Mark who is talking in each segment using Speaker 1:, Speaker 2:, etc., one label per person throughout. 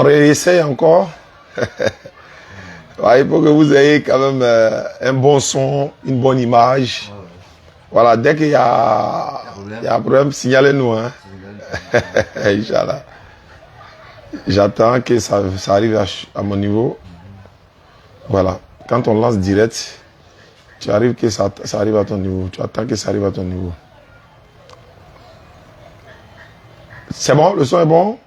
Speaker 1: On réessaye encore. Ouais, il faut que vous ayez quand même un bon son, une bonne image. Voilà, dès qu'il y a un problème, signalez-nous. Hein. Inch'Allah. J'attends que ça arrive à mon niveau. Voilà. Quand on lance direct, tu arrives que ça arrive à ton niveau. Tu attends que ça arrive à ton niveau. C'est bon? Le son est bon?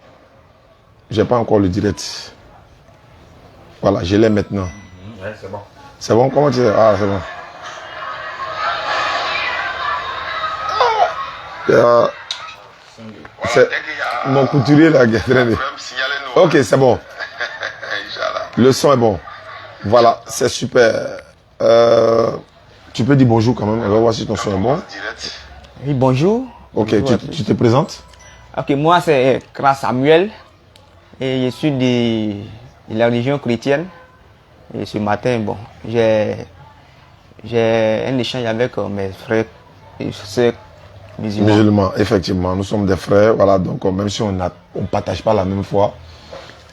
Speaker 1: J'ai pas encore le direct. Voilà, je l'ai maintenant.
Speaker 2: Ouais, c'est bon.
Speaker 1: C'est bon? Comment tu sais? Ah, c'est bon. C'est mon couturier là qui est en train de... Ok, c'est bon. Le son est bon. Voilà, c'est super. Tu peux dire bonjour quand même. On va voir si ton son est bon.
Speaker 3: Oui, bonjour.
Speaker 1: Ok,
Speaker 3: Bonjour
Speaker 1: tu te présentes?
Speaker 3: Ok, moi c'est Kra Samuel et je suis de la religion chrétienne. Et ce matin, bon, j'ai un échange avec mes frères et sœurs musulmans.
Speaker 1: Musulmans, effectivement. Nous sommes des frères. Voilà, donc même si on ne partage pas la même foi.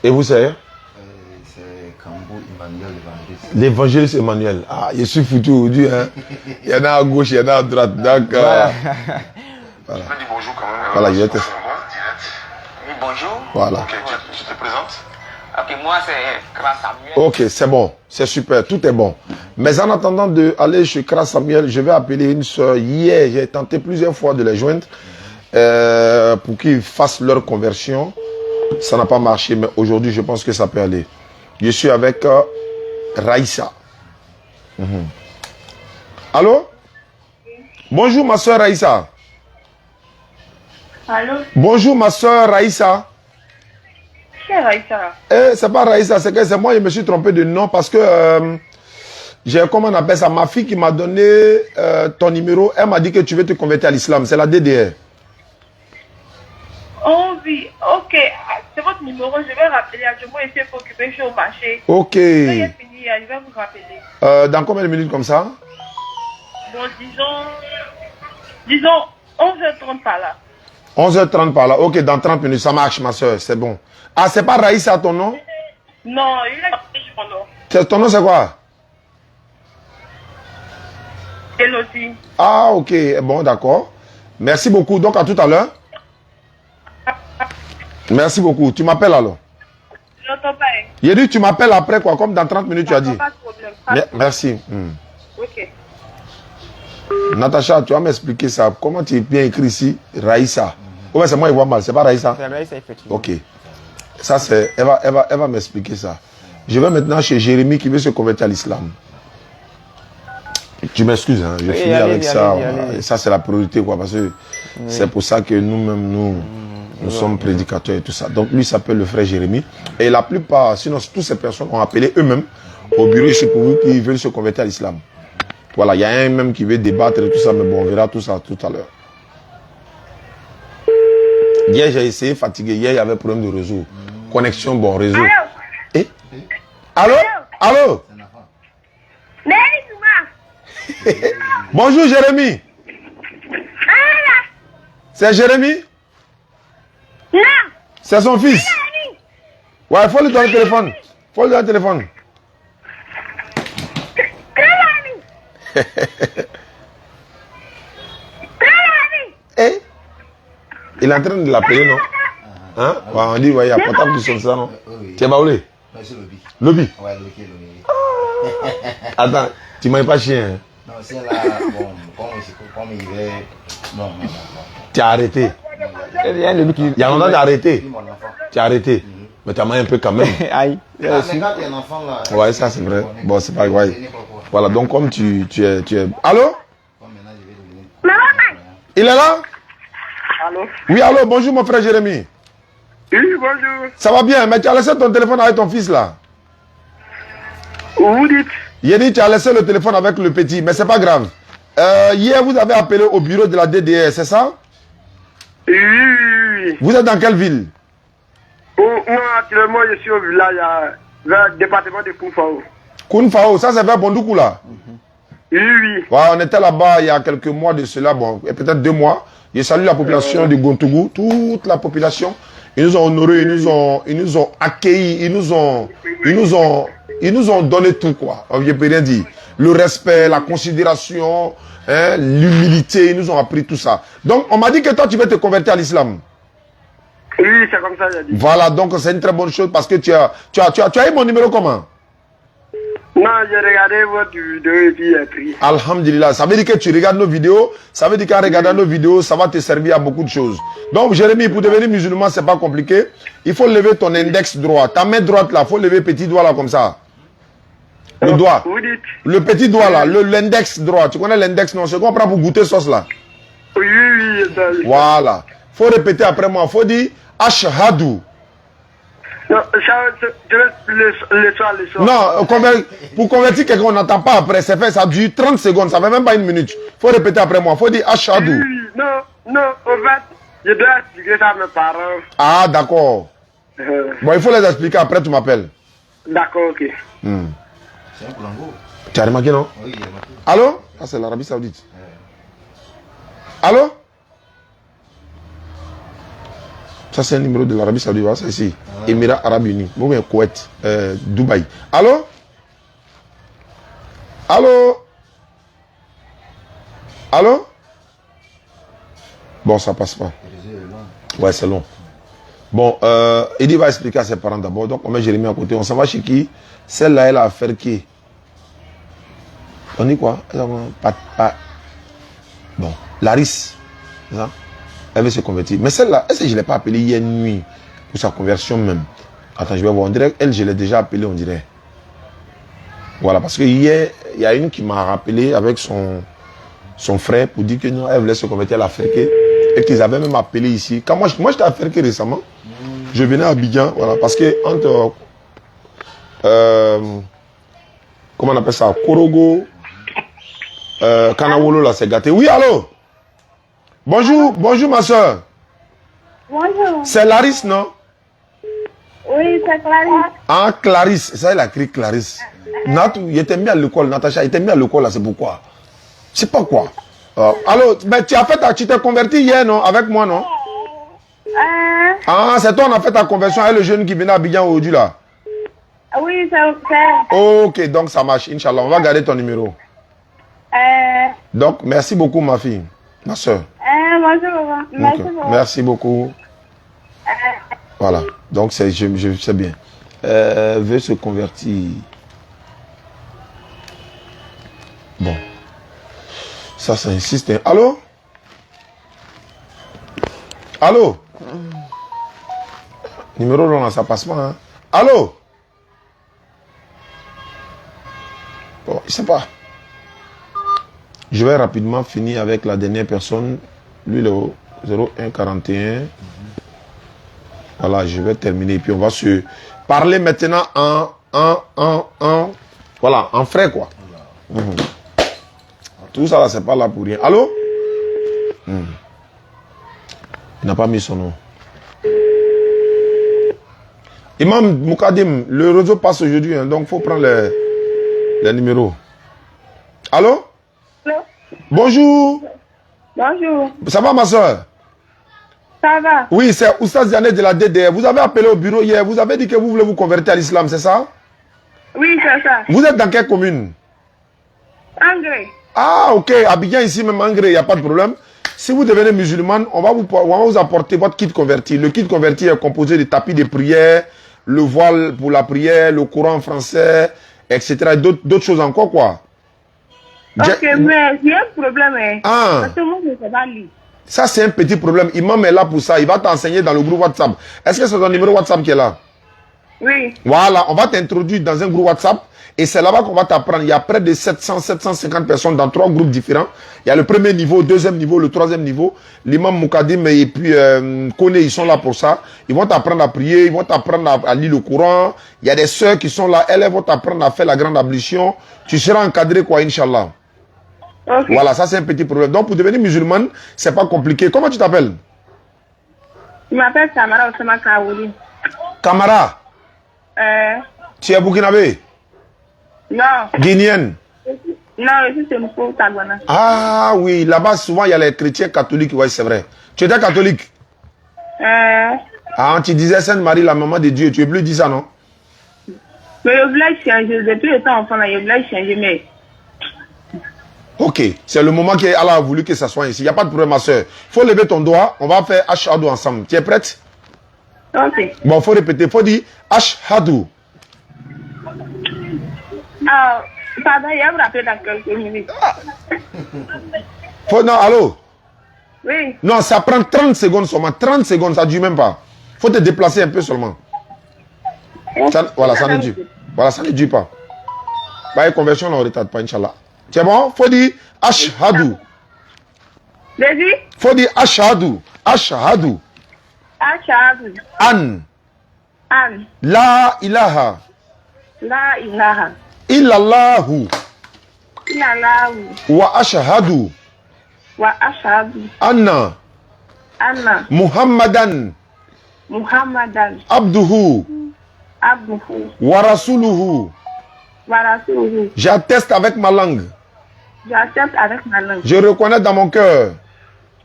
Speaker 1: Et vous, c'est?
Speaker 2: C'est Kambo Emmanuel l'évangéliste.
Speaker 1: L'évangéliste Emmanuel. Ah, je suis foutu aujourd'hui. Hein. Il y en a à gauche, il y en a à droite. Donc,
Speaker 3: Voilà.
Speaker 1: voilà.
Speaker 2: Tu peux dire bonjour quand même.
Speaker 1: Voilà, je vais te...
Speaker 3: Oui, bonjour.
Speaker 1: Voilà.
Speaker 2: Ok, tu te présentes?
Speaker 3: Ok, moi c'est Kra Samuel.
Speaker 1: Ok, c'est bon. C'est super. Tout est bon. Mais en attendant d'aller chez Kra Samuel, je vais appeler une soeur. Hier, j'ai tenté plusieurs fois de les joindre pour qu'ils fassent leur conversion. Ça n'a pas marché, mais aujourd'hui, je pense que ça peut aller. Je suis avec Raïssa. Allô? Bonjour, ma soeur Raïssa.
Speaker 4: Allô?
Speaker 1: Bonjour, ma soeur Raïssa.
Speaker 4: Qui est Raïssa?
Speaker 1: C'est pas Raïssa, c'est que c'est moi, je me suis trompé de nom parce que j'ai, comment on appelle ça, ma fille qui m'a donné ton numéro, elle m'a dit que tu veux te convertir à l'islam. C'est la DDR.
Speaker 4: Oh oui, ok. C'est votre numéro, je vais rappeler. Moi, je suis occupé, je suis au marché.
Speaker 1: Ok.
Speaker 4: J'ai fini, je vais vous rappeler.
Speaker 1: Dans combien de minutes comme ça?
Speaker 4: Bon, disons 11h30 par là.
Speaker 1: 11h30 par là. Ok, dans 30 minutes, ça marche, ma soeur, c'est bon. Ah, c'est pas Raïssa ton nom?
Speaker 4: Non, il a changé mon nom.
Speaker 1: Ton nom, c'est quoi?
Speaker 4: Elle aussi.
Speaker 1: Ah, ok, bon, d'accord. Merci beaucoup. Donc, à tout à l'heure. Merci beaucoup. Tu m'appelles alors?
Speaker 4: Je n'entends pas. Hein.
Speaker 1: J'ai dit, tu m'appelles après quoi? Comme dans 30 minutes, tu as dit.
Speaker 4: Pas de problème. Pas de problème.
Speaker 1: Merci.
Speaker 4: Ok.
Speaker 1: Natacha, tu vas m'expliquer ça. Comment tu es bien écrit ici? Raïssa. Ouais, c'est moi, il voit mal. C'est pas Raïssa?
Speaker 3: C'est Raïssa, effectivement.
Speaker 1: Ok. Ça, c'est. Elle va m'expliquer ça. Je vais maintenant chez Jérémy qui veut se convertir à l'islam. Tu m'excuses, hein, je finis avec ça. Et ça, c'est la priorité, quoi, parce que c'est pour ça que nous-mêmes, nous sommes prédicateurs et tout ça. Donc, lui s'appelle le frère Jérémy. Et la plupart, sinon, toutes ces personnes ont appelé eux-mêmes au bureau ici pour vous qui veulent se convertir à l'islam. Voilà, il y a un même qui veut débattre et tout ça, mais bon, on verra tout ça tout à l'heure. Hier, j'ai essayé, fatigué. Hier, il y avait problème de réseau. Connexion, bon, réseau. Eh? Allô? Allô? Bonjour, Jérémy. C'est Jérémy?
Speaker 4: Non.
Speaker 1: C'est son fils? Ouais, il faut lui donner le téléphone. Faut lui donner le téléphone. Eh? Il est en train de l'appeler, non? Hein? Ouais, on dit, ouais, il y a portable qui sonne ça, non? Tu es baoulé?
Speaker 2: Non, c'est Lobby.
Speaker 1: Lobby?
Speaker 2: Ouais, Lobby.
Speaker 1: Attends, tu m'as pas chien, hein?
Speaker 2: Non, c'est là, bon, comme il est. Non.
Speaker 1: Tu as arrêté.
Speaker 3: Il y a un lobby qui...
Speaker 1: Il y a longtemps, tu as arrêté.
Speaker 2: Mon enfant.
Speaker 1: Tu as arrêté. Mais tu as mal un peu quand même.
Speaker 3: Aïe.
Speaker 2: Ah, mais quand tu es un enfant là.
Speaker 1: Ouais, ça c'est vrai. Bon, c'est pas grave. Voilà, donc comme tu es... Allô? Il est là?
Speaker 4: Allô?
Speaker 1: Oui, allô, bonjour mon frère Jérémy.
Speaker 4: Oui, bonjour.
Speaker 1: Ça va bien, mais tu as laissé ton téléphone avec ton fils là.
Speaker 4: Vous dites?
Speaker 1: J'ai dit tu as laissé le téléphone avec le petit, mais c'est pas grave. Hier, vous avez appelé au bureau de la DDR, c'est ça?
Speaker 4: Oui.
Speaker 1: Vous êtes dans quelle ville?
Speaker 4: Moi, actuellement, je suis au village, vers le département de Koufao.
Speaker 1: Kounfao, ça c'est vers Bondoukou là.
Speaker 4: Oui.
Speaker 1: Ouais, on était là-bas il y a quelques mois de cela, bon, et peut-être 2 mois. Je salue la population de Gontougou, toute la population. Ils nous ont honorés, ils nous ont accueillis, ils nous ont donné tout, quoi. Je peux rien dire. Le respect, la considération, hein, l'humilité, ils nous ont appris tout ça. Donc, on m'a dit que toi, tu veux te convertir à l'islam.
Speaker 4: Oui, c'est comme ça, j'ai dit.
Speaker 1: Voilà, donc c'est une très bonne chose parce que tu as eu mon numéro comment?
Speaker 4: Non, j'ai regardé votre vidéo et puis j'ai pris.
Speaker 1: Alhamdulillah, ça veut dire que tu regardes nos vidéos, ça veut dire qu'en regardant nos vidéos, ça va te servir à beaucoup de choses. Donc, Jérémy, pour devenir musulman, c'est pas compliqué. Il faut lever ton index droit. Ta main droite là, il faut lever petit doigt là comme ça. Le doigt.
Speaker 4: Vous dites?
Speaker 1: Le petit doigt là, l'index droit. Tu connais l'index, non? C'est qu'on prend pour goûter sauce là.
Speaker 4: Oui, oui, oui.
Speaker 1: Voilà. Faut répéter après moi. Faut dire Ashhadu.
Speaker 4: Non, le soir.
Speaker 1: Non, pour convertir quelqu'un, on n'entend pas après. C'est fait, ça dure 30 secondes, ça fait même pas une minute. Faut répéter après moi. Faut dire Ashhadu.
Speaker 4: Oui, non, au fait, je dois expliquer ça à mes parents.
Speaker 1: Ah, d'accord. Bon, il faut les expliquer après, tu m'appelles.
Speaker 4: D'accord, ok.
Speaker 2: C'est un Polango.
Speaker 1: Tu as remarqué, non?
Speaker 2: Oui, il a remarqué.
Speaker 1: Allô? Ah, c'est l'Arabie Saoudite. Allô? Ça, c'est un numéro de l'Arabie Saoudite. C'est ici. Émirats Arabes Unis. Bon, bien, Koweït. Dubaï. Allô? Allô? Allô? Bon, ça passe pas. Ouais, c'est long. Bon, Eddie va expliquer à ses parents d'abord. Donc, on met Jérémy à côté. On s'en va chez qui? Celle-là, elle a affaire qui? On dit quoi? Bon, Laris. C'est ça? Elle veut se convertir. Mais celle-là, est-ce que je ne l'ai pas appelée hier nuit pour sa conversion même? Attends, je vais voir. On dirait elle, je l'ai déjà appelée, on dirait. Voilà, parce que hier, il y a une qui m'a rappelé avec son frère pour dire que non, elle voulait se convertir à l'Afrique et qu'ils avaient même appelé ici. Quand moi j'étais à Afrique récemment, je venais à Abidjan, voilà, parce que entre comment on appelle ça, Korogo, Kanawolo, là, c'est gâté. Oui, allô? Bonjour, bonjour ma soeur.
Speaker 5: Bonjour.
Speaker 1: C'est Larisse, non?
Speaker 5: Oui, c'est Clarisse.
Speaker 1: Ah, Clarisse. Ça, elle a écrit Clarisse. Natou, il était mis à l'école, Natacha, il était mis à l'école, là, c'est pourquoi? Je sais pas quoi. Alors, mais tu t'es converti hier, non? Avec moi, non? Ah, c'est toi, on a fait ta conversion avec le jeune qui venait à Abidjan aujourd'hui, là?
Speaker 5: Oui, c'est...
Speaker 1: Ok, donc ça marche, Inch'Allah. On va garder ton numéro. Donc, merci beaucoup, ma fille, ma soeur.
Speaker 5: Bonjour, maman. Merci beaucoup.
Speaker 1: Merci beaucoup. Voilà, donc je sais bien. Veut se convertir. Bon. Ça insiste. Allô? Allô? Numéro là, ça passe pas. Hein? Allô? Bon, je sais pas. Je vais rapidement finir avec la dernière personne. Lui, le 0141. Voilà, je vais terminer. Puis on va se parler maintenant voilà, en frais, quoi. Tout ça, là, c'est pas là pour rien. Allô? Il n'a pas mis son nom. Imam Moukadim, le réseau passe aujourd'hui, hein, donc il faut prendre les numéros. Allô?
Speaker 5: Allô?
Speaker 1: Bonjour.
Speaker 5: Bonjour.
Speaker 1: Ça va, ma soeur?
Speaker 5: Ça va?
Speaker 1: Oui, c'est Oustaz Diané de la DDR. Vous avez appelé au bureau hier. Vous avez dit que vous voulez vous convertir à l'islam, c'est ça?
Speaker 5: Oui, c'est ça.
Speaker 1: Vous êtes dans quelle commune?
Speaker 5: Engrais.
Speaker 1: Ah, ok. Abidjan, ici, même Engrais, il n'y a pas de problème. Si vous devenez musulman, on va vous apporter votre kit converti. Le kit converti est composé de tapis de prière, le voile pour la prière, le Coran français, etc. Et d'autres choses encore, quoi.
Speaker 5: Ok, mais j'ai un problème. Hein.
Speaker 1: Ah.
Speaker 5: Parce que moi, je ne sais pas lire.
Speaker 1: Ça, c'est un petit problème. Imam est là pour ça. Il va t'enseigner dans le groupe WhatsApp. Est-ce que c'est ton numéro WhatsApp qui est là?
Speaker 5: Oui.
Speaker 1: Voilà, on va t'introduire dans un groupe WhatsApp. Et c'est là-bas qu'on va t'apprendre. Il y a près de 750 personnes dans 3 groupes différents. Il y a le premier niveau, deuxième niveau, le troisième niveau. L'imam Moukadim et puis Kone, ils sont là pour ça. Ils vont t'apprendre à prier, ils vont t'apprendre à lire le Coran. Il y a des sœurs qui sont là. Elles vont t'apprendre à faire la grande ablution. Tu seras encadré, quoi, Inch'Allah.
Speaker 5: Okay.
Speaker 1: Voilà, ça c'est un petit problème. Donc pour devenir musulman, c'est pas compliqué. Comment tu t'appelles?
Speaker 5: Je m'appelle Kamara Osama Kaouli.
Speaker 1: Camara. Tu es burkinabé?
Speaker 5: Non.
Speaker 1: Guinéenne?
Speaker 5: Non, je suis pour Tagwana.
Speaker 1: Ah oui, là-bas souvent il y a les chrétiens catholiques, oui c'est vrai. Tu étais catholique? Ah, tu disais Sainte Marie, la maman de Dieu. Tu es plus dit ça, non?
Speaker 5: Mais je voulais changer. Depuis le temps enfant, là, je voulais changer, mais...
Speaker 1: Ok, c'est le moment qu'Allah a voulu que ça soit ici. Il n'y a pas de problème, ma soeur. Il faut lever ton doigt. On va faire Ashhadu ensemble. Tu es prête?
Speaker 5: Ok.
Speaker 1: Bon, il faut répéter. Il faut dire Ashhadu.
Speaker 5: Ah, pardon, il va me rappeler dans quelques minutes.
Speaker 1: Non, allô?
Speaker 5: Oui.
Speaker 1: Non, ça prend 30 secondes seulement. 30 secondes, ça ne dure même pas. Il faut te déplacer un peu seulement. Voilà, ça ne dure. Voilà, ça ne dure pas. Bah, conversion, on ne retarde pas, Inch'Allah. C'est bon? Faut dire Ashhadu.
Speaker 5: Vas-y.
Speaker 1: Faut dire Ashhadu. Ashhadu.
Speaker 5: Ashhadu.
Speaker 1: An.
Speaker 5: An.
Speaker 1: La ilaha.
Speaker 5: La ilaha.
Speaker 1: Illallahu.
Speaker 5: Illallahu.
Speaker 1: Wa ashhadu.
Speaker 5: Wa ashhadu.
Speaker 1: Anna.
Speaker 5: Anna.
Speaker 1: Muhammadan.
Speaker 5: Muhammadan.
Speaker 1: Abduhu.
Speaker 5: Abduhu.
Speaker 1: Wa rasuluhu.
Speaker 5: Wa rasuluhu.
Speaker 1: J'atteste avec ma langue.
Speaker 5: J'accepte avec ma langue.
Speaker 1: Je reconnais dans mon cœur.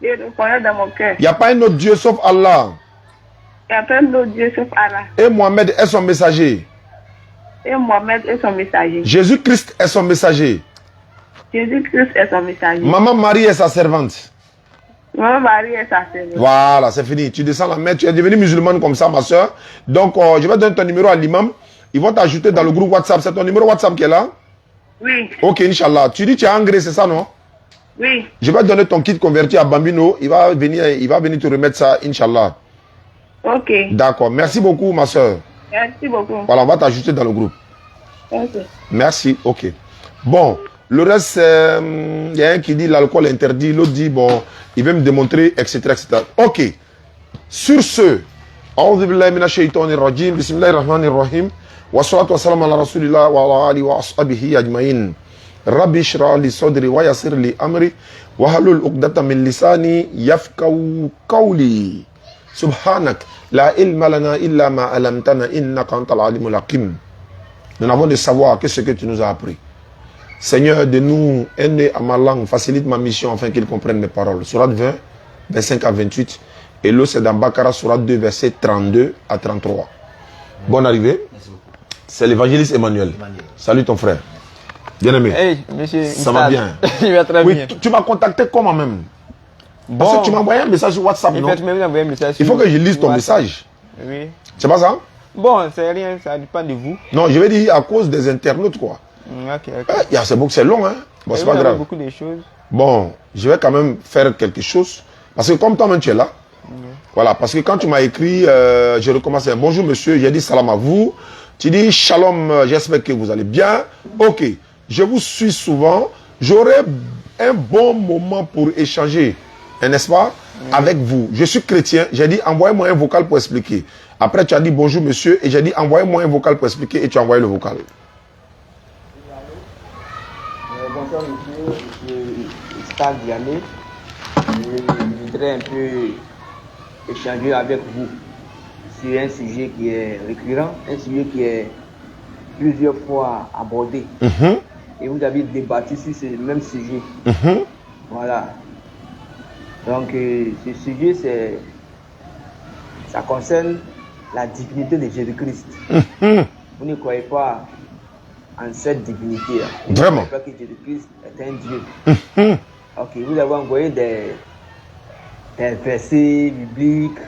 Speaker 5: Je reconnais dans mon cœur.
Speaker 1: Il n'y a pas un autre Dieu sauf Allah.
Speaker 5: Il n'y a pas d'autre Dieu sauf Allah.
Speaker 1: Et Mohamed est son messager.
Speaker 5: Et Mohamed est son messager.
Speaker 1: Jésus-Christ est son messager.
Speaker 5: Jésus-Christ est son messager.
Speaker 1: Maman Marie est sa servante.
Speaker 5: Maman Marie est sa servante.
Speaker 1: Voilà, c'est fini. Tu descends la mer, tu es devenue musulmane comme ça, ma soeur. Donc, je vais donner ton numéro à l'imam. Ils vont t'ajouter dans le groupe WhatsApp. C'est ton numéro WhatsApp qui est là?
Speaker 5: Oui.
Speaker 1: Ok, Inch'Allah. Tu dis tu es engrais, c'est ça, non?
Speaker 5: Oui.
Speaker 1: Je vais donner ton kit converti à Bambino. Il va venir te remettre ça, Inch'Allah.
Speaker 5: Ok.
Speaker 1: D'accord. Merci beaucoup, ma soeur.
Speaker 5: Merci beaucoup.
Speaker 1: Voilà, on va t'ajouter dans le groupe.
Speaker 5: Ok.
Speaker 1: Merci, ok. Bon, le reste, il y a un qui dit l'alcool interdit, l'autre dit, bon, il veut me démontrer, etc., etc. Ok. Sur ce, A'udhu billahi minash shaitanir rajim, bismillahir rahmanir rahim, wa salatu wa salam ala rasulillah wa ala alihi wa ashabihi ajma'in. Rabbi shrah li sadri wa yassir li amri wa halul uqdata min lisani yafqahu qawli. Subhanak la ilma lana illa ma 'allamtana innaka antal alimul hakim. Nous n'avons de savoir que ce que tu nous as appris. Seigneur, de nous, aide à ma langue, facilite ma mission afin qu'il comprenne mes paroles. Surat 20, 25 à 28. Et l'autre, c'est dans Bakara, Surat 2, versets 32 à 33. Bonne arrivée. C'est l'évangéliste Emmanuel. Salut ton frère. Bien-aimé.
Speaker 3: Hey, monsieur,
Speaker 1: ça va bien?
Speaker 3: Il va très
Speaker 1: oui,
Speaker 3: bien.
Speaker 1: tu m'as contacté comment même? Parce que tu m'as envoyé un message sur WhatsApp, non? Il faut que je lise ton message.
Speaker 3: Oui.
Speaker 1: C'est pas ça?
Speaker 3: Bon, c'est rien, ça dépend de vous.
Speaker 1: Non, je vais dire à cause des internautes, quoi.
Speaker 3: Ok, ok.
Speaker 1: C'est beau que c'est long, hein? Bon, c'est pas grave.
Speaker 3: Beaucoup de choses.
Speaker 1: Bon, je vais quand même faire quelque chose. Parce que comme toi-même, tu es là. Voilà, parce que quand tu m'as écrit, j'ai recommencé. Bonjour monsieur, j'ai dit salam à vous. Tu dis shalom, j'espère que vous allez bien. Ok, je vous suis souvent. J'aurai un bon moment pour échanger, n'est-ce pas, avec vous. Je suis chrétien. J'ai dit envoyez-moi un vocal pour expliquer. Après, tu as dit bonjour monsieur et j'ai dit envoyez-moi un vocal pour expliquer et tu as envoyé le vocal.
Speaker 3: Bonsoir monsieur, je suis Stan Diané. Je voudrais un peu échanger avec vous sur un sujet qui est récurrent, un sujet qui est plusieurs fois abordé. Et vous avez débattu sur ce même sujet. Voilà. Donc ce sujet, ça concerne la divinité de Jésus-Christ. Vous ne croyez pas en cette divinité.
Speaker 1: Vraiment.
Speaker 3: Vous ne croyez pas que Jésus-Christ est un Dieu. Ok, vous avez envoyé des versets bibliques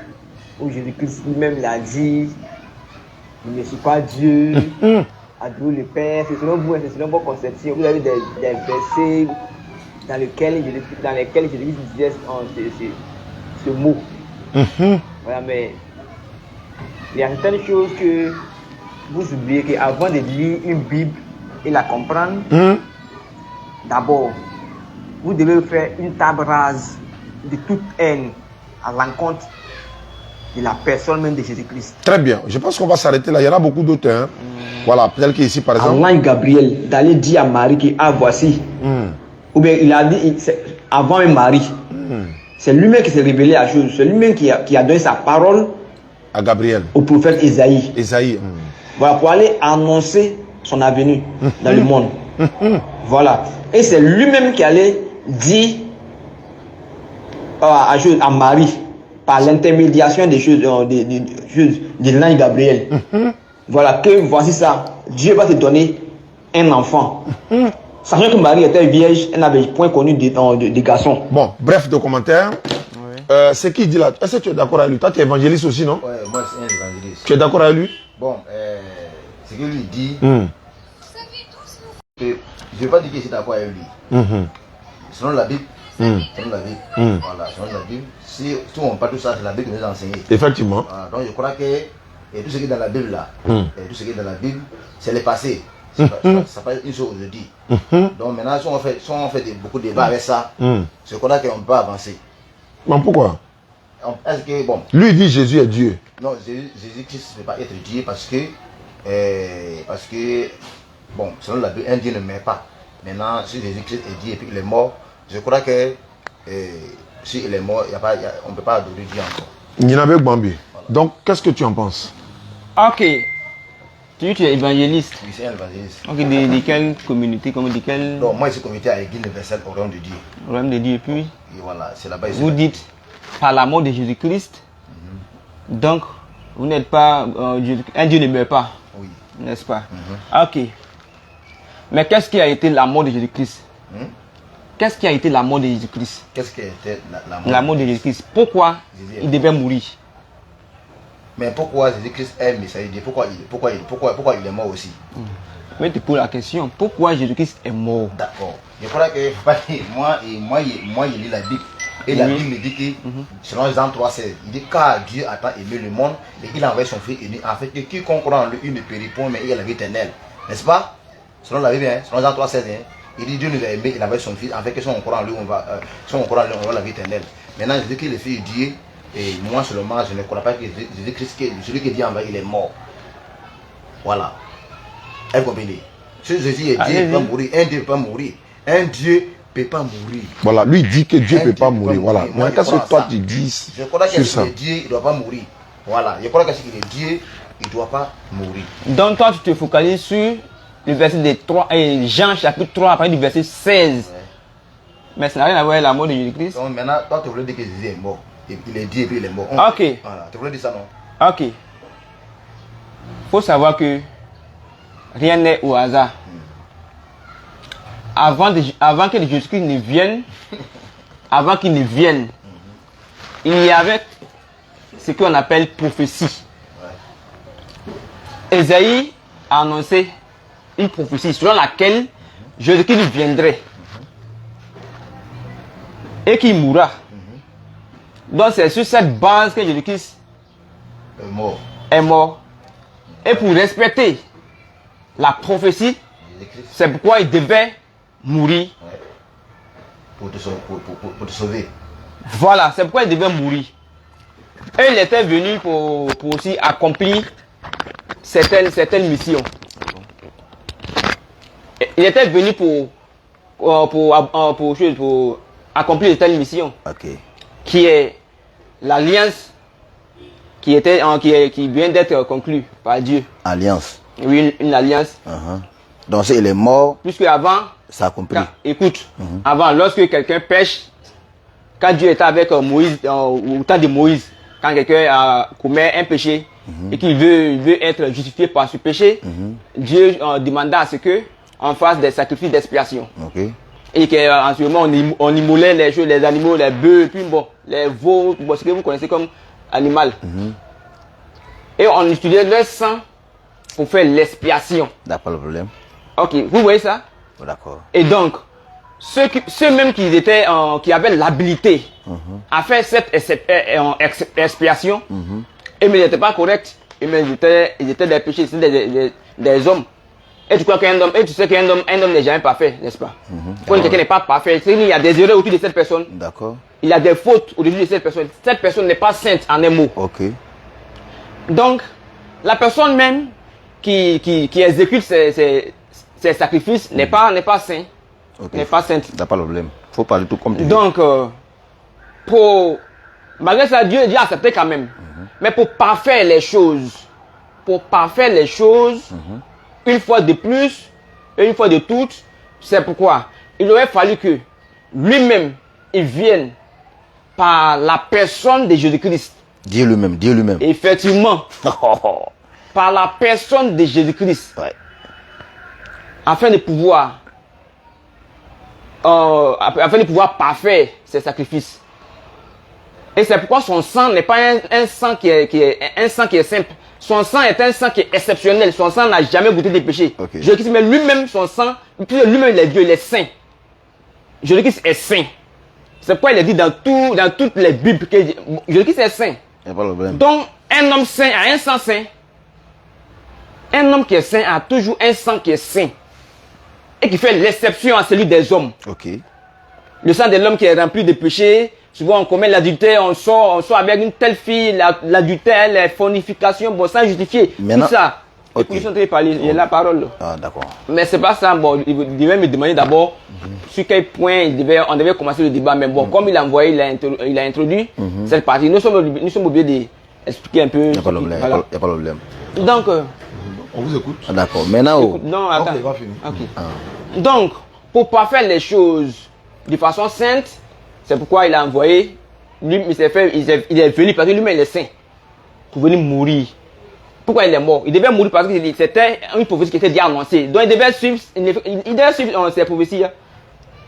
Speaker 3: où Jésus-Christ lui-même l'a dit, je ne suis pas Dieu, adore le Père. C'est selon vous, c'est selon vos conceptions. Vous avez des versets dans lesquels Jésus-Christ disait ce mot. Voilà, mais il y a certaines choses que vous oubliez qu'avant de lire une Bible et la comprendre, d'abord, vous devez faire une table rase de toute haine à l'encontre de la personne même de Jésus-Christ.
Speaker 1: Très bien. Je pense qu'on va s'arrêter là. Il y en a beaucoup d'autres. Hein. Voilà, peut-être qu'ici, par exemple.
Speaker 6: Allah Gabriel, d'aller dire à Marie que voici. Ou bien il a dit, avant même Marie. C'est lui-même qui s'est révélé à la chose. C'est lui-même qui a donné sa parole
Speaker 1: à Gabriel,
Speaker 6: au prophète Isaïe. Voilà, pour aller annoncer son avenue dans le monde. Voilà. Et c'est lui-même qui allait dire à Marie par l'intermédiation des choses, de l'ange Gabriel. Voilà, que voici ça. Dieu va te donner un enfant. Sachant que Marie était vierge, elle n'avait point connu de garçon.
Speaker 1: Bon, bref de commentaires. C'est qui dit là? Est-ce que tu es d'accord avec lui? Toi, tu es évangéliste aussi, non?
Speaker 2: Ouais, moi, c'est un évangéliste.
Speaker 1: Tu es d'accord avec lui?
Speaker 2: Bon, ce que lui dit, je ne vais pas dire que je suis d'accord avec lui. Selon la Bible, voilà, selon la Bible, si on parle de tout ça, c'est la Bible qui nous a enseigné.
Speaker 1: Effectivement.
Speaker 2: Voilà, donc je crois que tout ce qui est dans la Bible là, tout ce qui est dans la Bible, c'est le passé. Ça pas une chose aujourd'hui. Donc maintenant, si on fait beaucoup de débats avec ça, je crois qu'on peut avancer.
Speaker 1: Mais pourquoi?
Speaker 2: Est-ce que, bon.
Speaker 1: Lui dit Jésus est Dieu.
Speaker 2: Non, Jésus-Christ ne peut pas être Dieu parce que, bon, selon la Bible, un Dieu ne meurt pas. Maintenant, si Jésus-Christ est Dieu et puis il est mort, je crois que si il est mort, on ne peut pas adorer Dieu encore.
Speaker 1: Ninabe Bambi. Voilà. Donc, qu'est-ce que tu en penses?
Speaker 3: Ok. Tu es évangéliste.
Speaker 2: Oui, c'est un évangéliste.
Speaker 3: Ok, de quelle communauté, comme de quelle...
Speaker 2: Donc, moi, je suis communauté à l'Église universelle au royaume de Dieu.
Speaker 3: Au royaume de Dieu, et puis...
Speaker 2: Et voilà, c'est là-bas.
Speaker 3: Vous dites, par la mort de Jésus-Christ, donc, vous n'êtes pas... un Dieu ne meurt pas.
Speaker 2: Oui.
Speaker 3: N'est-ce pas? Ok. Mais qu'est-ce qui a été la mort de Jésus-Christ? Qu'est-ce qui a été la mort de Jésus-Christ?
Speaker 2: Qu'est-ce qui a été
Speaker 3: la mort de Jésus-Christ? Pourquoi il devait mourir?
Speaker 2: Mais pourquoi Jésus-Christ est Messager? Pourquoi il est mort aussi?
Speaker 3: Mais tu poses la question, pourquoi Jésus-Christ est mort?
Speaker 2: D'accord. Je crois que moi, je lis la Bible. Et la Bible me dit que, selon Jean 3,16, il dit car Dieu a tant aimé le monde et qu'il a envoyé son Fils unique, afin que quiconque croit en lui, il ne périt point, mais il a la vie éternelle. N'est-ce pas? Selon la Bible, hein, selon Jean 3,16, hein, il dit Dieu nous a aimé, il a envoyé son Fils, afin que si on croit en lui, on va la vie éternelle. Maintenant, je dis que le Fils de Dieu, et moi seulement, je ne crois pas que Jésus-Christ, celui que Dieu a envoyé, il est mort. Voilà. Vous comprenez? Si Jésus est Dieu, il peut pas mourir. Un Dieu peut pas mourir. Un Dieu peut pas mourir.
Speaker 1: Voilà, lui dit que Dieu ne peut pas mourir. Voilà. Mais qu'est-ce que toi tu dis?
Speaker 2: Je crois que si il est Dieu, il ne doit pas mourir. Voilà. Je crois que si il est Dieu, il ne doit pas mourir.
Speaker 3: Donc toi, tu te focalises sur le verset de 3, Jean chapitre 3, après du verset 16. Ouais. Mais ça n'a rien à voir avec la mort de Jésus-Christ.
Speaker 2: Donc maintenant, toi, tu voulais dire que Jésus est mort. Il est Dieu et puis il est mort.
Speaker 3: Ok.
Speaker 2: Voilà. Tu voulais dire ça, non?
Speaker 3: Ok. Il faut savoir que rien n'est au hasard. Avant que Jésus-Christ ne vienne, il y avait ce qu'on appelle prophétie. Ésaïe a annoncé une prophétie selon laquelle Jésus-Christ viendrait et qu'il mourra. Donc c'est sur cette base que Jésus-Christ est mort. Et pour respecter la prophétie, c'est pourquoi il devait mourir.
Speaker 2: Pour te sauver.
Speaker 3: Voilà, c'est pourquoi il devait mourir. Et il était venu pour aussi accomplir certaines missions. Il était venu pour accomplir certaines missions.
Speaker 2: Okay.
Speaker 3: Qui est l'alliance qui vient d'être conclue par Dieu.
Speaker 2: Alliance.
Speaker 3: Oui, une alliance.
Speaker 2: Donc il est mort.
Speaker 3: Puisque avant,
Speaker 2: ça a compris.
Speaker 3: Écoute, avant, lorsque quelqu'un pêche, quand Dieu était avec Moïse, au temps de Moïse, quand quelqu'un commet un péché et qu'il veut être justifié par ce péché, Dieu demanda à ce que on fasse des sacrifices d'expiation.
Speaker 2: Okay.
Speaker 3: Et qu'en ce moment, on immolait les choses, les animaux, les bœufs, puis bon, les veaux, ce que vous connaissez comme animal. Et on utilisait leur sang pour faire l'expiation.
Speaker 2: D'accord, le problème.
Speaker 3: Ok, vous voyez ça?
Speaker 2: D'accord.
Speaker 3: Et donc, ceux même qui avaient l'habilité à faire cette expiation, mais ils n'étaient pas corrects, mais ils étaient des péchés, c'était des hommes. Et tu crois qu'un homme, et tu sais qu'un homme n'est jamais parfait, n'est-ce pas? Quand quelqu'un n'est pas parfait, il y a des erreurs autour de cette personne.
Speaker 2: D'accord.
Speaker 3: Il y a des fautes au-dessus de cette personne. Cette personne n'est pas sainte en un mot.
Speaker 2: Ok.
Speaker 3: Donc, la personne même qui exécute ces sacrifices n'est pas saint.
Speaker 2: Okay.
Speaker 3: N'est pas sainte.
Speaker 2: T'as pas de problème. Faut parler tout comme tu dis.
Speaker 3: Donc, malgré ça, Dieu a accepté quand même. Mais pour parfaire les choses, une fois de plus et une fois de toutes, c'est pourquoi il aurait fallu que lui-même, il vienne par la personne de Jésus-Christ.
Speaker 2: Dieu lui-même, Dieu lui-même.
Speaker 3: Effectivement. Par la personne de Jésus-Christ.
Speaker 2: Ouais.
Speaker 3: Afin de pouvoir parfaire ses sacrifices. Et c'est pourquoi son sang n'est pas un sang qui est simple. Son sang est un sang qui est exceptionnel. Son sang n'a jamais goûté des péchés.
Speaker 2: Okay.
Speaker 3: Jésus-Christ, mais lui-même, son sang, lui-même, il est Dieu, il est saint. Jésus-Christ est saint. C'est pourquoi il est dit dans toutes les Bibles que Jésus-Christ est saint.
Speaker 2: Il n'y a pas de problème.
Speaker 3: Donc, un homme saint a un sang saint. Un homme qui est saint a toujours un sang qui est saint. Et qui fait l'exception à celui des hommes.
Speaker 2: Ok.
Speaker 3: Le sang de l'homme qui est rempli de péchés. Souvent, on commet l'adultère, on sort avec une telle fille, l'adultère, la fornification, bon, sans justifier.
Speaker 2: Maintenant,
Speaker 3: tout ça.
Speaker 2: ok.
Speaker 3: Ils sont en train de parler, il y a la parole.
Speaker 2: Ah, d'accord.
Speaker 3: Mais c'est pas ça. Bon, il devait me demander d'abord sur quel point on devait commencer le débat. Mais bon, comme il a envoyé, il a introduit cette partie. Nous sommes obligés d'expliquer un peu.
Speaker 2: Il n'y a pas de problème.
Speaker 3: Voilà.
Speaker 2: Il n'y a pas de problème.
Speaker 3: Donc,
Speaker 1: On vous écoute.
Speaker 2: Ah, d'accord. Maintenant,
Speaker 3: écoute, non, attends.
Speaker 1: Ok, va finir.
Speaker 3: Ok. Donc, pour pas faire les choses de façon sainte, c'est pourquoi il a envoyé. Lui, il est venu parce que lui-même il est saint. Pour venir mourir. Pourquoi il est mort? Il devait mourir parce que c'était une prophétie qui était déjà annoncée. Donc il devait suivre ces prophéties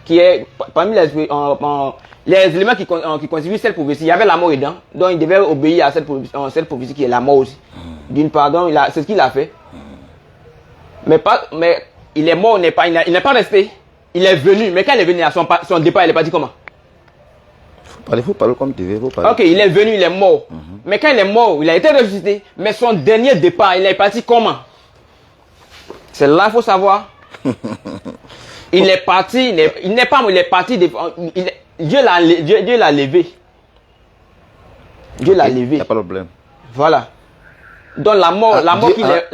Speaker 3: qui est parmi les éléments qui constituent cette prophétie. Il y avait la mort dedans. Donc il devait obéir à cette prophétie qui est la mort aussi. D'une part, donc c'est ce qu'il a fait. Mais il est mort, il n'est pas resté. Il est venu. Mais quand il est venu à son départ, il est parti comment?
Speaker 2: Il faut parler comme tu veux. Faut parler.
Speaker 3: Ok, il est venu, il est mort. Mais quand il est mort, il a été ressuscité. Mais son dernier départ, il est parti comment? C'est là qu'il faut savoir. Il est parti, il n'est pas mort, il est parti. Dieu l'a levé. Dieu l'a levé.
Speaker 2: Il n'y a pas de problème.
Speaker 3: Voilà. Donc la mort,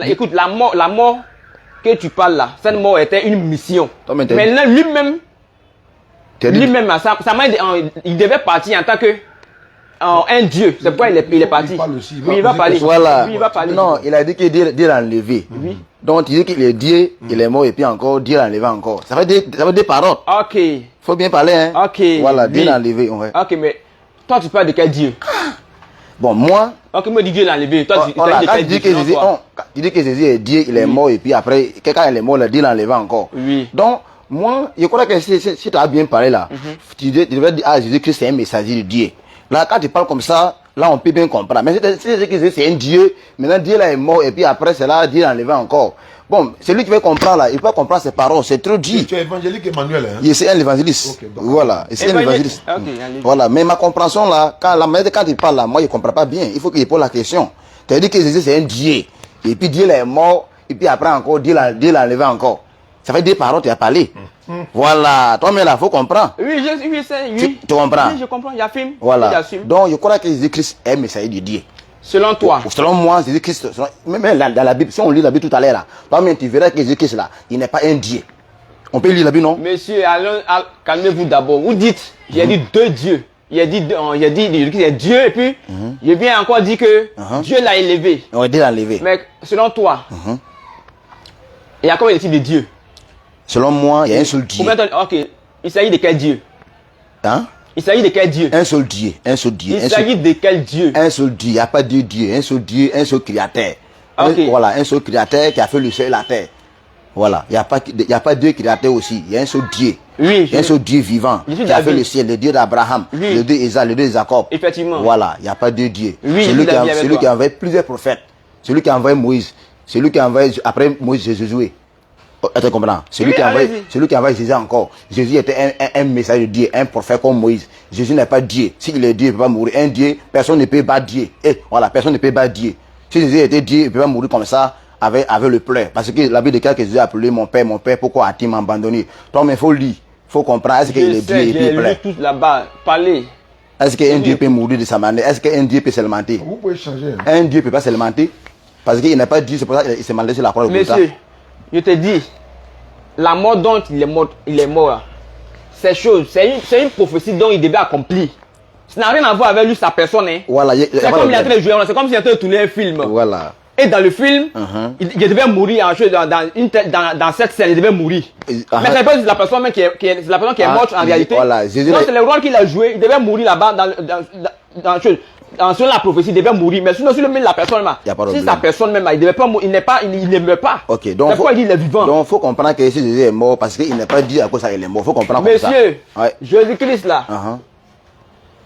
Speaker 3: écoute, la mort que tu parles là, cette mort était une mission. Maintenant lui-même, il devait partir en tant que un Dieu. C'est pourquoi il est parti. Il va parler.
Speaker 2: Voilà.
Speaker 3: Il va parler.
Speaker 2: Non, il a dit que Dieu l'a enlevé. Oui. Donc il dit qu'il est Dieu, il est mort et puis encore Dieu l'a enlevé encore. Ça veut dire des paroles.
Speaker 3: Ok.
Speaker 2: Faut bien parler, hein.
Speaker 3: Ok.
Speaker 2: Voilà, Dieu l'a enlevé. Ouais.
Speaker 3: Ok, mais toi tu parles de quel Dieu?
Speaker 2: Bon, moi.
Speaker 3: Ok, moi je dis Dieu l'a enlevé. Toi tu
Speaker 2: parles de quel Dieu? Il dit que Jésus est Dieu, il est mort et puis après, quand il est mort, Dieu l'a enlevé encore.
Speaker 3: Oui.
Speaker 2: Donc, moi, je crois que si tu as bien parlé là, tu devais dire à Jésus-Christ c'est un messager de Dieu. Là, quand tu parles comme ça, là, on peut bien comprendre. Mais si Jésus c'est un Dieu, maintenant Dieu là est mort et puis après, c'est là, Dieu l'a enlevé encore. Bon, celui qui veut comprendre là, il peut comprendre ses paroles, c'est trop dit.
Speaker 1: Tu es évangélique Emmanuel, hein?
Speaker 2: C'est un évangéliste. Okay, voilà, c'est un évangéliste.
Speaker 3: Okay,
Speaker 2: voilà, mais ma compréhension là, quand il parle là, moi je ne comprends pas bien. Il faut qu'il pose la question. Tu as dit que Jésus c'est un Dieu. Et puis Dieu là est mort, et puis après encore, Dieu l'a enlevé encore. Ça fait des paroles, tu as parlé. Voilà, toi, mais là, il faut comprendre.
Speaker 3: Oui, je sais, oui.
Speaker 2: Tu comprends?
Speaker 3: Oui, je comprends, j'affirme.
Speaker 2: Voilà. Donc, je crois que Jésus-Christ est messager de Dieu.
Speaker 3: Selon toi?
Speaker 2: Selon moi, Jésus-Christ, même dans la Bible, si on lit la Bible tout à l'heure, là, toi-même, tu verras que Jésus-Christ, là, il n'est pas un Dieu. On peut lire la Bible, non?
Speaker 3: Monsieur, calmez-vous d'abord. Vous dites, j'ai dit deux dieux. Il a dit Jésus-Christ est Dieu, et puis, je viens encore dire que Dieu l'a élevé.
Speaker 2: Oui, Dieu l'a élevé.
Speaker 3: Mais selon toi, il y a combien de types de dieux?
Speaker 2: Selon moi, il y a un seul Dieu.
Speaker 3: Ok, il s'agit de quel Dieu?
Speaker 2: Hein?
Speaker 3: Il s'agit de quel Dieu?
Speaker 2: Un seul Dieu, un seul Dieu.
Speaker 3: Il s'agit de quel Dieu?
Speaker 2: Un seul Dieu, il n'y a pas deux dieux, un seul Dieu, un seul créateur.
Speaker 3: Okay.
Speaker 2: Voilà, un seul créateur qui a fait le ciel et la terre. Voilà, il n'y a pas deux créateurs aussi, il y a un seul Dieu.
Speaker 3: Oui,
Speaker 2: un seul Dieu vivant qui a fait le ciel, le Dieu d'Abraham, le Dieu d'Isaac, le Dieu de Jacob.
Speaker 3: Effectivement.
Speaker 2: Voilà, il n'y a pas deux dieux.
Speaker 3: Oui,
Speaker 2: celui qui a envoyé plusieurs prophètes, celui qui a envoyé Moïse, celui qui a envoyé après Moïse Jésus. Tu comprends? Celui qui a envoyé Jésus encore. Jésus était un messager de Dieu, un prophète comme Moïse. Jésus n'est pas Dieu. S'il est Dieu, il ne peut pas mourir. Un Dieu, personne ne peut battre Dieu. Et voilà, personne ne peut battre Dieu. Si Jésus était Dieu, il ne peut pas mourir comme ça avec le pleur. Parce que la Bible déclare que Jésus a appelé mon père, pourquoi a-t-il abandonné? Toi, mais il faut lire. Il faut comprendre. Est-ce qu'il est Dieu et puis il pleure?
Speaker 3: Tout là-bas, parlez.
Speaker 2: Est-ce qu'un Dieu peut mourir de sa manière? Est-ce qu'un Dieu peut se lamenter?
Speaker 1: Vous pouvez changer.
Speaker 2: Un Dieu ne peut pas se lamenter. Parce qu'il n'est pas Dieu, c'est pour ça qu'il s'est mal laissé la croix.
Speaker 3: Monsieur, je te dis, la mort dont il est mort, c'est une prophétie dont il devait accomplir. Ça n'a rien à voir avec lui, sa personne. Hein.
Speaker 2: Voilà,
Speaker 3: c'est comme il a très joué, c'est comme s'il a tourné un film.
Speaker 2: Voilà.
Speaker 7: Et dans le film, il devait mourir dans cette scène, il devait mourir. Mais c'est pas la personne même qui est morte en réalité.
Speaker 2: Voilà,
Speaker 7: non, c'est le rôle qu'il a joué, il devait mourir là-bas sur la prophétie, il devait mourir. Mais sinon, si le met la personne là, si sa personne même, il devait pas mourir, il ne meurt pas.
Speaker 2: Ok, donc
Speaker 7: c'est pourquoi il dit il est vivant.
Speaker 2: Donc il faut comprendre que Jésus est mort parce qu'il n'est pas dit à cause ça il est mort. Il faut comprendre comme ça.
Speaker 7: Monsieur, Jésus-Christ là,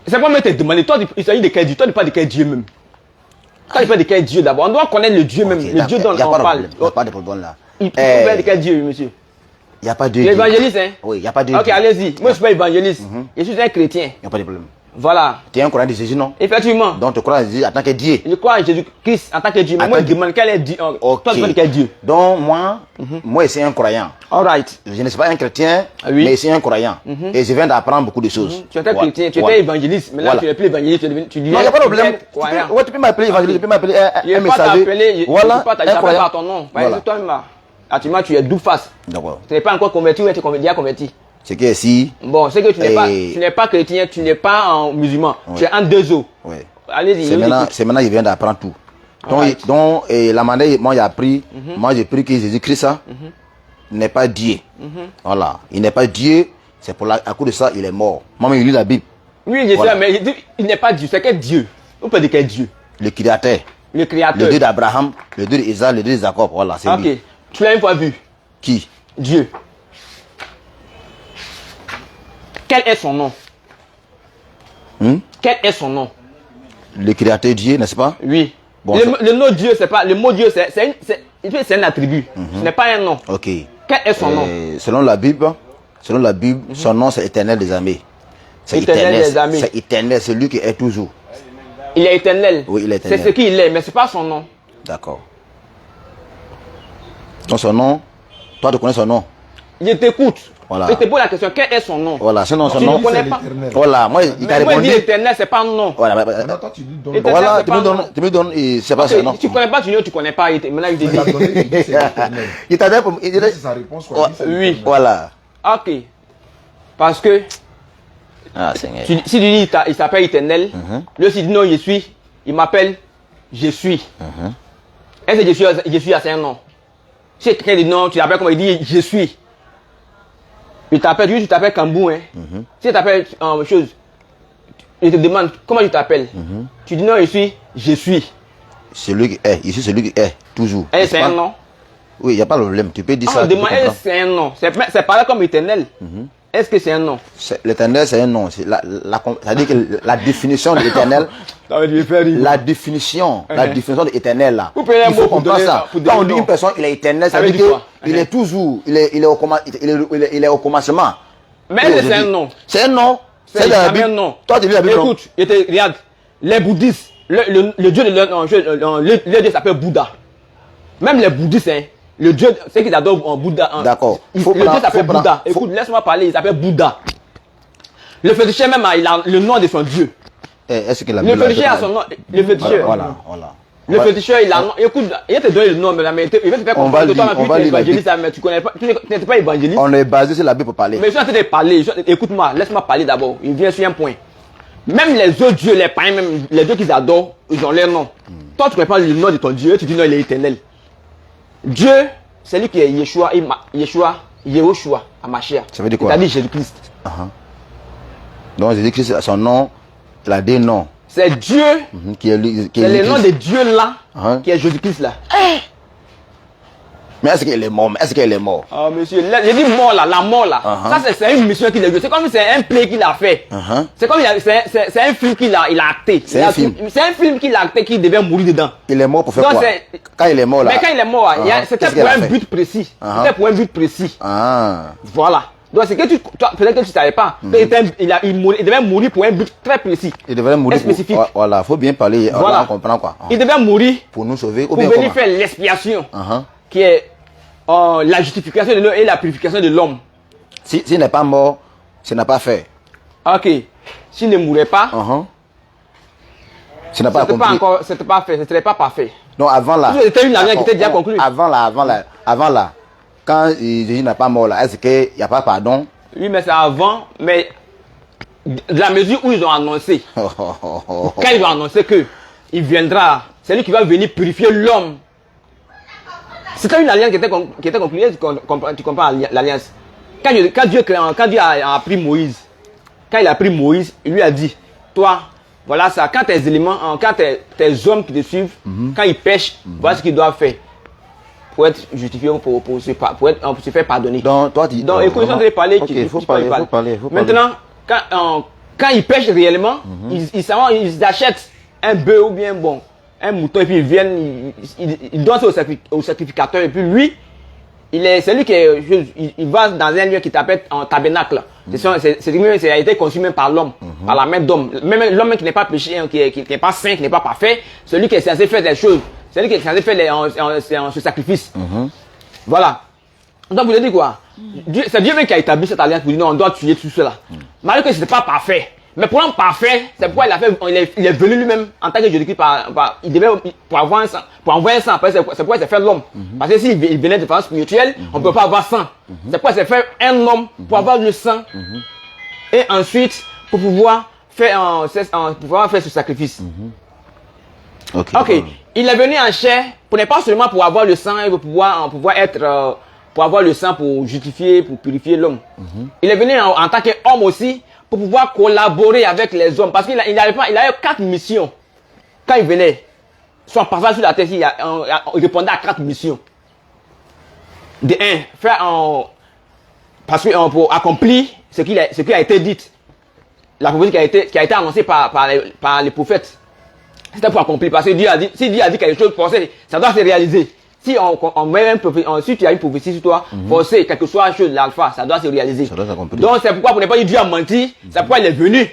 Speaker 7: c'est pas même te demander, toi il s'agit de quel Dieu, toi tu parles de quel Dieu même. Quand il parle de quel Dieu d'abord, on doit connaître le Dieu même, le Dieu dont on parle.
Speaker 2: Il n'y a pas de problème là.
Speaker 7: Il parle de quel Dieu, monsieur?
Speaker 2: Il n'y a pas de Dieu.
Speaker 7: L'évangéliste, hein?
Speaker 2: Oui, il n'y a pas de
Speaker 7: Dieu. Ok, allez-y. Moi, je suis pas évangéliste. Je suis un chrétien.
Speaker 2: Il n'y a pas de problème.
Speaker 7: Voilà.
Speaker 2: Tu es un croyant de Jésus, non?
Speaker 7: Effectivement.
Speaker 2: Donc tu crois en Jésus en tant que Dieu.
Speaker 7: Je crois en Jésus-Christ en tant que Dieu. Mais moi, je demande quel est Dieu. Toi, tu parles de quel Dieu?
Speaker 2: Donc moi, je suis un croyant.
Speaker 7: All right.
Speaker 2: Je ne suis pas un chrétien, mais je suis un croyant. Et je viens d'apprendre beaucoup de choses.
Speaker 7: Tu étais chrétien, tu étais évangéliste. Mais là, tu n'es plus évangéliste. Tu dis.
Speaker 2: Non, il n'y a pas de problème. Tu peux m'appeler évangéliste, tu peux m'appeler un messager.
Speaker 7: Voilà. Tu n'appelles pas par ton nom. Par exemple, toi-même, actuellement, tu es double face.
Speaker 2: D'accord.
Speaker 7: Tu n'es pas encore converti ou tu es déjà converti?
Speaker 2: C'est que si.
Speaker 7: Bon, c'est que tu n'es pas chrétien, tu n'es pas musulman. Tu es en deux eaux.
Speaker 2: Oui.
Speaker 7: Allez-y.
Speaker 2: C'est maintenant que je viens d'apprendre tout. Donc, la manière, moi j'ai appris, moi j'ai pris que Jésus-Christ n'est pas Dieu. Voilà. Il n'est pas Dieu, c'est à cause de ça, il est mort. Moi, je lis la Bible.
Speaker 7: Oui, je sais, mais il n'est pas Dieu, c'est quel Dieu? Vous parlez de quel Dieu?
Speaker 2: Le Créateur.
Speaker 7: Le Créateur.
Speaker 2: Le Dieu d'Abraham, le Dieu d'Isaac, le Dieu de Jacob. Voilà, c'est lui.
Speaker 7: Ok. Tu l'as une fois vu?
Speaker 2: Qui?
Speaker 7: Dieu. Quel est son nom? Quel est son nom?
Speaker 2: Le Créateur Dieu, n'est-ce pas?
Speaker 7: Oui. Bon, le nom Dieu, c'est pas. Le mot Dieu, c'est un attribut. Ce n'est pas un nom.
Speaker 2: Ok.
Speaker 7: Quel est son nom?
Speaker 2: Selon la Bible, son nom c'est Éternel des armées. C'est éternel. C'est éternel, c'est lui qui est toujours.
Speaker 7: Il est éternel.
Speaker 2: Oui, il est éternel.
Speaker 7: C'est ce qu'il est, mais c'est pas son nom.
Speaker 2: D'accord. Donc son nom, toi tu connais son nom?
Speaker 7: Je t'écoute.
Speaker 2: Voilà.
Speaker 7: Je te pose la question, quel est son nom?
Speaker 2: Voilà, son nom.
Speaker 7: Tu ne connais pas.
Speaker 2: Voilà, moi il t'a répondu.
Speaker 7: Moi il dit éternel, c'est pas un nom.
Speaker 2: Voilà,
Speaker 1: toi tu lui donnes.
Speaker 2: Voilà, tu me donnes, c'est pas son nom.
Speaker 7: Tu connais pas, tu ne connais pas. Maintenant il te dit.
Speaker 2: Il t'a donné.
Speaker 1: C'est sa réponse.
Speaker 7: Oui.
Speaker 2: Voilà.
Speaker 7: Ok. Parce que.
Speaker 2: Ah, Seigneur.
Speaker 7: Si tu dis il s'appelle éternel, lui aussi dit non, je suis. Il m'appelle je suis. Est-ce que je suis c'est un nom? Si quelqu'un dit non, tu l'appelles comme il dit je suis. Tu t'appelles Kambou, hein. Si tu t'appelles chose, il te demande comment tu t'appelles. Tu dis non, je suis.
Speaker 2: C'est lui qui est, ici c'est lui qui est, toujours.
Speaker 7: Et c'est un nom?
Speaker 2: Oui, il n'y a pas de problème, tu peux dire ça.
Speaker 7: Demande, c'est un nom. C'est pareil comme éternel. Est-ce que c'est un nom?
Speaker 2: L'éternel c'est un nom. C'est-à-dire que la définition de l'éternel, la définition de l'éternel là.
Speaker 7: Il faut comprendre
Speaker 2: ça. Quand on dit une personne il est éternel, ça veut dire qu'il est toujours, il est au commencement.
Speaker 7: Mais c'est un nom.
Speaker 2: C'est un nom.
Speaker 7: C'est un nom.
Speaker 2: Toi tu lis la Bible.
Speaker 7: Écoute, regarde, les bouddhistes, le dieu de leur dieu s'appelle Bouddha. Même les bouddhistes, hein, le dieu, c'est qu'ils adorent en Bouddha.
Speaker 2: D'accord.
Speaker 7: Le dieu s'appelle Bouddha. Écoute, laisse-moi parler, il s'appelle Bouddha. Le féticheur même, il a le nom de son dieu.
Speaker 2: Est-ce que la
Speaker 7: Bible. Le féticheur a son nom. Le féticheur.
Speaker 2: Voilà.
Speaker 7: Le féticheur, il a nom. Écoute, il va te donner le nom, mais il va te faire comprendre que toi, tu es évangéliste, mais tu connais pas, tu n'es pas évangéliste.
Speaker 2: On est basé sur la Bible pour parler.
Speaker 7: Mais je suis en train de parler. Écoute-moi, laisse-moi parler d'abord. Il vient sur un point. Même les autres dieux, les païens, même les dieux qu'ils adorent, ils ont leur nom. Toi, tu ne connais pas le nom de ton Dieu, tu dis non, il est éternel. Dieu, c'est lui qui est Yeshua, Yehoshua, Amashia.
Speaker 2: Ça veut dire quoi?
Speaker 7: C'est-à-dire Jésus-Christ.
Speaker 2: Donc Jésus-Christ, son nom, il a des noms.
Speaker 7: C'est Dieu, c'est le nom de Dieu là, qui est Jésus-Christ là.
Speaker 2: Mais est-ce qu'il est mort? Est-ce qu'il est mort?
Speaker 7: Oh monsieur, j'ai dit mort là, la mort là. Ça c'est une mission qu'il a joué. C'est comme si c'est un play qu'il a fait. C'est comme c'est un film qu'il a acté.
Speaker 2: C'est un film.
Speaker 7: C'est un film qu'il a acté qu'il devait mourir dedans.
Speaker 2: Il est mort pour faire quoi? Quand il est mort là.
Speaker 7: Mais quand il est mort, c'était pour un but précis. C'était pour un but précis. Voilà. Donc c'est que peut-être que tu ne savais pas. Il devait mourir pour un but très précis.
Speaker 2: Il devait mourir
Speaker 7: spécifique.
Speaker 2: Voilà, il faut bien parler.
Speaker 7: Voilà.
Speaker 2: On comprend quoi.
Speaker 7: Il devait mourir
Speaker 2: pour nous sauver.
Speaker 7: Pour venir faire l'expiation. Qui est la justification de l'homme et la purification de l'homme.
Speaker 2: S'il n'est pas mort, ce n'est pas fait.
Speaker 7: Ok. S'il ne mourait pas,
Speaker 2: ce n'est pas accompli.
Speaker 7: C'était pas fait, ce n'était pas parfait.
Speaker 2: Non, avant là.
Speaker 7: C'était une alliance qui était déjà conclue.
Speaker 2: Avant là. Quand Jésus n'est pas mort là, est-ce qu'il n'y a pas pardon?
Speaker 7: Oui, mais c'est avant, mais de la mesure où ils ont annoncé. Quand ils ont annoncé que il viendra. C'est lui qui va venir purifier l'homme. C'était une alliance qui était conclue. Tu comprends l'alliance. Quand Dieu a pris Moïse, quand il a pris Moïse, il lui a dit, toi, voilà ça, quand tes éléments, quand tes hommes qui te suivent, quand ils pêchent, voilà ce qu'ils doivent faire pour être justifiés, pour se faire pardonner.
Speaker 8: Donc, toi, tu
Speaker 7: donc écoute, je vais parler.
Speaker 8: Okay, il faut parler.
Speaker 7: Maintenant, quand ils pêchent réellement, ils achètent un bœuf ou bien un mouton et puis ils viennent, ils donnent ça au sacrificateur et puis lui, c'est lui il va dans un lieu qui s'appelle un tabernacle. Ça a été conçu même par l'homme, par la main d'homme. Même l'homme qui n'est pas péché, qui n'est pas saint, qui n'est pas parfait, celui qui est censé faire des choses, celui qui est censé faire ce sacrifice. Voilà. Donc vous avez dit quoi? C'est Dieu même qui a établi cette alliance pour dire non, on doit tuer tout cela. Malgré que ce n'était pas parfait. Mais pour l'homme parfait, c'est pourquoi il est venu lui-même en tant que Jésus-Christ il devait pour envoyer un sang. C'est pourquoi il s'est fait l'homme. Parce que s'il venait de façon spirituelle, on ne peut pas avoir sang. C'est pourquoi il s'est fait un homme pour avoir le sang. Et ensuite, pour pouvoir faire ce sacrifice.
Speaker 8: Ok.
Speaker 7: Il est venu en chair, pas seulement pour avoir le sang et pour pouvoir avoir le sang pour justifier, pour purifier l'homme. Il est venu en tant qu'homme aussi, pour pouvoir collaborer avec les hommes. Parce qu'il avait 4 missions. Quand il venait, son passage sur la terre, il répondait à 4 missions. De 1, parce que pour accomplir ce qui a été dit, la prophétie qui a été annoncée par les prophètes. C'était pour accomplir. Parce que si Dieu a dit quelque chose, forcé, ça doit se réaliser. Si si tu as une prophétie sur toi, forcé, quelle que soit la chose, l'alpha, ça doit se réaliser. Ça doit s'accomplir. Donc c'est pourquoi, pour ne pas dire Dieu a menti, c'est pourquoi il est venu.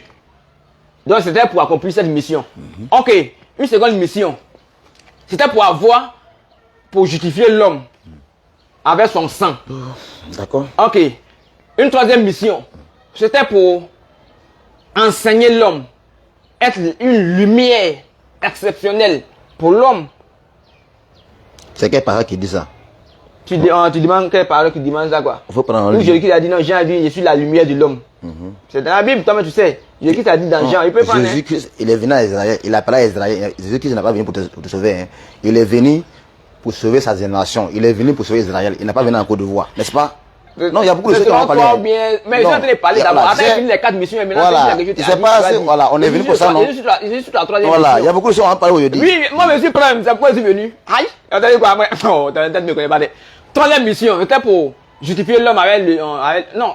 Speaker 7: Donc c'était pour accomplir cette mission. Ok, une seconde mission. C'était pour justifier l'homme avec son sang.
Speaker 8: D'accord.
Speaker 7: Ok. Une troisième mission. C'était pour enseigner l'homme. Être une lumière exceptionnelle pour l'homme.
Speaker 8: C'est quelle parole qui dit ça?
Speaker 7: Tu demandes quelle parole qui demande ça quoi?
Speaker 8: Il faut prendre
Speaker 7: Où Jésus a dit non, Jean a dit je suis la lumière de l'homme. C'est dans la Bible, toi tu sais. Jésus a dit dans Jean, il peut prendre.
Speaker 8: Jésus-Christ, il est venu à Israël, il a parlé à Israël. Jésus-Christ n'est pas venu pour te sauver. Hein. Il est venu pour sauver sa génération. Il est venu pour sauver Israël. Il n'a pas venu en Côte d'Ivoire, n'est-ce pas? Non, il y a beaucoup de choses qui vont parler.
Speaker 7: Mais je suis en train de parler d'abord. Après, il finit les 4 missions et maintenant,
Speaker 8: c'est pas assez. Voilà, on est venu pour ça, non?
Speaker 7: Je suis sur la troisième
Speaker 8: voilà,
Speaker 7: mission.
Speaker 8: il y a beaucoup de choses à parler aujourd'hui.
Speaker 7: Oui, moi, je suis prêt. C'est pourquoi je suis venu. Aïe, attendez quoi, moi. Oh, t'as peut-être me connais pas. Troisième mission, c'était pour justifier l'homme avec non,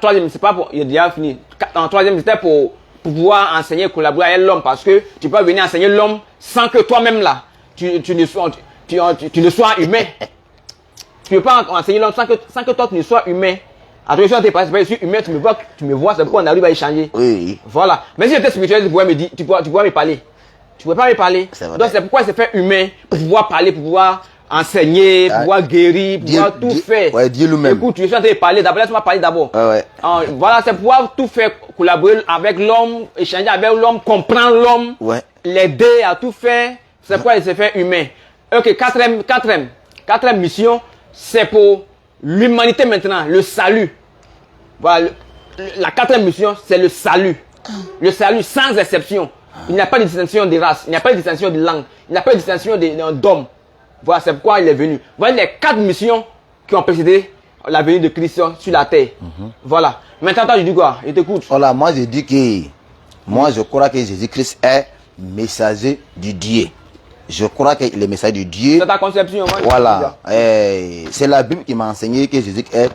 Speaker 7: troisième, c'est pas pour. Il a déjà fini. Troisième, c'était pour pouvoir enseigner, collaborer avec l'homme. Parce que tu peux venir enseigner l'homme sans que toi-même là, tu ne sois humain. Tu ne peux pas enseigner l'homme sans que toi tu ne sois humain. Attention, je suis humain, tu me vois, c'est pourquoi on arrive à échanger.
Speaker 8: Oui.
Speaker 7: Voilà. Mais si j'étais spirituel, tu pourrais me parler. Tu ne peux pas me parler. Donc c'est pourquoi il s'est fait humain, pour pouvoir parler, pour pouvoir enseigner, pour pouvoir guérir, pour pouvoir tout faire.
Speaker 8: Ouais, Dieu lui-même.
Speaker 7: Écoute, tu es en train de parler, d'abord laisse-moi parler d'abord.
Speaker 8: Ouais.
Speaker 7: Voilà, c'est pouvoir tout faire, collaborer avec l'homme, échanger avec l'homme, comprendre l'homme, l'aider à tout faire. C'est pourquoi il s'est fait humain. Ok, quatrième mission, c'est pour l'humanité maintenant, le salut. Voilà, la quatrième mission, c'est le salut. Le salut sans exception. Il n'y a pas de distinction de race, il n'y a pas de distinction de langue, il n'y a pas de distinction d'homme. Voilà, c'est pourquoi il est venu. Voilà les 4 missions qui ont précédé la venue de Christ sur la terre. Voilà. Maintenant, je dis quoi? Je t'écoute.
Speaker 8: Voilà, moi je dis que je crois que Jésus-Christ est messager du Dieu. Je crois qu'il est messager de Dieu.
Speaker 7: C'est ta conception. Moi,
Speaker 8: voilà. C'est la Bible qui m'a enseigné que Jésus est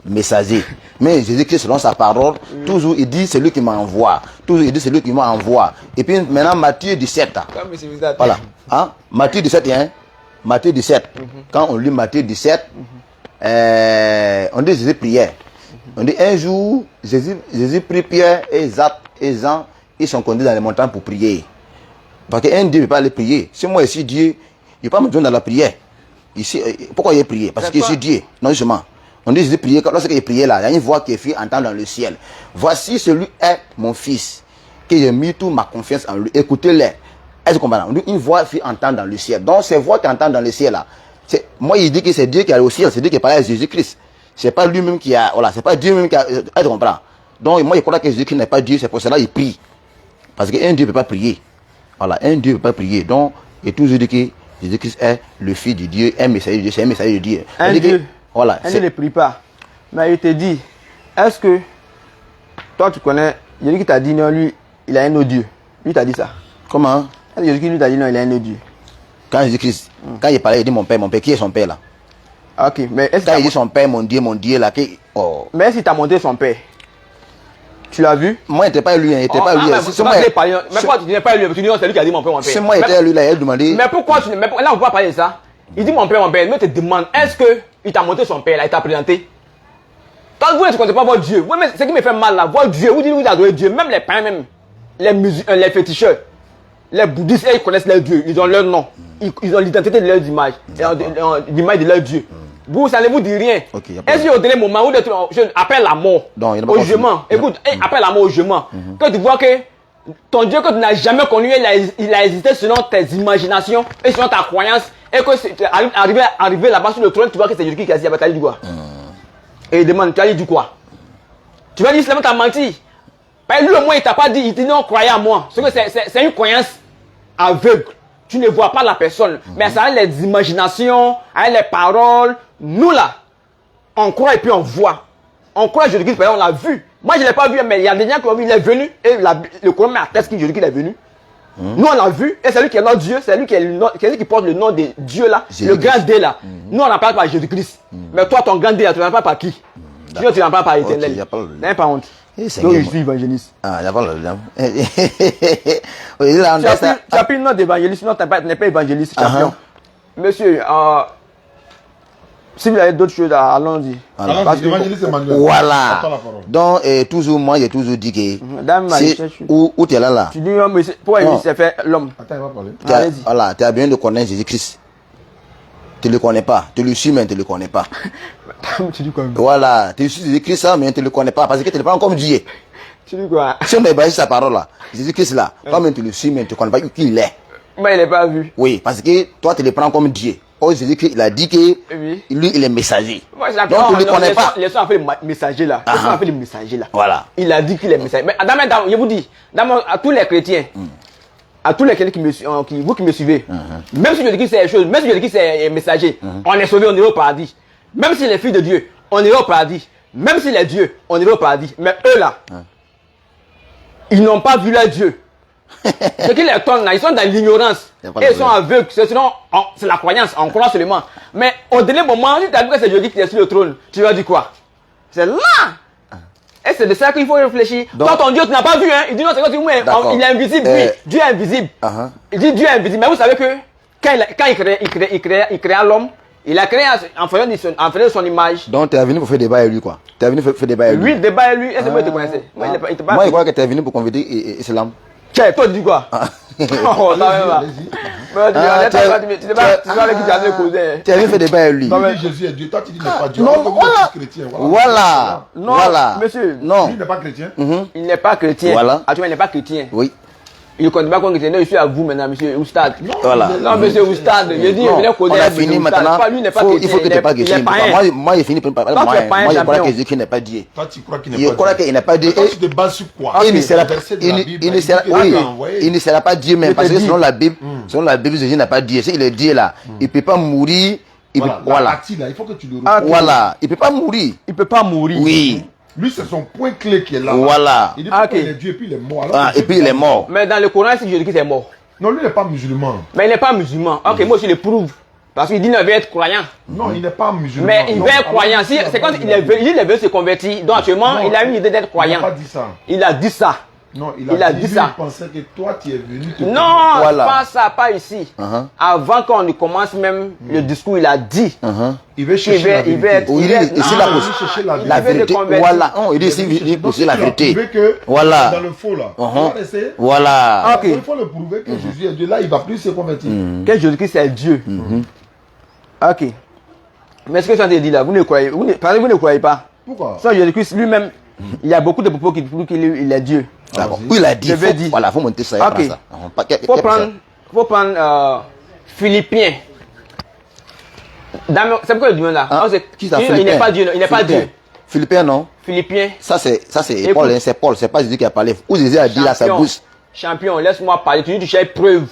Speaker 8: messager. Mais Jésus-Christ, selon sa parole, toujours il dit c'est lui qui m'envoie. Toujours il dit c'est lui qui m'envoie. Et puis maintenant, Matthieu 17. Voilà. Hein? Matthieu 17, hein? Matthieu 17. Quand on lit Matthieu 17, on dit Jésus priait. On dit un jour, Jésus prie Pierre et Jacques et Jean, ils sont conduits dans les montagnes pour prier. Parce qu'un Dieu ne peut pas aller prier. Si moi ici Dieu, il ne peut pas me donner dans la prière. Ici, pourquoi il est prié? Parce que je suis Dieu. Non, justement. On dit Jésus priait. Lorsqu'il priait là, il y a une voix qui est fit entendre dans le ciel. Voici celui est mon fils, que j'ai mis toute ma confiance en lui. Écoutez-le. Est-ce que vous comprenez? On dit une voix fit entendre dans le ciel. Donc ces voix qui entendent dans le ciel là, moi il dit que c'est Dieu qui est au ciel, c'est Dieu qui parle à Jésus-Christ. C'est pas lui-même qui a, voilà, c'est pas Dieu même qui a, tu comprends? Donc moi je crois que Jésus-Christ n'est pas Dieu, c'est pour cela qu'il prie. Parce qu'un Dieu ne peut pas prier. Voilà, un Dieu ne peut pas prier. Donc, et toujours dit que Jésus-Christ est le Fils de Dieu, un messager de Dieu, c'est un messager de Dieu.
Speaker 3: Un Dieu.
Speaker 8: Voilà.
Speaker 3: Un Dieu ne prie pas. Mais il te dit, est-ce que toi tu connais, Jésus qui t'a dit non, lui, il a un autre Dieu. Lui t'a dit ça.
Speaker 8: Comment?
Speaker 3: Jésus qui lui t'a dit non, il a un autre Dieu.
Speaker 8: Quand Jésus-Christ, quand il parlait, il dit mon père, qui est son père là?
Speaker 3: Ok, mais est-ce
Speaker 8: quand il dit son père, mon Dieu là, oh.
Speaker 3: Mais est-ce qu'il t'a montré son père? Tu l'as vu?
Speaker 8: Moi, il n'était pas lui, il n'était pas lui.
Speaker 7: C'est moi. Mais pourquoi tu n'es pas lui? Tu dis non, c'est lui qui a dit mon père, mon père.
Speaker 8: C'est moi, il était lui là, il a demandé.
Speaker 7: Mais pourquoi tu ne. Là, on ne peut pas parler de ça. Il dit mon père, mais te demande, est-ce qu'il t'a montré son père là, il t'a présenté? Quand vous ne connaissez pas votre Dieu, ce qui me fait mal là, votre Dieu, vous dites vous adorez Dieu, même les païens, même les féticheurs, les bouddhistes, ils connaissent leur Dieu, ils ont leur nom, ils ont l'identité de leur image, l'image de leur Dieu. Vous, ça ne vous dit rien.
Speaker 8: Okay,
Speaker 7: est-ce qu'au dernier moment où je appelle la mort au jugement, écoute, appelle la mort au jugement, quand tu vois que ton Dieu que tu n'as jamais connu, il a existé selon tes imaginations et selon ta croyance, et que arrivé là-bas sur le trône, tu vois que c'est Jésus qui a dit, tu as dit quoi? Et il demande, tu as dit quoi? Tu vas dire, seulement tu as menti. Lui au moins il t'a pas dit, il dit non, croyez à moi. C'est une croyance aveugle. Tu ne vois pas la personne. Mais ça a les imaginations, avec les paroles. Nous là, on croit et puis on voit. On croit à Jésus-Christ, on l'a vu. Moi je ne l'ai pas vu, mais il y a des gens qui ont vu, il est venu. Et le Coran atteste que Jésus-Christ est venu. Nous on l'a vu. Et c'est lui qui est notre Dieu. C'est lui qui porte le nom de Dieu là. Le grand D là. Nous on n'appelle pas Jésus-Christ. Mais toi ton grand D là, tu n'appelles pas par qui? Tu n'appelles pas par l'éternel. N'aime pas honte. Donc je suis évangéliste.
Speaker 8: Ah, il n'y a pas le
Speaker 3: tu as pris le nom d'évangéliste, non, tu n'es pas évangéliste, champion. Monsieur, si vous avez d'autres choses, allons-y.
Speaker 1: Évangéliste Emmanuel.
Speaker 8: Voilà. Donc, toujours, moi, j'ai toujours dit que. Où tu es là?
Speaker 3: Tu dis, pourquoi il s'est fait l'homme?
Speaker 1: Attends, il va parler.
Speaker 8: Voilà, tu as besoin de connaître Jésus-Christ. Tu ne le connais pas. Tu le suis, mais tu ne le connais pas.
Speaker 3: Tu dis quoi?
Speaker 8: Voilà, tu suis Jésus-Christ, mais tu ne le connais pas parce que tu ne le prends comme Dieu.
Speaker 3: Tu dis quoi?
Speaker 8: Si on est basé sur sa parole là, Jésus-Christ là, toi même tu le suis, mais tu ne connais pas qui il est.
Speaker 3: Mais il n'est pas vu.
Speaker 8: Oui, parce que toi tu le prends comme Dieu. Oh, Jésus-Christ, il a dit que lui, il est messager. Donc tu ne le connais pas.
Speaker 3: Les gens ont fait le messager là. Les gens ont fait le messager là.
Speaker 8: Voilà.
Speaker 3: Il a dit qu'il est messager. Mais je vous dis, à tous les chrétiens, à tous les chrétiens vous qui me suivez, même si je dis que c'est chose, même si je dis que c'est messager, on est sauvé, on est au paradis. Même si les filles de Dieu, on est au paradis. Même si les dieux, on est au paradis. Mais eux là, ils n'ont pas vu leur Dieu. Ce qui les tourne là, ils sont dans l'ignorance. Et ils sont aveugles. Sinon, c'est la croyance, on croit seulement. Mais au dernier moment, si tu as vu que c'est Jésus qui est sur le trône, tu vas dire quoi? C'est là! Et c'est de ça qu'il faut réfléchir. Toi, ton Dieu, tu n'as pas vu, hein? Il dit non, c'est quoi tu dis, mais il est invisible. Oui, Dieu est invisible. Il dit Dieu est invisible. Mais vous savez que quand il créa l'homme, il a créé en faisant de son image.
Speaker 8: Donc tu es venu pour faire débat avec lui quoi? Tu es venu faire débat avec lui?
Speaker 3: Oui, débat avec lui. Est-ce que vous te connaissez?
Speaker 8: Moi, je crois que tu es venu pour convertir l'islam.
Speaker 3: Tiens, toi tu dis quoi? Oh, non, mais
Speaker 8: tu es venu faire débat avec lui.
Speaker 1: Non, mais Jésus est Dieu. Toi, tu dis n'est pas Dieu.
Speaker 8: Non, voilà.
Speaker 3: Non, monsieur.
Speaker 8: Non.
Speaker 1: Il n'est pas chrétien.
Speaker 3: Il n'est pas chrétien.
Speaker 8: Voilà.
Speaker 3: Actuellement, il n'est pas chrétien.
Speaker 8: Oui.
Speaker 3: Il ne connaît pas qu'on est. Je suis à vous maintenant, monsieur Oustad.
Speaker 8: Voilà.
Speaker 3: Non, monsieur Oustad. Je dis,
Speaker 8: on a fini maintenant. Il faut que tu parles chrétien. Moi, j'ai fini par parler. Moi, je crois que Jésus n'est pas Dieu.
Speaker 1: Toi, tu crois qu'il n'est pas Dieu.
Speaker 8: Je crois qu'il n'est pas Dieu.
Speaker 1: Toi, tu te bases sur quoi?
Speaker 8: Il ne sera pas Dieu, même parce que selon la Bible, Jésus n'est pas Dieu. S'il est Dieu là, il ne peut pas mourir.
Speaker 1: Voilà. Il faut que tu le retrouves.
Speaker 8: Voilà. Il ne peut pas mourir.
Speaker 3: Il ne peut pas mourir.
Speaker 8: Oui.
Speaker 1: Lui, c'est son point clé qui est là.
Speaker 8: Voilà.
Speaker 1: Il dit qu'il est Dieu et puis il est mort.
Speaker 8: Et puis il est mort.
Speaker 3: Mais dans le Coran, c'est Jésus qui est mort.
Speaker 1: Non, lui, il n'est pas musulman.
Speaker 3: Mais il n'est pas musulman. Ok, moi aussi, je le prouve. Parce qu'il dit qu'il veut être croyant.
Speaker 1: Non, il n'est pas musulman.
Speaker 3: Mais il veut être croyant. C'est quand il veut se convertir. Donc actuellement, il a une idée d'être croyant.
Speaker 1: Il n'a pas dit ça.
Speaker 3: Il a dit ça.
Speaker 1: Non, il a dit ça. Il pensait que toi, tu es venu te
Speaker 3: non, voilà. Pas ça, pas ici. Avant qu'on ne commence même le discours, il a dit.
Speaker 1: Il veut chercher la vérité.
Speaker 8: La vérité. Voilà. Il dit il veut chercher la vérité.
Speaker 1: Voilà. Dans le faux là.
Speaker 8: Voilà.
Speaker 1: Il faut le prouver que Jésus est Dieu. Là, il ne va plus se convertir.
Speaker 3: Que Jésus-Christ est Dieu. Ok. Mais ce que je suis dit là, vous ne croyez, vous ne croyez pas.
Speaker 1: Pourquoi?
Speaker 3: Sans Jésus-Christ lui-même, il y a beaucoup de propos qui prouvent qu'il est Dieu.
Speaker 8: D'accord. Oui, il a dit. Voilà, faut monter ça.
Speaker 3: Ok. Faut prendre Philippiens. C'est pourquoi il dit là. Il n'est pas Dieu. Il n'est pas Dieu.
Speaker 8: Philippiens, non?
Speaker 3: Philippiens.
Speaker 8: Ça c'est Paul, c'est Paul, c'est pas Jésus qui a parlé. Où Jésus a dit là, sa bouche.
Speaker 7: Champion, laisse-moi parler. Tu dis, tu cherches preuve.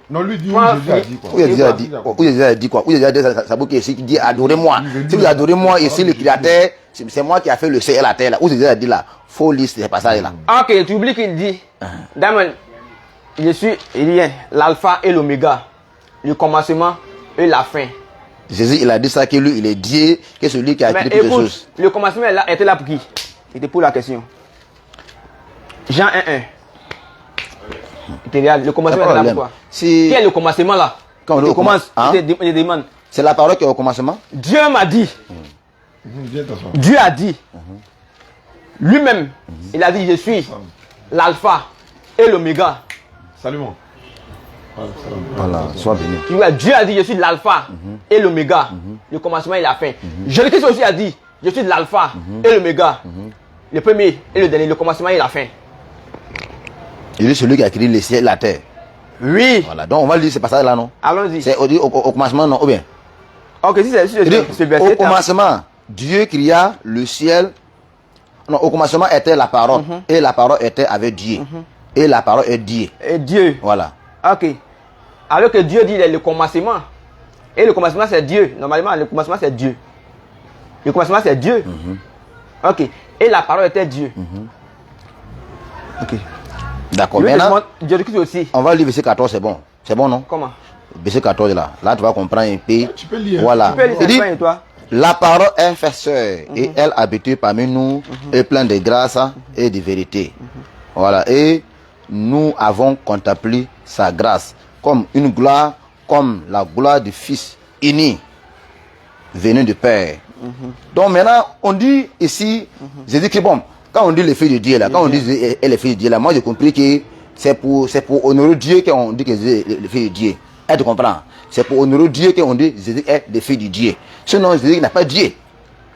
Speaker 1: Non, lui dit,
Speaker 7: Moi,
Speaker 1: Jésus a dit quoi.
Speaker 8: Où Jésus a dit quoi? Où Jésus a dit quoi? Où Jésus a dit ça veut dire qui dit adorez-moi. Si vous adorez moi et si le créateur, c'est moi qui a fait le ciel et la terre là. Où Jésus a dit là? Faut lire ces passages là.
Speaker 7: Ok, tu oublies qu'il dit, Diamond, je suis l'alpha et l'oméga, le commencement et la fin.
Speaker 8: Jésus il a dit ça que lui il est Dieu, que celui qui a créé toutes les choses.
Speaker 7: Le commencement était là pour qui? C'était pour la question. Jean 1:1. Le commencement était là pour quoi? Qui est le commencement là?
Speaker 8: Quand on
Speaker 7: commence, il demande.
Speaker 8: C'est la parole qui est au commencement.
Speaker 7: Dieu m'a dit. Dieu a dit. Lui-même, il a dit, je suis l'alpha et l'oméga.
Speaker 1: Salut-moi.
Speaker 8: Voilà, sois béni.
Speaker 7: Dieu a dit, je suis l'alpha et l'oméga. Le commencement et la fin. Jésus-Christ aussi a dit, je suis l'alpha et l'oméga. Le premier et le dernier, le commencement et la fin.
Speaker 8: Il est celui qui a créé le ciel et la terre.
Speaker 7: Oui.
Speaker 8: Voilà, donc on va lire ce passage là, non?
Speaker 7: Allons-y.
Speaker 8: C'est au commencement, non? Ou bien?
Speaker 7: Ok, si c'est verset.
Speaker 8: Au commencement, Dieu créa le ciel. Non, au commencement était la parole. Et la parole était avec Dieu. Et la parole est Dieu.
Speaker 7: Et Dieu.
Speaker 8: Voilà.
Speaker 7: Ok. Alors que Dieu dit le commencement. Et le commencement c'est Dieu. Normalement, le commencement c'est Dieu. Le commencement c'est Dieu. Ok. Et la parole était Dieu. Ok.
Speaker 8: D'accord. Maintenant,
Speaker 7: Jésus-Christ aussi.
Speaker 8: on va lire verset 14, c'est bon. C'est bon, non?
Speaker 7: Comment?
Speaker 8: Verset 14 là. Là, tu vas comprendre un peu.
Speaker 1: Tu peux lire.
Speaker 8: Voilà.
Speaker 7: Tu peux lire,
Speaker 8: Il dit,
Speaker 7: et toi?
Speaker 8: la parole est fait sœur et elle habite parmi nous et pleine de grâce et de vérité. Voilà. Et nous avons contemplé sa grâce comme une gloire, comme la gloire du Fils uni, venu du Père. Donc maintenant, on dit ici, j'ai dit que bon, quand on dit le Fils de Dieu là, quand on dit elle est le Fils de Dieu là, moi j'ai compris que c'est pour honorer Dieu qu'on dit que Jésus est le Fils de Dieu. Tu comprends? C'est pour honorer Dieu qu'on dit Jésus est le Fils de Dieu. Sinon, Jésus n'a pas Dieu.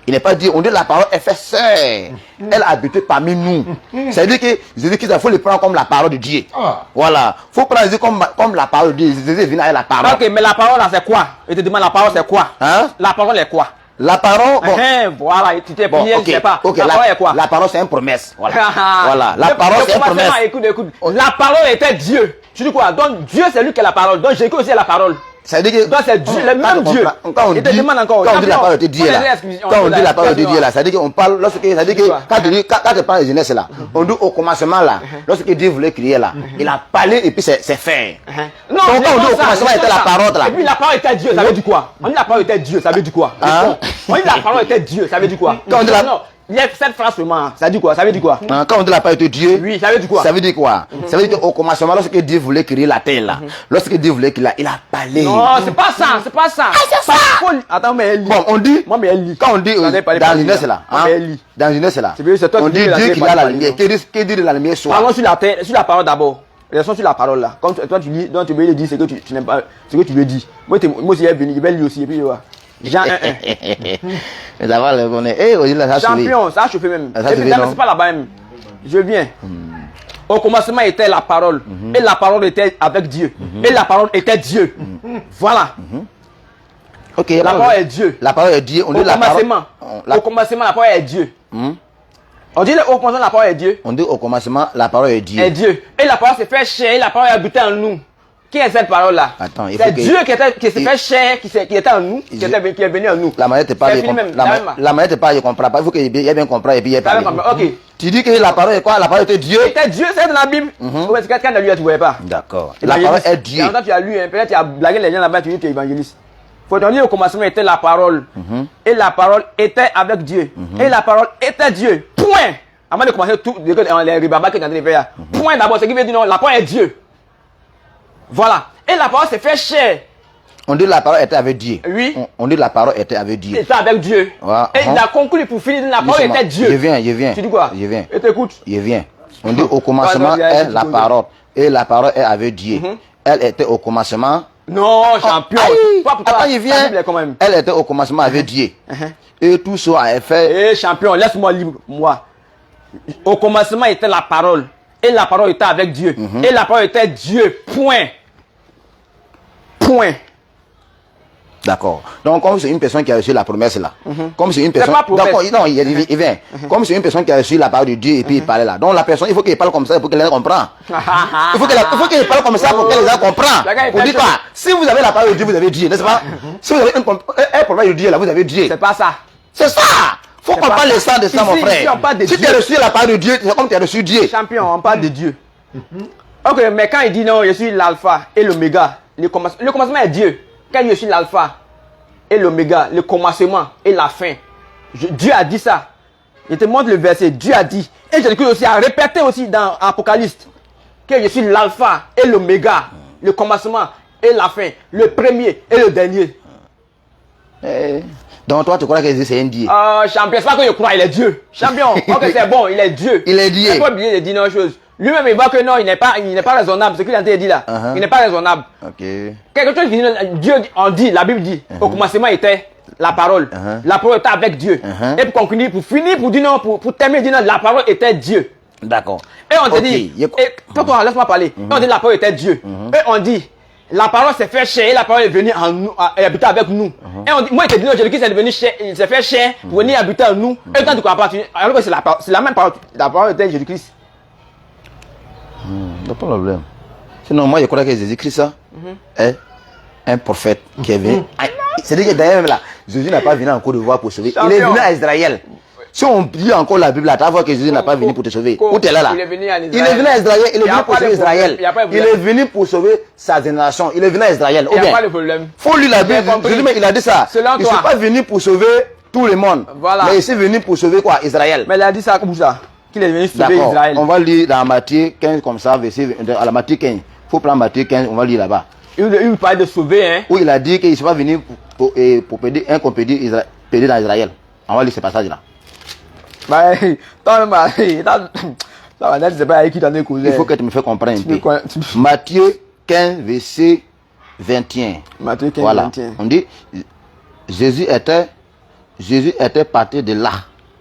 Speaker 8: Il n'est pas Dieu. On dit la parole est fait sœur. Elle habite parmi nous. C'est-à-dire que Jésus il faut le prendre comme la parole de Dieu. Voilà. Il faut prendre Jésus comme la parole de Dieu. Jésus vient avec la parole.
Speaker 7: Ok, mais la parole là c'est quoi? Je te demande la parole c'est quoi?
Speaker 8: Hein?
Speaker 7: La parole est quoi?
Speaker 8: La parole, bon.
Speaker 7: Voilà, tu t'es
Speaker 8: Bon,
Speaker 7: plié, je sais pas. La parole est quoi?
Speaker 8: La parole c'est une promesse. Voilà. Voilà. La parole c'est une promesse.
Speaker 7: Écoute. La parole était Dieu. Tu dis quoi? Donc Dieu c'est lui qui est la parole. Donc Jésus aussi est la parole.
Speaker 8: Ça veut dire que
Speaker 7: donc c'est Dieu, le même Dieu.
Speaker 8: Quand on dit la parole de Dieu là, quand on dit la parole de Dieu là, ça veut dire qu'on parle lorsque ça veut dire que quand tu parles de jeunesse là, on dit au commencement là, lorsque Dieu voulait créer là, il a parlé et puis c'est fait.
Speaker 7: Non,
Speaker 8: donc quand on dit au commencement était la parole là.
Speaker 7: Et puis la parole était Dieu, ça veut dire quoi? On dit la parole était Dieu, ça veut dire quoi? On dit la parole était Dieu, ça veut dire quoi?
Speaker 8: Quand on dit la
Speaker 7: il y a cette phrase seulement, ça dit quoi? Ça veut dire quoi?
Speaker 8: Quand on dit la parole de Dieu,
Speaker 7: oui, ça veut dire quoi?
Speaker 8: Ça veut dire quoi? Ça veut dire qu'au commencement, lorsque Dieu voulait créer la terre là, lorsque Dieu voulait créer là, il a parlé.
Speaker 7: Non, c'est pas ça, c'est pas ça.
Speaker 8: Ah, c'est ça!
Speaker 7: Attends, mais elle lit.
Speaker 8: Bon, on dit,
Speaker 7: moi, mais elle lit.
Speaker 8: Quand on dit dans l'univers là, dans l'univers là, on dit Dieu qui a la lumière. Que dit de la lumière soit?
Speaker 7: Parlons sur la terre, sur la parole d'abord. Restons sur la parole là. Quand toi tu lis, donc tu veux dire ce que tu n'aimes pas, ce que tu veux dire. Moi aussi, je vais lire aussi, et puis voilà. Jean 1:1.
Speaker 8: Mais d'abord, on est.
Speaker 7: Champion, ça a chauffé même. C'est pas là-bas même. Je viens. Au commencement était la parole. Et la parole était avec Dieu. Et la parole était Dieu. Voilà.
Speaker 8: Ok.
Speaker 7: La parole est Dieu.
Speaker 8: La parole est Dieu. On dit la parole.
Speaker 7: Au commencement, la parole est Dieu. On dit au commencement, la parole est Dieu.
Speaker 8: On dit au commencement, la parole est Dieu.
Speaker 7: Est Dieu. Et la parole s'est fait chair. Et la parole est habitée en nous. Qui est cette parole-là?
Speaker 8: Attends,
Speaker 7: c'est Dieu qui s'est fait chair, qui était en nous, qui est venu en nous.
Speaker 8: La manière de parler, la manière de parler, je comprends pas. Il faut qu'il y ait bien compris et puis il y ait parlé.
Speaker 7: Ok.
Speaker 8: Tu dis que la parole est quoi? La parole était Dieu.
Speaker 7: C'était Dieu, c'est dans la Bible. C'est quelqu'un de lui, tu ne voyais pas.
Speaker 8: D'accord. La parole est Dieu.
Speaker 7: Quand tu as lu, peut-être tu as blagué les gens là-bas, tu dis que tu es évangéliste. Faut te dire au commencement était la parole. Et la parole était avec Dieu. Et la parole était Dieu. Point. Avant de commencer tout, les ribabas que tu as dit faire. Point d'abord, ce qui veut dire non, la parole est Dieu. Voilà. Et la parole s'est fait chair.
Speaker 8: On dit la parole était avec Dieu.
Speaker 7: Oui.
Speaker 8: On dit la parole était avec Dieu.
Speaker 7: Était avec Dieu.
Speaker 8: Voilà.
Speaker 7: Et il a conclu pour finir, la parole était Dieu.
Speaker 8: Je viens.
Speaker 7: Tu dis quoi?
Speaker 8: Je viens.
Speaker 7: Et t'écoute.
Speaker 8: Je viens. On dit au commencement est la parole. Et la parole est avec Dieu. Elle était au commencement.
Speaker 7: Non, champion.
Speaker 8: Attends, il vient. Elle était au commencement avec Dieu. Et tout ça a fait.
Speaker 7: Eh, champion, laisse-moi libre, moi. Au commencement était la parole. Et la parole était avec Dieu. Et la parole était Dieu. Point.
Speaker 8: D'accord. Donc, comme c'est une personne qui a reçu la promesse là, comme c'est une personne.
Speaker 7: pas promesse.
Speaker 8: D'accord, non, il vient. Comme c'est une personne qui a reçu la parole de Dieu et puis il parlait là. Donc, la personne, il faut qu'il parle comme ça pour qu'elle les comprenne. Il faut qu'il parle comme ça pour qu'elle les comprenne. Vous dites pas, si vous avez la parole de Dieu, vous avez Dieu, n'est-ce pas? Si vous avez un problème de Dieu là, vous avez Dieu.
Speaker 7: C'est pas ça.
Speaker 8: C'est ça! Faut qu'on parle de ça, mon frère. Si tu as reçu la parole de Dieu, c'est comme tu as reçu Dieu.
Speaker 7: Champion, on parle de Dieu. Ok, mais quand il dit non, je suis l'alpha et l'oméga, le commencement est Dieu. Quand je suis l'alpha et l'oméga, le commencement et la fin, Dieu a dit ça. Je te montre le verset, Dieu a dit. Et Jésus-Christ aussi a répété aussi dans Apocalypse que je suis l'alpha et l'oméga, le commencement et la fin, le premier et le dernier.
Speaker 8: Donc toi, tu crois que c'est un Dieu?
Speaker 7: Champion, c'est pas que je crois, il est Dieu. Champion, ok, c'est bon, il est Dieu.
Speaker 8: Il est Dieu.
Speaker 7: Il ne faut pas oublier de dire une chose. Lui-même, il voit que non, il n'est pas raisonnable. Ce qu'il a dit là, il n'est pas raisonnable.
Speaker 8: Ok.
Speaker 7: Quelque chose qui dit, Dieu, on dit, la Bible dit, au commencement était la parole. La parole était avec Dieu. Et pour finir, pour dire non, pour terminer, dire non, la parole était Dieu.
Speaker 8: D'accord.
Speaker 7: Et on te dit, toi, laisse-moi parler. Et on dit la parole était Dieu. Et on dit, la parole s'est fait chair et la parole est venue en nous, et habiter avec nous. Et on dit, moi, il te dit, non, Jésus-Christ est devenu chair, il s'est fait chair pour venir habiter en nous. Et quand tu crois pas, alors que c'est la même parole. La parole était Jésus-Christ.
Speaker 8: Pas de problème. Sinon, moi, je crois que Jésus-Christ est un prophète qui est venu. C'est-à-dire que d'ailleurs, là, Jésus n'a pas venu en Côte d'Ivoire pour sauver. Il est venu à Israël. Si on dit encore la Bible, à voir que Jésus n'a pas venu pour te sauver. Où tu es là?
Speaker 7: Il est venu à Israël.
Speaker 8: Il est venu à Israël. Il est venu pour sauver Israël. Il est venu pour sauver sa génération. Il est venu à Israël.
Speaker 7: Il n'y a pas de problème.
Speaker 8: Faut lire la Bible. Il a dit ça. Il ne est pas venu pour sauver tout le monde.
Speaker 7: Voilà.
Speaker 8: Mais il est venu pour sauver quoi? Israël.
Speaker 7: Mais il a dit ça comme ça. Qu'il est venu sauver Israël.
Speaker 8: On va lire dans Matthieu 15 comme ça, verset à la Matthieu 15. Il faut prendre Matthieu 15, on va lire là-bas.
Speaker 7: Il parle de sauver, hein.
Speaker 8: Où il a dit qu'il ne soit pas venu pour pédir un qu'on pédir dans Israël. On va lire ce passage-là.
Speaker 7: Bah, il faut
Speaker 8: que tu me fasses comprendre un peu. Matthieu 15, verset 21.
Speaker 7: Matthieu 15,
Speaker 8: voilà.
Speaker 7: 21.
Speaker 8: On dit, Jésus était parti de là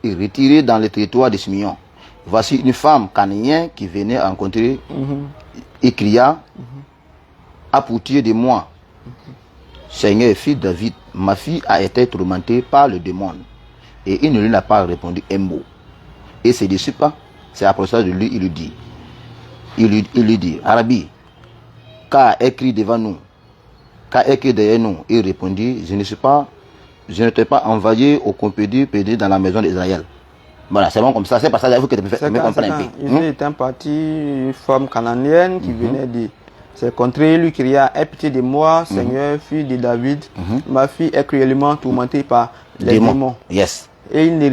Speaker 8: et retiré dans le territoire de Simeon. Voici une femme cananéenne qui venait rencontrer et cria, à pitié de moi, Seigneur, fils de David, ma fille a été tourmentée par le démon. Et il ne lui a pas répondu un mot. Et ses disciples, c'est approché de lui, il lui dit, Rabbi, qu'a écrit devant nous, qu'a écrit derrière nous? Il répondit, je ne t'ai pas envoyé au compétit pédé dans la maison d'Israël. Voilà, c'est bon comme ça, c'est pas ça, il faut que tu me comprennes un peu.
Speaker 7: Il était un parti, une femme cananéenne qui venait de se contrer, lui cria, aie pitié de moi, Seigneur, fille de David, ma fille est cruellement tourmentée par les démons.
Speaker 8: Yes.
Speaker 7: Et il ne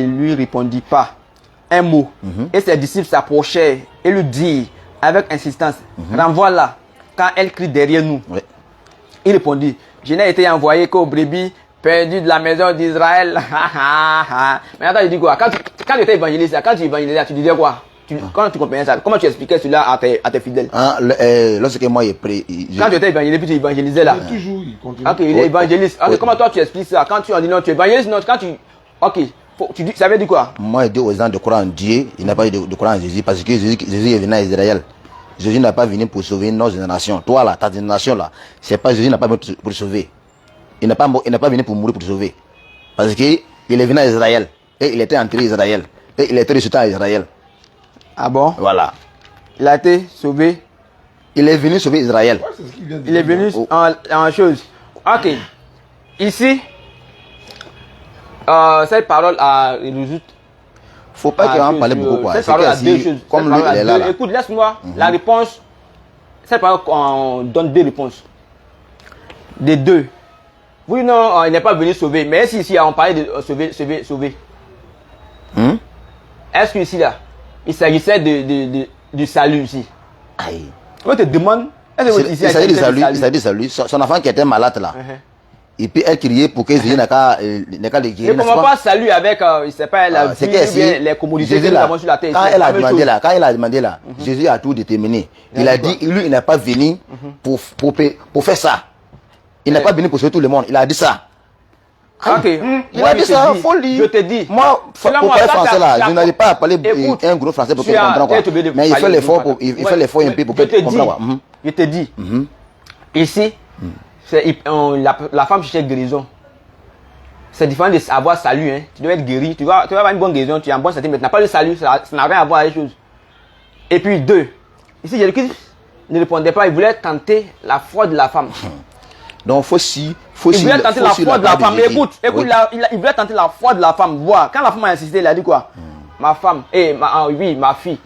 Speaker 7: lui répondit pas un mot. Et ses disciples s'approchaient et lui dirent avec insistance, renvoie-la quand elle crie derrière nous.
Speaker 8: Oui.
Speaker 7: Il répondit, je n'ai été envoyé qu'aux brebis perdues de la maison d'Israël. Mais attends, je dis quoi? Quand tu étais évangéliste, quand tu évangélisais, tu disais quoi? Quand tu comprenais ça, comment tu expliquais cela à tes fidèles?
Speaker 8: Lorsque moi j'ai pris.
Speaker 7: Quand tu étais évangéliste, puis tu évangélisais là.
Speaker 4: Toujours, il continue.
Speaker 7: Ok, il est évangéliste. Okay, comment toi tu expliques ça? Quand tu en dis non, tu es évangéliste, non, quand tu. Ok, tu dis, ça veut dire quoi?
Speaker 8: Moi, je dis aux gens de croire en Dieu, il n'a pas dit de croire en Jésus, parce que Jésus est venu à Israël. Jésus n'a pas venu pour sauver notre génération. Toi là, ta génération là, c'est pas Jésus n'a pas venu pour te sauver. Il n'a pas venu pour mourir pour te sauver. Parce qu'il est venu à Israël. Et il était entré à Israël. Et il était ressuscité à Israël.
Speaker 7: Ah bon?
Speaker 8: Voilà.
Speaker 7: Il a été sauvé.
Speaker 8: Il est venu sauver Israël.
Speaker 7: Il est venu en chose. Ok. Ici, cette parole a résout.
Speaker 8: Faut pas qu'il en parle beaucoup quoi.
Speaker 7: Cette parole a deux choses.
Speaker 8: Comme lui, il est là.
Speaker 7: Écoute, laisse-moi la réponse. Cette parole, on donne deux réponses. Des deux. Oui, non, il n'est pas venu sauver. Mais est-ce ici, on parlait de sauver. Est-ce qu'ici, là, il s'agissait du salut ici?
Speaker 8: Aïe.
Speaker 7: On te demande.
Speaker 8: Il s'agit du salut. Son enfant qui était malade là. Et puis elle criait pour que Jésus n'a qu'à le guérir.
Speaker 7: Et comment pas salut avec, il sait pas, la vie, les commodités que nous avons sur la terre.
Speaker 8: Quand elle a demandé là, Jésus a tout déterminé. Il a dit, lui, il n'est pas venu pour faire ça. Il n'est pas venu pour sauver tout le monde. Il a dit ça.
Speaker 7: Ok.
Speaker 8: Il a dit ça, faut lire.
Speaker 7: Je te dis.
Speaker 8: Moi, pour parler français là, je n'arrive pas à parler un gros français pour que je comprenne quoi. Mais il fait l'effort un peu pour que tu comprennes quoi.
Speaker 7: Je te dis. Ici, la femme cherchait guérison. C'est différent d'avoir salut. Hein. Tu dois être guéri. Tu vas avoir une bonne guérison. Tu es en bonne santé, mais tu n'as pas le salut. Ça n'a rien à voir avec les choses. Et puis 2. Ici, Jésus-Christ ne répondait pas. Il voulait tenter la foi de la femme.
Speaker 8: Donc, il
Speaker 7: voulait tenter la foi de la femme. Écoute, oui. Il voulait tenter la foi de la femme. Voir. Quand la femme a insisté, il a dit quoi? Ma femme, oui, ma fille,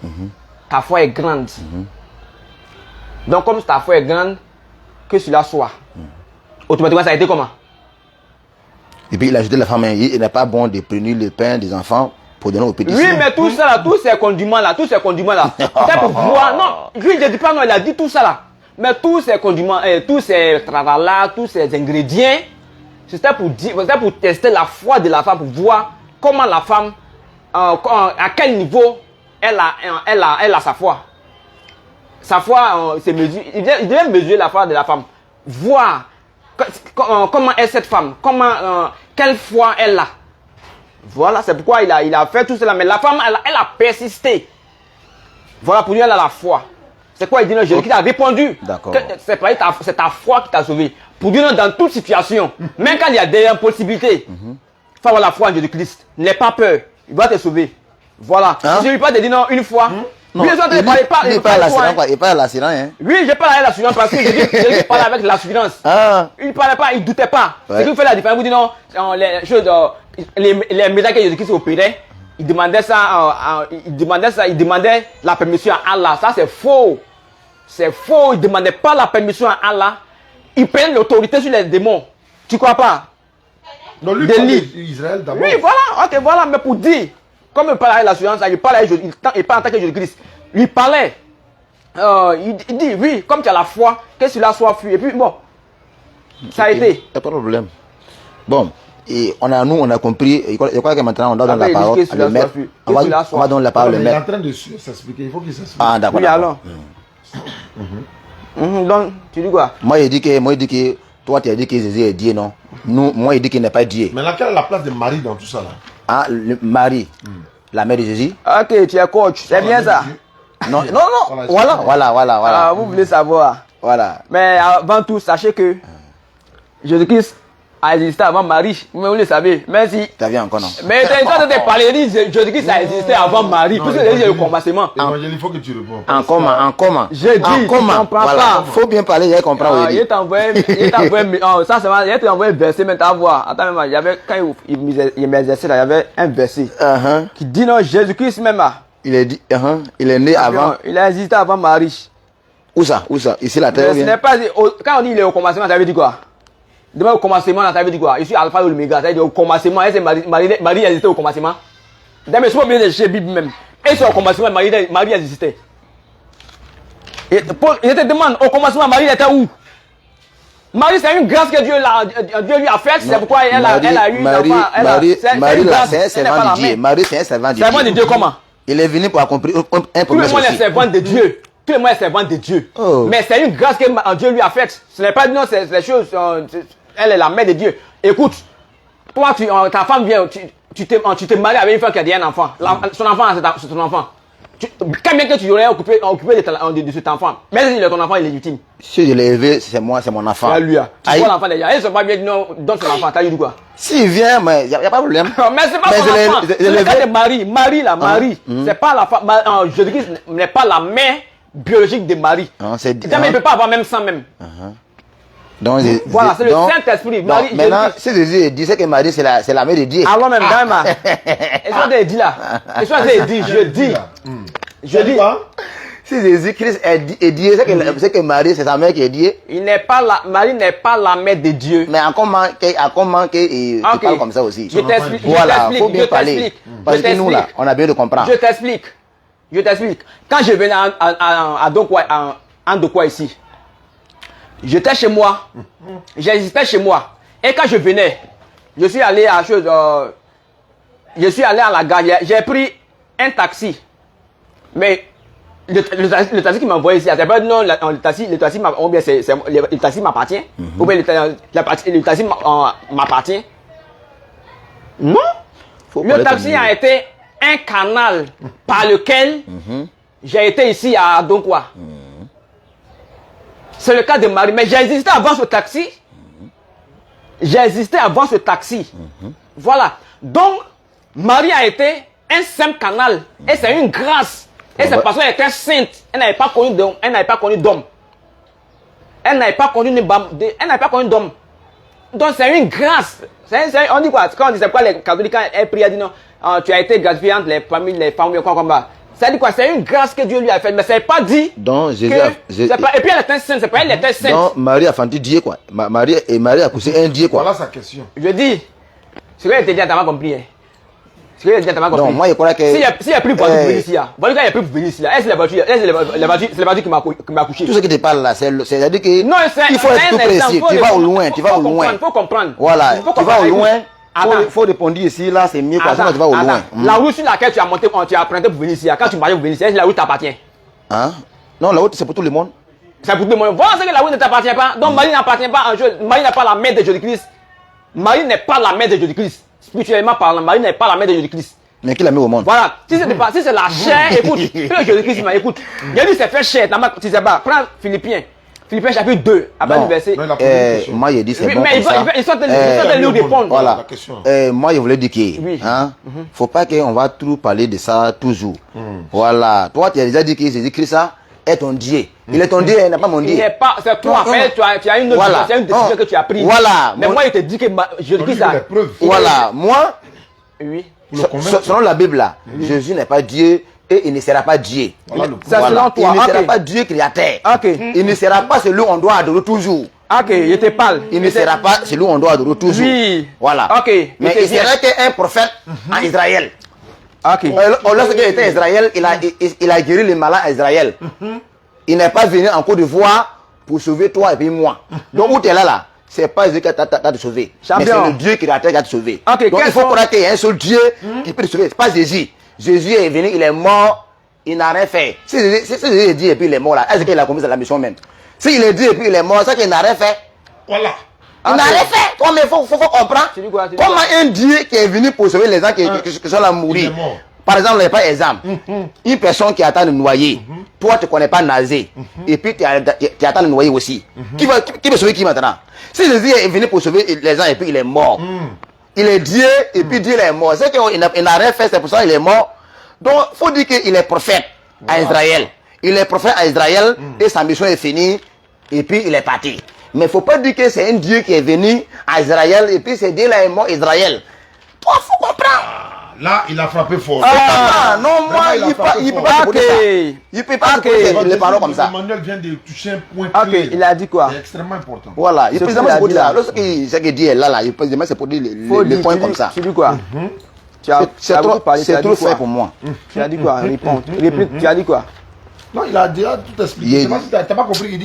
Speaker 7: ta foi est grande. Donc, comme ta foi est grande, que cela soit. Automatiquement, ça a été comment?
Speaker 8: Et puis, il a ajouté la femme, il n'est pas bon de prendre le pain des enfants pour donner aux petits.
Speaker 7: Oui, mais tout ça là, tous ces condiments-là, c'est pour voir. Non, lui, je ne dis pas non, il a dit tout ça là. Mais tous ces condiments, tous ces travaux-là, tous ces ingrédients, c'était pour tester la foi de la femme, pour voir comment la femme, à quel niveau elle a sa foi. Sa foi, c'est mesuré. Il devait mesurer la foi de la femme. Voir comment est cette femme, quelle foi elle a. Voilà, c'est pourquoi il a fait tout cela. Mais la femme, elle a persisté. Voilà, pour lui, elle a la foi. C'est quoi il dit? Non, Jésus-Christ a répondu.
Speaker 8: D'accord.
Speaker 7: C'est ta foi qui t'a sauvé. Pour dire non, dans toute situation, même quand il y a des impossibilités, il faut avoir la foi en Jésus-Christ. N'aie pas peur. Il va te sauver. Voilà. Si je ne lui pas te dire non une fois.
Speaker 8: Non, il parle à l'assurance. Hein.
Speaker 7: Oui, je parle à l'assurance parce que je parle avec l'assurance. Il ne parlait pas, il ne doutait pas. Ouais. Ce qui fait la différence. Vous dites non, les choses, les médecins que Jésus-Christ opérait, il demandait la permission à Allah. Ça, c'est faux. C'est faux. Il ne demandait pas la permission à Allah. Il prenait l'autorité sur les démons. Tu ne crois pas?
Speaker 1: Donc lui parlait d'Israël d'abord.
Speaker 7: Oui, voilà. Ok, voilà. Mais pour dire, comme il parlait avec l'assurance, il parle en tant que Jésus-Christ. Il parlait. Il dit, oui, comme tu as la foi, que cela soit fui. Et puis, bon, ça a été.
Speaker 8: Il n'y a pas de problème. Bon, et on a compris. Je crois que maintenant, on doit donner la parole à le maître. On va donner la parole au maître.
Speaker 1: Il est en train de s'expliquer. Il faut qu'il s'explique.
Speaker 8: Ah, d'accord.
Speaker 7: Oui, alors. Donc, tu dis quoi?
Speaker 8: Moi, il dit que toi, tu as dit que Jésus est Dieu, non? Moi, il dit qu'il n'est pas Dieu.
Speaker 1: Mais quelle est la place de Marie dans tout ça là?
Speaker 8: Ah, Marie, la mère de Jésus.
Speaker 7: Ok, tu es coach. C'est bien ça?
Speaker 8: Non. Voilà.
Speaker 7: Ah, vous voulez savoir?
Speaker 8: Voilà.
Speaker 7: Mais avant tout, sachez que Jésus-Christ a existé avant Marie. Vous le savez. Mais si.
Speaker 8: Tu as vu encore, non?
Speaker 7: Mais tu es en train de parler, Jésus-Christ a existé avant Marie. Puisque c'est le commencement.
Speaker 1: Il faut que tu réponds.
Speaker 8: En comment?
Speaker 7: J'ai dit, tu comprends pas.
Speaker 8: Il faut bien parler, il comprend.
Speaker 7: Il t'a envoyé un verset, mais t'as voir. Attends, quand il m'exerçait, il y avait un verset qui dit non, Jésus-Christ même là.
Speaker 8: Il est né avant.
Speaker 7: Il a existé avant Marie.
Speaker 8: Où ça? Ici la terre.
Speaker 7: Ce n'est pas. Quand on dit il est au commencement, ça veut dire quoi? Demain au commencement, ça veut dire quoi? Je suis alpha et l'oméga, ça veut dire au commencement. Est-ce que Marie existait au commencement? D'ailleurs, je suis bien de chez Bible même. Et au commencement, Marie existait. Et je te demande, au commencement, Marie était où? Marie, c'est une grâce que Dieu lui a faite. C'est pourquoi elle a eu.
Speaker 8: Marie, c'est un servant de Dieu. Marie, c'est un servant de Dieu.
Speaker 7: Servant de Dieu comment?
Speaker 8: Il est venu pour accomplir un
Speaker 7: Tout le monde est servant de Dieu. Tout le monde est servant de Dieu. Mais c'est une grâce que Dieu lui a faite. Ce n'est pas non, c'est les choses. Elle est la mère de Dieu. Écoute, toi, ta femme vient, tu te maries avec une femme qui a déjà un enfant. Son enfant, c'est ton enfant. Quand bien que tu aurais occupé de cet enfant, même si ton enfant est légitime.
Speaker 8: Si je l'ai élevé, c'est moi, c'est mon enfant.
Speaker 7: Lui, tu vois l'enfant déjà. Elle se va bien non, donne son enfant. T'as dit quoi?
Speaker 8: S'il vient, mais il n'y a pas de problème.
Speaker 7: Mais c'est pas son enfant. C'est le cas de Marie. Marie. C'est pas la femme. Jésus-Christ n'est pas la mère biologique de Marie. Il ne peut pas avoir même sang même.
Speaker 8: Donc,
Speaker 7: voilà, c'est le Saint-Esprit.
Speaker 8: Maintenant, si Jésus dit que Marie, c'est la mère de Dieu.
Speaker 7: Alors même, Dama. Et ça, je dis là. Et ça, je dis.
Speaker 8: Si Jésus-Christ est Dieu, c'est que Marie, c'est sa mère qui est Dieu.
Speaker 7: Marie n'est pas la mère de Dieu.
Speaker 8: Mais comment tu parles comme ça aussi?
Speaker 7: Je t'explique.
Speaker 8: Voilà, il faut bien parler. Parce que nous, là, on a bien de comprendre.
Speaker 7: Je t'explique. Quand je venais à Ndokwa ici, j'étais chez moi. J'existais chez moi. Et quand je venais, je suis allé à la gare. J'ai pris un taxi. Mais le taxi qui m'a envoyé ici, c'est pas non, le taxi m'appartient. Ou bien le taxi m'appartient. Non. Le taxi a été un canal par lequel j'ai été ici à Donkwa. C'est le cas de Marie. Mais j'ai existé avant ce taxi. J'ai existé avant ce taxi. Voilà. Donc, Marie a été un simple canal. Et c'est une grâce. Et c'est parce qu'elle était sainte. Elle n'avait pas connu d'homme. Elle n'avait pas connu d'homme. Elle n'avait pas connu d'homme. Donc c'est une grâce. On dit quoi? Quand on dit c'est quoi les catholiques, quand elle prie, elle dit non, tu as été gratifié entre les familles, quoi comme ça. Ça dit quoi? C'est une grâce que Dieu lui a faite. Mais c'est pas dit.
Speaker 8: Donc, Jésus
Speaker 7: et puis elle était sainte. C'est pas elle était sainte.
Speaker 8: Donc, Marie a fanti Dieu, quoi. Marie a poussé un Dieu, quoi.
Speaker 1: Voilà sa question.
Speaker 7: Je dis, ce que je te dis, tu n'as pas compris. Hein. Ce que je te dis, tu n'as pas compris.
Speaker 8: Non, moi, je crois que.
Speaker 7: S'il n'y a plus de voiture pour venir ici, il n'y a plus pour venir ici. Est-ce que c'est la voiture qui m'a couché?
Speaker 8: Tout ce qui te parle là, c'est-à-dire que.
Speaker 7: Non,
Speaker 8: il faut être tout précis. Tu vas au loin, tu vas au loin.
Speaker 7: Il faut comprendre.
Speaker 8: Voilà, tu vas au loin. Il faut répondre ici, là, c'est mieux, sinon tu vas au loin.
Speaker 7: La route sur laquelle tu as monté, tu as emprunté pour venir ici, quand tu marches pour venir ici, est-ce que la route t'appartient?
Speaker 8: Hein? Non, la route, c'est pour tout le monde.
Speaker 7: C'est pour tout le monde. Voilà ce que la route ne t'appartient pas. Donc, Marie n'appartient pas à un jeu. Marie n'est pas la mère de Jésus-Christ. Marie n'est pas la mère de Jésus-Christ. Spirituellement parlant, Marie n'est pas la mère de Jésus-Christ.
Speaker 8: Mais qui l'a mis au monde?
Speaker 7: Voilà. Si c'est la chair, écoute. Jésus-Christ m'a écoute. Il a dit c'est fait chair. Tu sais pas. Prends Philippiens. Philippiens chapitre 2, après le verset.
Speaker 8: Moi, il dit c'est bon.
Speaker 7: Mais ils sont en train de nous répondre.
Speaker 8: Voilà. Moi, je voulais dire que, hein, faut pas qu'on va trop parler de ça toujours. Voilà. Toi, tu as déjà dit que Jésus-Christ ça est ton Dieu. Il est ton Dieu, il n'est pas mon Dieu.
Speaker 7: Il n'est pas, c'est toi, après, tu as une autre décision que tu as prise.
Speaker 8: Voilà.
Speaker 7: Mais moi, il te dit que Jésus-Christ ça.
Speaker 8: Voilà. Moi,
Speaker 7: oui.
Speaker 8: Selon la Bible là, Jésus n'est pas Dieu. Et il ne sera pas Dieu.
Speaker 7: Voilà. Selon toi.
Speaker 8: Il ne sera pas Dieu créateur. Il ne sera pas celui qu'on doit adorer toujours.
Speaker 7: Ok, je te parle.
Speaker 8: Il ne sera pas celui qu'on doit adorer toujours.
Speaker 7: Oui.
Speaker 8: Voilà.
Speaker 7: Ok.
Speaker 8: Mais il serait qu'un prophète en Israël.
Speaker 7: Ok.
Speaker 8: Lorsqu'il était en Israël, il a guéri les malades à Israël. Il n'est pas venu en Côte d'Ivoire pour sauver toi et puis moi. Donc où tu es là, c'est pas Jésus qui t'a te sauvé. Mais c'est le Dieu créateur qui t'a te sauvé.
Speaker 7: Okay,
Speaker 8: donc il faut croire qu'il y a un seul Dieu qui peut te sauver. C'est pas Jésus. Jésus est venu, il est mort, il n'a rien fait. Si Jésus est dit et puis il est mort là, est-ce qu'il a commis la mission même? S'il est dit et puis il est mort, c'est qu'il n'a rien fait.
Speaker 1: Voilà.
Speaker 8: Il n'a rien fait. Comme il faut comprendre. Comment un Dieu qui est venu pour sauver les gens qui sont là mourir. Par exemple, par exemple, une personne qui attend de noyer, toi tu ne connais pas nager, et puis tu attends de noyer aussi. Qui veut sauver qui maintenant? Si Jésus est venu pour sauver les gens et puis il est mort. Il est Dieu et puis Dieu est mort. C'est qu'il n'a rien fait, c'est pour ça qu'il est mort. Donc, il faut dire qu'il est prophète à Israël. Il est prophète à Israël et sa mission est finie et puis il est parti. Mais il ne faut pas dire que c'est un Dieu qui est venu à Israël et puis c'est Dieu là est mort Israël. Toi, il faut comprendre.
Speaker 1: Là, il a frappé fort.
Speaker 8: Non, moi, il ne peut pas il peut pas les paroles comme ça.
Speaker 1: Emmanuel vient de toucher un point
Speaker 7: clé. Il a dit quoi?
Speaker 1: C'est extrêmement important.
Speaker 8: Voilà, il peut se dire là. Lorsqu'il dit là, il peut se pour dire les points comme ça.
Speaker 7: Tu dis quoi?
Speaker 8: C'est trop fait pour moi.
Speaker 7: Tu as dit quoi? Réponds. Tu as dit quoi?
Speaker 1: Non, il a déjà tout expliqué. Tu n'as pas compris.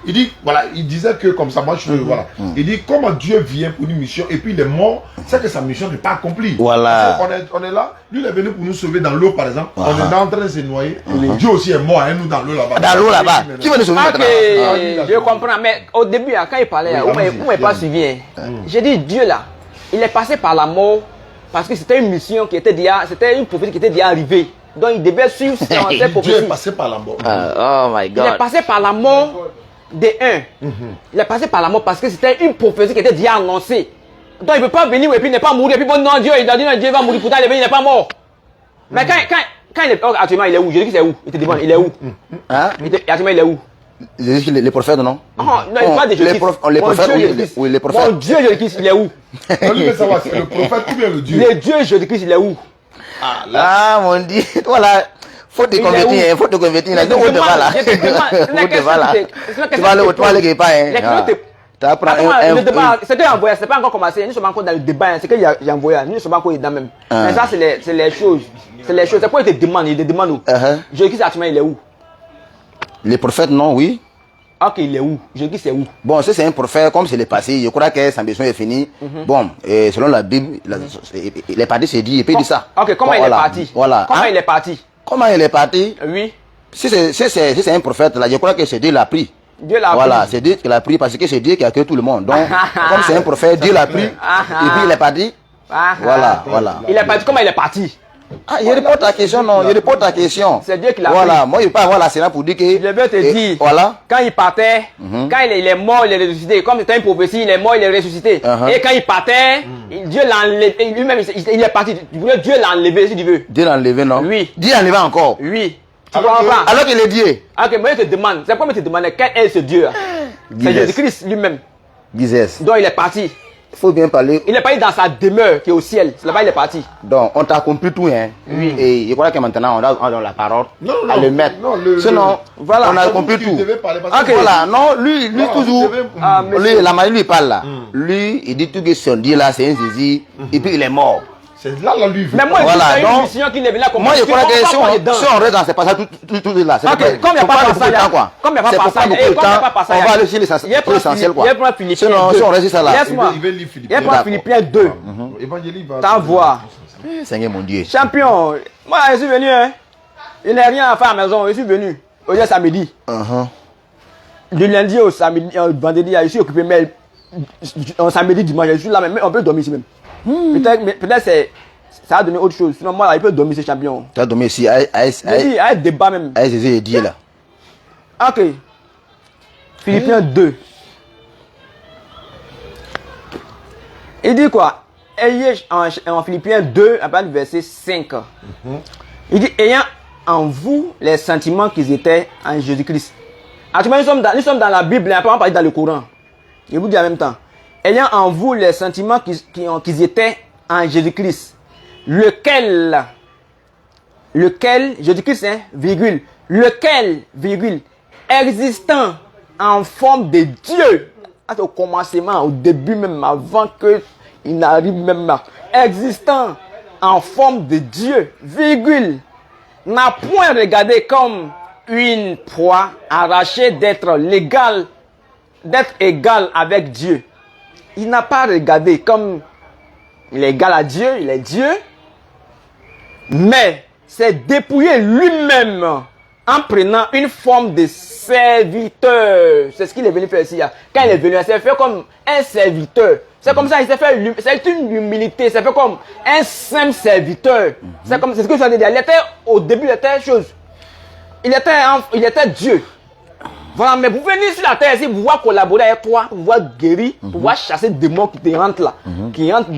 Speaker 1: Il dit, voilà, il disait que comme ça, moi je voilà. Il dit comment Dieu vient pour une mission et puis il est mort, c'est que sa mission n'est pas accomplie.
Speaker 8: Voilà.
Speaker 1: On est là, lui il est venu pour nous sauver dans l'eau par exemple. On est en train de se noyer. Dieu aussi est mort, nous dans l'eau là-bas.
Speaker 8: Dans l'eau là-bas. Qui va nous sauver maintenant?
Speaker 7: Je comprends, mais au début, quand il parlait, on ne m'a pas suivi. J'ai dit Dieu là, il est passé par la mort parce que c'était une mission qui était déjà, c'était une prophétie qui était déjà arrivée. Donc il devait suivre cette prophétie.
Speaker 1: Dieu est passé par la mort.
Speaker 8: Oh my God.
Speaker 7: Il est passé par la mort des uns. Il est passé par la mort parce que c'était une prophétie qui était déjà annoncée. Donc il ne peut pas venir et puis ne pas mourir. Et puis bon, non, Dieu, il a dit non, Dieu va mourir. Pourtant, il n'est pas mort. Mais quand il est actuellement, il est où? Je dis que c'est où? Il te demande, il est où? Actuellement, il est où?
Speaker 8: Les prophètes, non?
Speaker 7: Non, pas des Jésus.
Speaker 8: Les prophètes, oui, les prophètes.
Speaker 7: Mon Dieu Jésus-Christ, il est où?
Speaker 1: On lui veut savoir, c'est le prophète ou bien le Dieu?
Speaker 7: Le Dieu Jésus-Christ, il est où?
Speaker 8: Ah, mon Dieu, voilà. Faut te convertir, faut te convertir. Tu vas aller quelque part.
Speaker 7: C'était envoyé, c'est pas encore commencé. Nous sommes encore dans le débat. C'est que j'ai envoyé. Nous sommes encore dedans même. Mais ça, c'est les choses. C'est les choses. C'est pourquoi il te demande. Il te demande où? Jésus-Christ, actuellement, il est où?
Speaker 8: Les prophètes, non, oui.
Speaker 7: Ok, il est où? Jésus-Christ, c'est où?
Speaker 8: Bon, si c'est un prophète, comme c'est le passé, je crois que sa mission est finie. Bon, selon la Bible, il est parti, c'est dit, et puis il dit ça.
Speaker 7: Ok, comment il est parti?
Speaker 8: Voilà.
Speaker 7: Comment il est parti?
Speaker 8: Comment il est parti?
Speaker 7: Oui.
Speaker 8: Si c'est un prophète, là, je crois que c'est Dieu l'a pris.
Speaker 7: Dieu l'a pris.
Speaker 8: Voilà, c'est Dieu qui l'a pris parce que c'est Dieu qui a créé tout le monde. Donc, comme c'est un prophète, Dieu l'a pris, et puis il est parti. Voilà.
Speaker 7: Il est parti. Comment il est parti?
Speaker 8: Ah, je réponds ta question, non, je réponds ta question.
Speaker 7: C'est Dieu qui l'a
Speaker 8: Voilà,
Speaker 7: pris.
Speaker 8: moi, je ne peux pas avoir la séance pour dire que...
Speaker 7: Je vais te dire,
Speaker 8: voilà.
Speaker 7: quand il partait, quand il est mort, il est ressuscité. Comme c'était une prophétie, il est mort, il est ressuscité. Et quand il partait, Dieu l'a enlevé. Lui-même, il est parti. Dieu l'a enlevé, si tu veux.
Speaker 8: Dieu l'a enlevé, non?
Speaker 7: Oui.
Speaker 8: Dieu l'a enlevé encore?
Speaker 7: Oui. Tu comprends pas?
Speaker 8: Alors qu'il est Dieu.
Speaker 7: Ok, moi je te demande, c'est pourquoi je te demande quel est ce Dieu? C'est Jésus-Christ lui-même.
Speaker 8: Gizès.
Speaker 7: Donc il est parti.
Speaker 8: Il faut bien parler.
Speaker 7: Il est parti dans sa demeure qui est au ciel. C'est là-bas il est parti.
Speaker 8: Donc, on t'a compris tout, hein?
Speaker 7: Oui.
Speaker 8: Et je crois que maintenant, on a la parole
Speaker 1: Non,
Speaker 8: à le mettre.
Speaker 1: non,
Speaker 8: sinon, voilà, on a compris tout.
Speaker 7: Ok.
Speaker 8: Voilà, non, lui
Speaker 1: Non,
Speaker 8: toujours,
Speaker 7: monsieur.
Speaker 8: lui, la manière lui parle là. Lui, il dit tout que son Dieu là, c'est un Jésus, et puis il est mort.
Speaker 1: C'est là, lui.
Speaker 7: Mais moi,
Speaker 8: Voilà,
Speaker 7: c'est une
Speaker 8: donc,
Speaker 7: mission qui est venue là comme
Speaker 8: Moi, je crois que si on reste dans ces passages tout là, c'est
Speaker 7: Ok, comme il n'y a pas de passage,
Speaker 8: quoi.
Speaker 7: comme il n'y a pas de
Speaker 8: C'est pour
Speaker 7: passage,
Speaker 8: beaucoup de temps, on va aller sur l'essentiel, quoi. Sinon, si on reste ça là,
Speaker 7: Laisse-moi.
Speaker 1: Il veut lire Philippiens.
Speaker 7: Il y a Philippiens 2.
Speaker 1: Évangélie va.
Speaker 7: T'en vois.
Speaker 8: Seigneur mon Dieu.
Speaker 7: Champion, moi je suis venu, hein. Il n'y a rien à faire à la maison, je suis venu. Aujourd'hui samedi. Du lundi au samedi, vendredi, je suis occupé, mais samedi, dimanche, je suis là, mais on peut dormir ici même. Peut-être ça a donné autre chose. Sinon, moi, il peut dormir, ce champion.
Speaker 8: Tu as dormi ici,
Speaker 7: À débat même.
Speaker 8: Jésus est Dieu là.
Speaker 7: Ok. Philippiens 2. Il dit quoi? Ayez en Philippiens 2, à partir du verset 5. Il dit, ayant en vous les sentiments qu'ils étaient en Jésus-Christ. Actuellement, nous sommes dans la Bible, on parle dans le Coran. Je vous dis en même temps. Ayant en vous les sentiments qu'ils étaient en Jésus-Christ. Lequel, Jésus-Christ, hein, virgule, lequel, virgule, existant en forme de Dieu, au commencement, au début même, avant qu'il n'arrive même là, existant en forme de Dieu, virgule, n'a point regardé comme une proie arrachée d'être égal avec Dieu. Il n'a pas regardé comme il est égal à Dieu, il est Dieu, mais s'est dépouillé lui-même en prenant une forme de serviteur. C'est ce qu'il est venu faire ici. Quand il est venu, il s'est fait comme un serviteur. C'est comme ça, il s'est fait, c'est une humilité, c'est fait comme un simple serviteur. C'est ce que je veux dire. Il était, au début, il était chose. Il était Dieu. Voilà, mais vous venez sur la terre ici, vous voir collaborer avec toi, vous voir guérir, vous voir chasser des démons qui te rentrent là, qui rentrent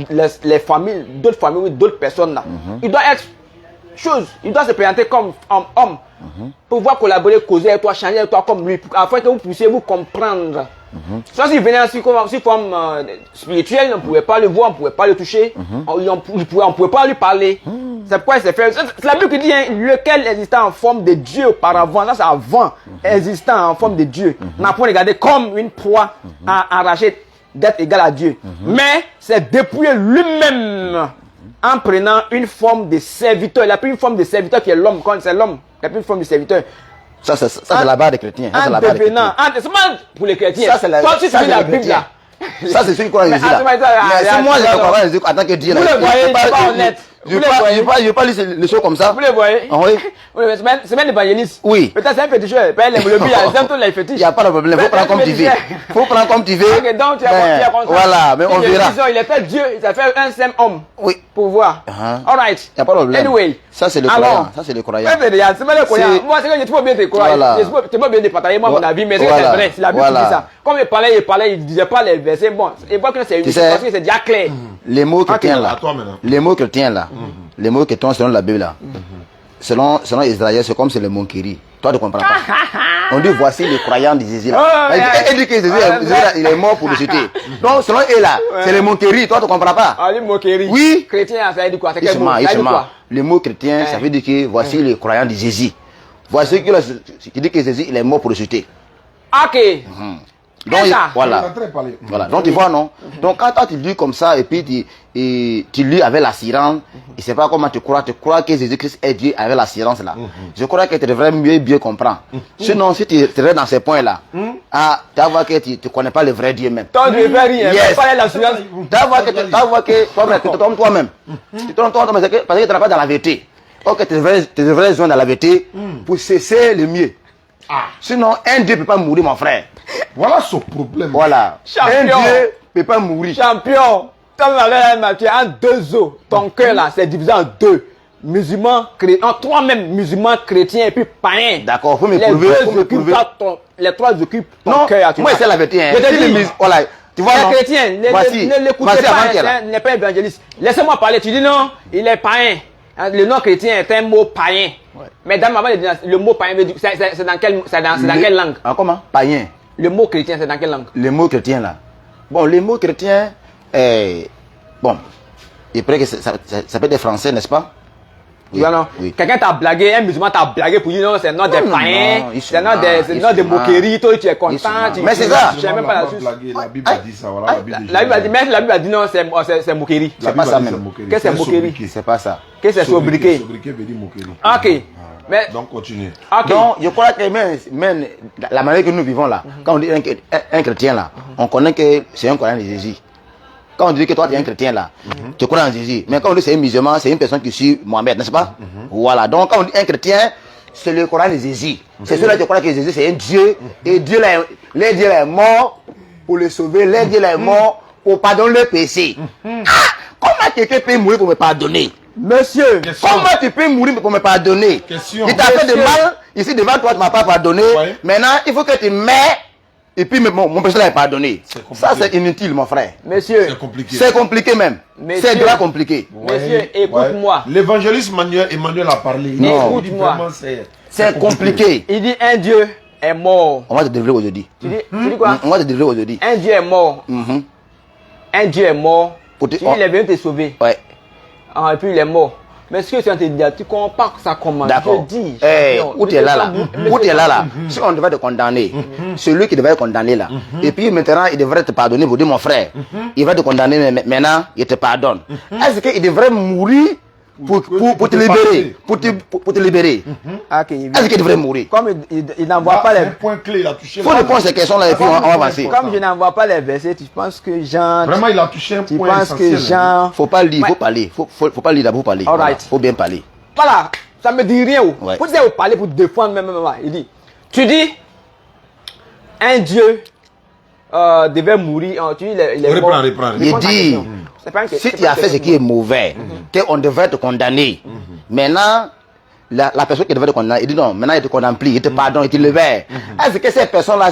Speaker 7: les familles, d'autres personnes là. Il doit être chose, il doit se présenter comme homme, pour pouvoir collaborer, causer avec toi, changer avec toi comme lui, afin que vous puissiez vous comprendre. Soit s'il venait sous forme spirituelle, on ne pouvait pas le voir, on ne pouvait pas le toucher, on ne pouvait pas lui parler. C'est pourquoi il s'est fait. C'est la Bible qui dit, hein, lequel existait en forme de Dieu auparavant, ça c'est avant, existant en forme de Dieu, n'a pas regardé comme une proie arrachée d'être égal à Dieu. Mais c'est dépouillé lui-même en prenant une forme de serviteur. Il a pris une forme de serviteur qui est l'homme, quand c'est l'homme, il a pris une forme de serviteur.
Speaker 8: Ça, c'est la barre des chrétiens. Ça, c'est la barre des chrétiens.
Speaker 7: C'est pas pour les chrétiens.
Speaker 8: Ça, c'est la,
Speaker 7: toi, tu lis la Bible là.
Speaker 8: Ça, c'est celui qui croit en Jésus là. Mais si moi, je ne crois pas en Jésus en tant que Dieu là.
Speaker 7: Vous le voyez, c'est pas honnête.
Speaker 8: Je ne vais pas lire les choses comme ça.
Speaker 7: Vous les voyez?
Speaker 8: Oui.
Speaker 7: Oui, c'est même l'évangéliste.
Speaker 8: Oui.
Speaker 7: Peut-être c'est un féticheur. Le but, ils aiment tous les fétiches.
Speaker 8: Il n'y a pas de problème. Il faut prendre comme tu veux. Il faut prendre comme tu veux.
Speaker 7: Ok, donc tu as compris.
Speaker 8: Voilà, mais on verra.
Speaker 7: Il était Dieu, il a fait un simple homme.
Speaker 8: Oui.
Speaker 7: Pour voir. All right.
Speaker 8: Il n'y a pas de problème.
Speaker 7: Anyway.
Speaker 8: Ça, c'est le croyant. Ça, c'est le croyant.
Speaker 7: C'est pas le croyant. Moi, c'est que je peux bien te croire. Je peux bien te partager moi mon avis, mais c'est vrai. C'est la Bible qui dit ça. Comme il parlait, il ne disait pas les versets. Bon, il voit que c'est parce que c'est déjà clair.
Speaker 8: Les mots chrétiens là. Les mots chrétiens là. Les mots qui sont selon la Bible là, selon Israël, c'est comme c'est le monkiri. Toi, tu ne comprends pas. On dit voici les croyants de Jésus là. Il dit que Jésus il est mort pour le jeter. Donc, selon eux là, c'est le monkiri. Toi, tu ne comprends pas.
Speaker 7: Ah, le monkiri.
Speaker 8: Oui.
Speaker 7: Chrétien, ça veut dire quoi? C'est
Speaker 8: justement. Le mot chrétien, ça veut dire que voici les croyants de Jésus. Voici qui dit que Jésus il est mort pour le jeter.
Speaker 7: Ok.
Speaker 8: Donc, voilà. Donc, tu vois, non? Donc, quand tu lis comme ça, et puis tu lis avec l'assurance, et c'est pas comment tu crois que Jésus-Christ est Dieu avec l'assurance là. Je crois que tu devrais mieux bien comprendre. Sinon, si tu restes dans ces points-là, tu vas voir que tu ne connais pas le vrai Dieu même.
Speaker 7: Toi, tu ne veux rien.
Speaker 8: Yes.
Speaker 7: Pas l'assurance.
Speaker 8: Tu vas voir que tu te trompes toi-même. Tu te trompes toi-même parce que tu n'es pas dans la vérité. Ok, tu devrais joindre dans la vérité pour cesser le mieux. Sinon, un Dieu ne peut pas mourir, mon frère.
Speaker 1: Voilà son problème.
Speaker 8: Voilà.
Speaker 7: Champion.
Speaker 8: Un Dieu ne peut pas mourir.
Speaker 7: Champion. Tu as en deux os. Ton cœur là, c'est divisé en deux. musulman, toi-même musulman, chrétien et puis païen.
Speaker 8: D'accord, faut me
Speaker 7: Les
Speaker 8: prouver.
Speaker 7: deux occupent les trois occupent ton
Speaker 8: Non,
Speaker 7: cœur.
Speaker 8: moi c'est la vérité. Hein.
Speaker 7: Je te dis,
Speaker 8: voilà, tu vois,
Speaker 7: les
Speaker 8: non?
Speaker 7: chrétiens, ne l'écoutez pas, il n'est pas évangéliste. Laissez-moi parler, tu dis non, il est païen. Le nom chrétien est un mot païen. Ouais. Mais dans ma le mot païen, c'est dans quelle langue?
Speaker 8: Comment? Païen.
Speaker 7: Le mot chrétien, c'est dans quelle langue?
Speaker 8: Le mot chrétien là. Bon, les mots chrétiens, bon, il paraît que ça peut être français, n'est-ce pas?
Speaker 7: Oui, oui. Quelqu'un t'a blagué, un musulman t'a blagué pour dire non, c'est un nom des païens, c'est un nom de moquerie, toi tu es content.
Speaker 8: Mais c'est ça.
Speaker 1: La Bible a dit ça, voilà.
Speaker 7: La Bible a dit non, c'est moquerie.
Speaker 8: C'est pas ça même.
Speaker 7: Qu'est-ce que c'est moquerie?
Speaker 8: C'est pas ça.
Speaker 7: Qu'est-ce que c'est sobriquet?
Speaker 1: Sobriquet veut dire moquerie.
Speaker 7: Ok. Mais,
Speaker 1: donc continue.
Speaker 7: Okay.
Speaker 8: Donc je crois que même la manière que nous vivons là, quand on dit un chrétien là, on connaît que c'est un croyant de Jésus. Quand on dit que toi tu es un chrétien là, tu crois en Jésus. Mais quand on dit c'est un musulman, c'est une personne qui suit Mohamed, n'est-ce pas? Voilà. Donc quand on dit un chrétien, c'est le Coran de Jésus. C'est celui-là qui croit que Jésus c'est un Dieu. Et Dieu est mort pour le sauver. Dieu est mort pour pardonner le péché. Comment quelqu'un peut mourir pour me pardonner?
Speaker 7: Monsieur,
Speaker 8: comment tu peux mourir pour me pardonner? Il t'a fait de mal, ici devant toi tu m'as pas pardonné. Ouais. Maintenant il faut que tu mets. Et puis mon péché est pardonné. Ça c'est inutile mon frère.
Speaker 7: Monsieur,
Speaker 1: c'est compliqué.
Speaker 8: C'est compliqué même. C'est déjà compliqué.
Speaker 7: Monsieur, écoute-moi.
Speaker 1: L'évangéliste Emmanuel a parlé.
Speaker 7: Écoute-moi.
Speaker 8: C'est compliqué.
Speaker 7: Il dit un Dieu est mort.
Speaker 8: On va te délivrer aujourd'hui.
Speaker 7: Tu dis quoi?
Speaker 8: On va te délivrer aujourd'hui.
Speaker 7: Un Dieu est mort. Un Dieu est mort. Il est venu te sauver.
Speaker 8: Ouais.
Speaker 7: Et puis il est mort. Mais ce que tu as dit, tu comprends pas que ça commence.
Speaker 8: D'accord.
Speaker 7: Je dis.
Speaker 8: Où tu es là? Où tu es là? Si on devait te condamner, celui qui devait te condamner là, et puis maintenant il devrait te pardonner, vous dites mon frère, il va te condamner, mais maintenant il te pardonne. Est-ce qu'il devrait mourir pour te libérer? Pour te libérer. Est-ce qu'il devrait mourir?
Speaker 7: Comme il n'envoie pas les.
Speaker 1: Un point clé, il a touché.
Speaker 8: Il faut répondre à ces questions-là et puis on va avancer.
Speaker 7: Comme je n'envoie pas les versets, tu penses que Jean.
Speaker 1: Vraiment, il a touché un point essentiel.
Speaker 7: Tu penses que Jean.
Speaker 8: Faut pas lire, faut parler. Faut pas lire d'abord, faut parler.
Speaker 7: Alright.
Speaker 8: Faut bien parler.
Speaker 7: Voilà, ça me dit rien. Vous devez parler pour défendre même. Il dit, tu dis, un Dieu devait mourir. Tu dis, il est mort.
Speaker 1: Reprends.
Speaker 8: Il dit, si tu as fait ce qui est mauvais, qu'on devrait te condamner, maintenant, la personne qui devait te condamner, il dit non, maintenant il te condamne plus, il te pardonne, il te libère. Est-ce que cette personne-là,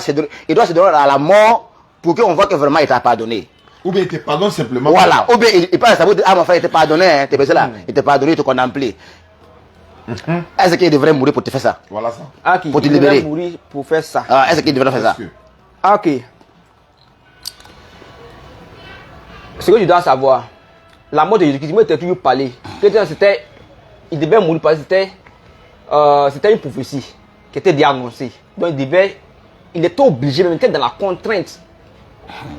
Speaker 8: il doit se donner à la mort pour qu'on voit que vraiment il t'a pardonné?
Speaker 1: Ou bien il te pardonne simplement.
Speaker 8: Voilà, ou bien il parle à sa bouche, ah mon frère, il te pardonné, hein, t'es passé là, il te pardonné, il te condamne plus. Est-ce qu'il devrait mourir pour te faire ça?
Speaker 1: Voilà ça.
Speaker 7: Pour te libérer. Il devrait mourir pour faire ça.
Speaker 8: Est-ce qu'il devrait faire ça?
Speaker 7: Ok. Ce que tu dois savoir, la mort de Jésus-Christ, moi, je t'ai toujours parlé. Il devait mourir parce que c'était une prophétie qui était annoncée. Donc il était obligé, même il était dans la contrainte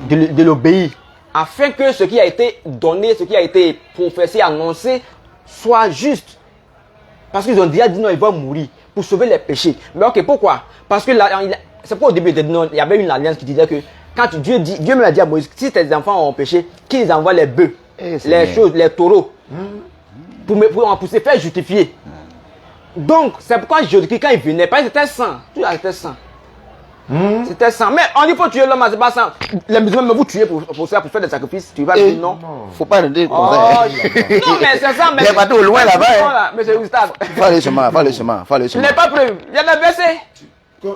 Speaker 7: de l'obéir, afin que ce qui a été donné, ce qui a été prophétisé, annoncé, soit juste. Parce qu'ils ont déjà dit non, il va mourir pour sauver les péchés. Mais ok, pourquoi? Parce que c'est pas au début, il y avait une alliance qui disait que quand Dieu me l'a dit à Moïse, si tes enfants ont péché, qu'ils envoient les bœufs, les choses, les taureaux, pour se faire justifier. Donc, c'est pourquoi Jésus-Christ, quand il venait, parce que c'était sang, tout c'était sang. C'était sang. Mais on dit faut tuer l'homme, c'est pas sang. Les musulmans me vous tuer pour faire des sacrifices. Tu vas dire non.
Speaker 8: Faut pas le dire comme ça.
Speaker 7: Non, mais c'est ça.
Speaker 8: Mais pas tout loin là-bas.
Speaker 7: Mais c'est Gustave.
Speaker 8: Faut aller chemin.
Speaker 7: Je n'ai pas prévu. Il y a des versets.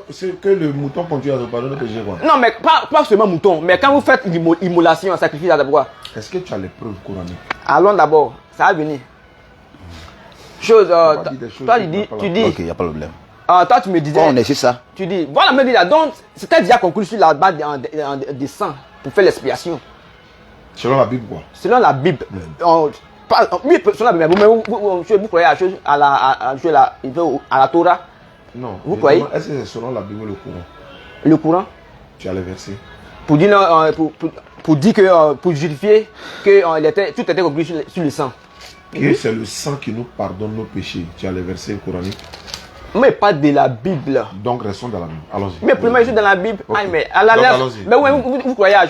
Speaker 1: C'est que le mouton continue à se pardonner que j'ai quoi.
Speaker 7: Non, mais pas seulement mouton. Mais quand vous faites l'immolation, un sacrifice d'abord.
Speaker 1: Est-ce que tu as les preuves coraniques?
Speaker 7: Allons d'abord. Ça va venir. Chose. Toi, tu dis.
Speaker 8: Ok, il n'y a pas de problème.
Speaker 7: Toi, tu me disais.
Speaker 8: Quand on est sur ça.
Speaker 7: Tu dis, voilà, me dit là. Donc, c'était déjà conclu sur la base des sangs pour faire l'expiation.
Speaker 1: Selon la Bible, quoi?
Speaker 7: Selon la Bible. Oui, selon la Bible. Vous croyez à la Torah?
Speaker 1: Non.
Speaker 7: Vous croyez?
Speaker 1: Est-ce que c'est selon la Bible ou le Coran?
Speaker 7: Le Coran?
Speaker 1: Tu as les versets.
Speaker 7: Pour dire, pour dire que, pour justifier que tout était conclu sur le sang.
Speaker 1: C'est le sang qui nous pardonne nos péchés. Tu as les versets coraniques.
Speaker 7: Mais pas de la Bible.
Speaker 1: Donc restons dans la Bible. Allons-y.
Speaker 7: Mais premièrement, je suis dans la Bible.
Speaker 1: Okay.
Speaker 7: Ah, mais à vous croyez à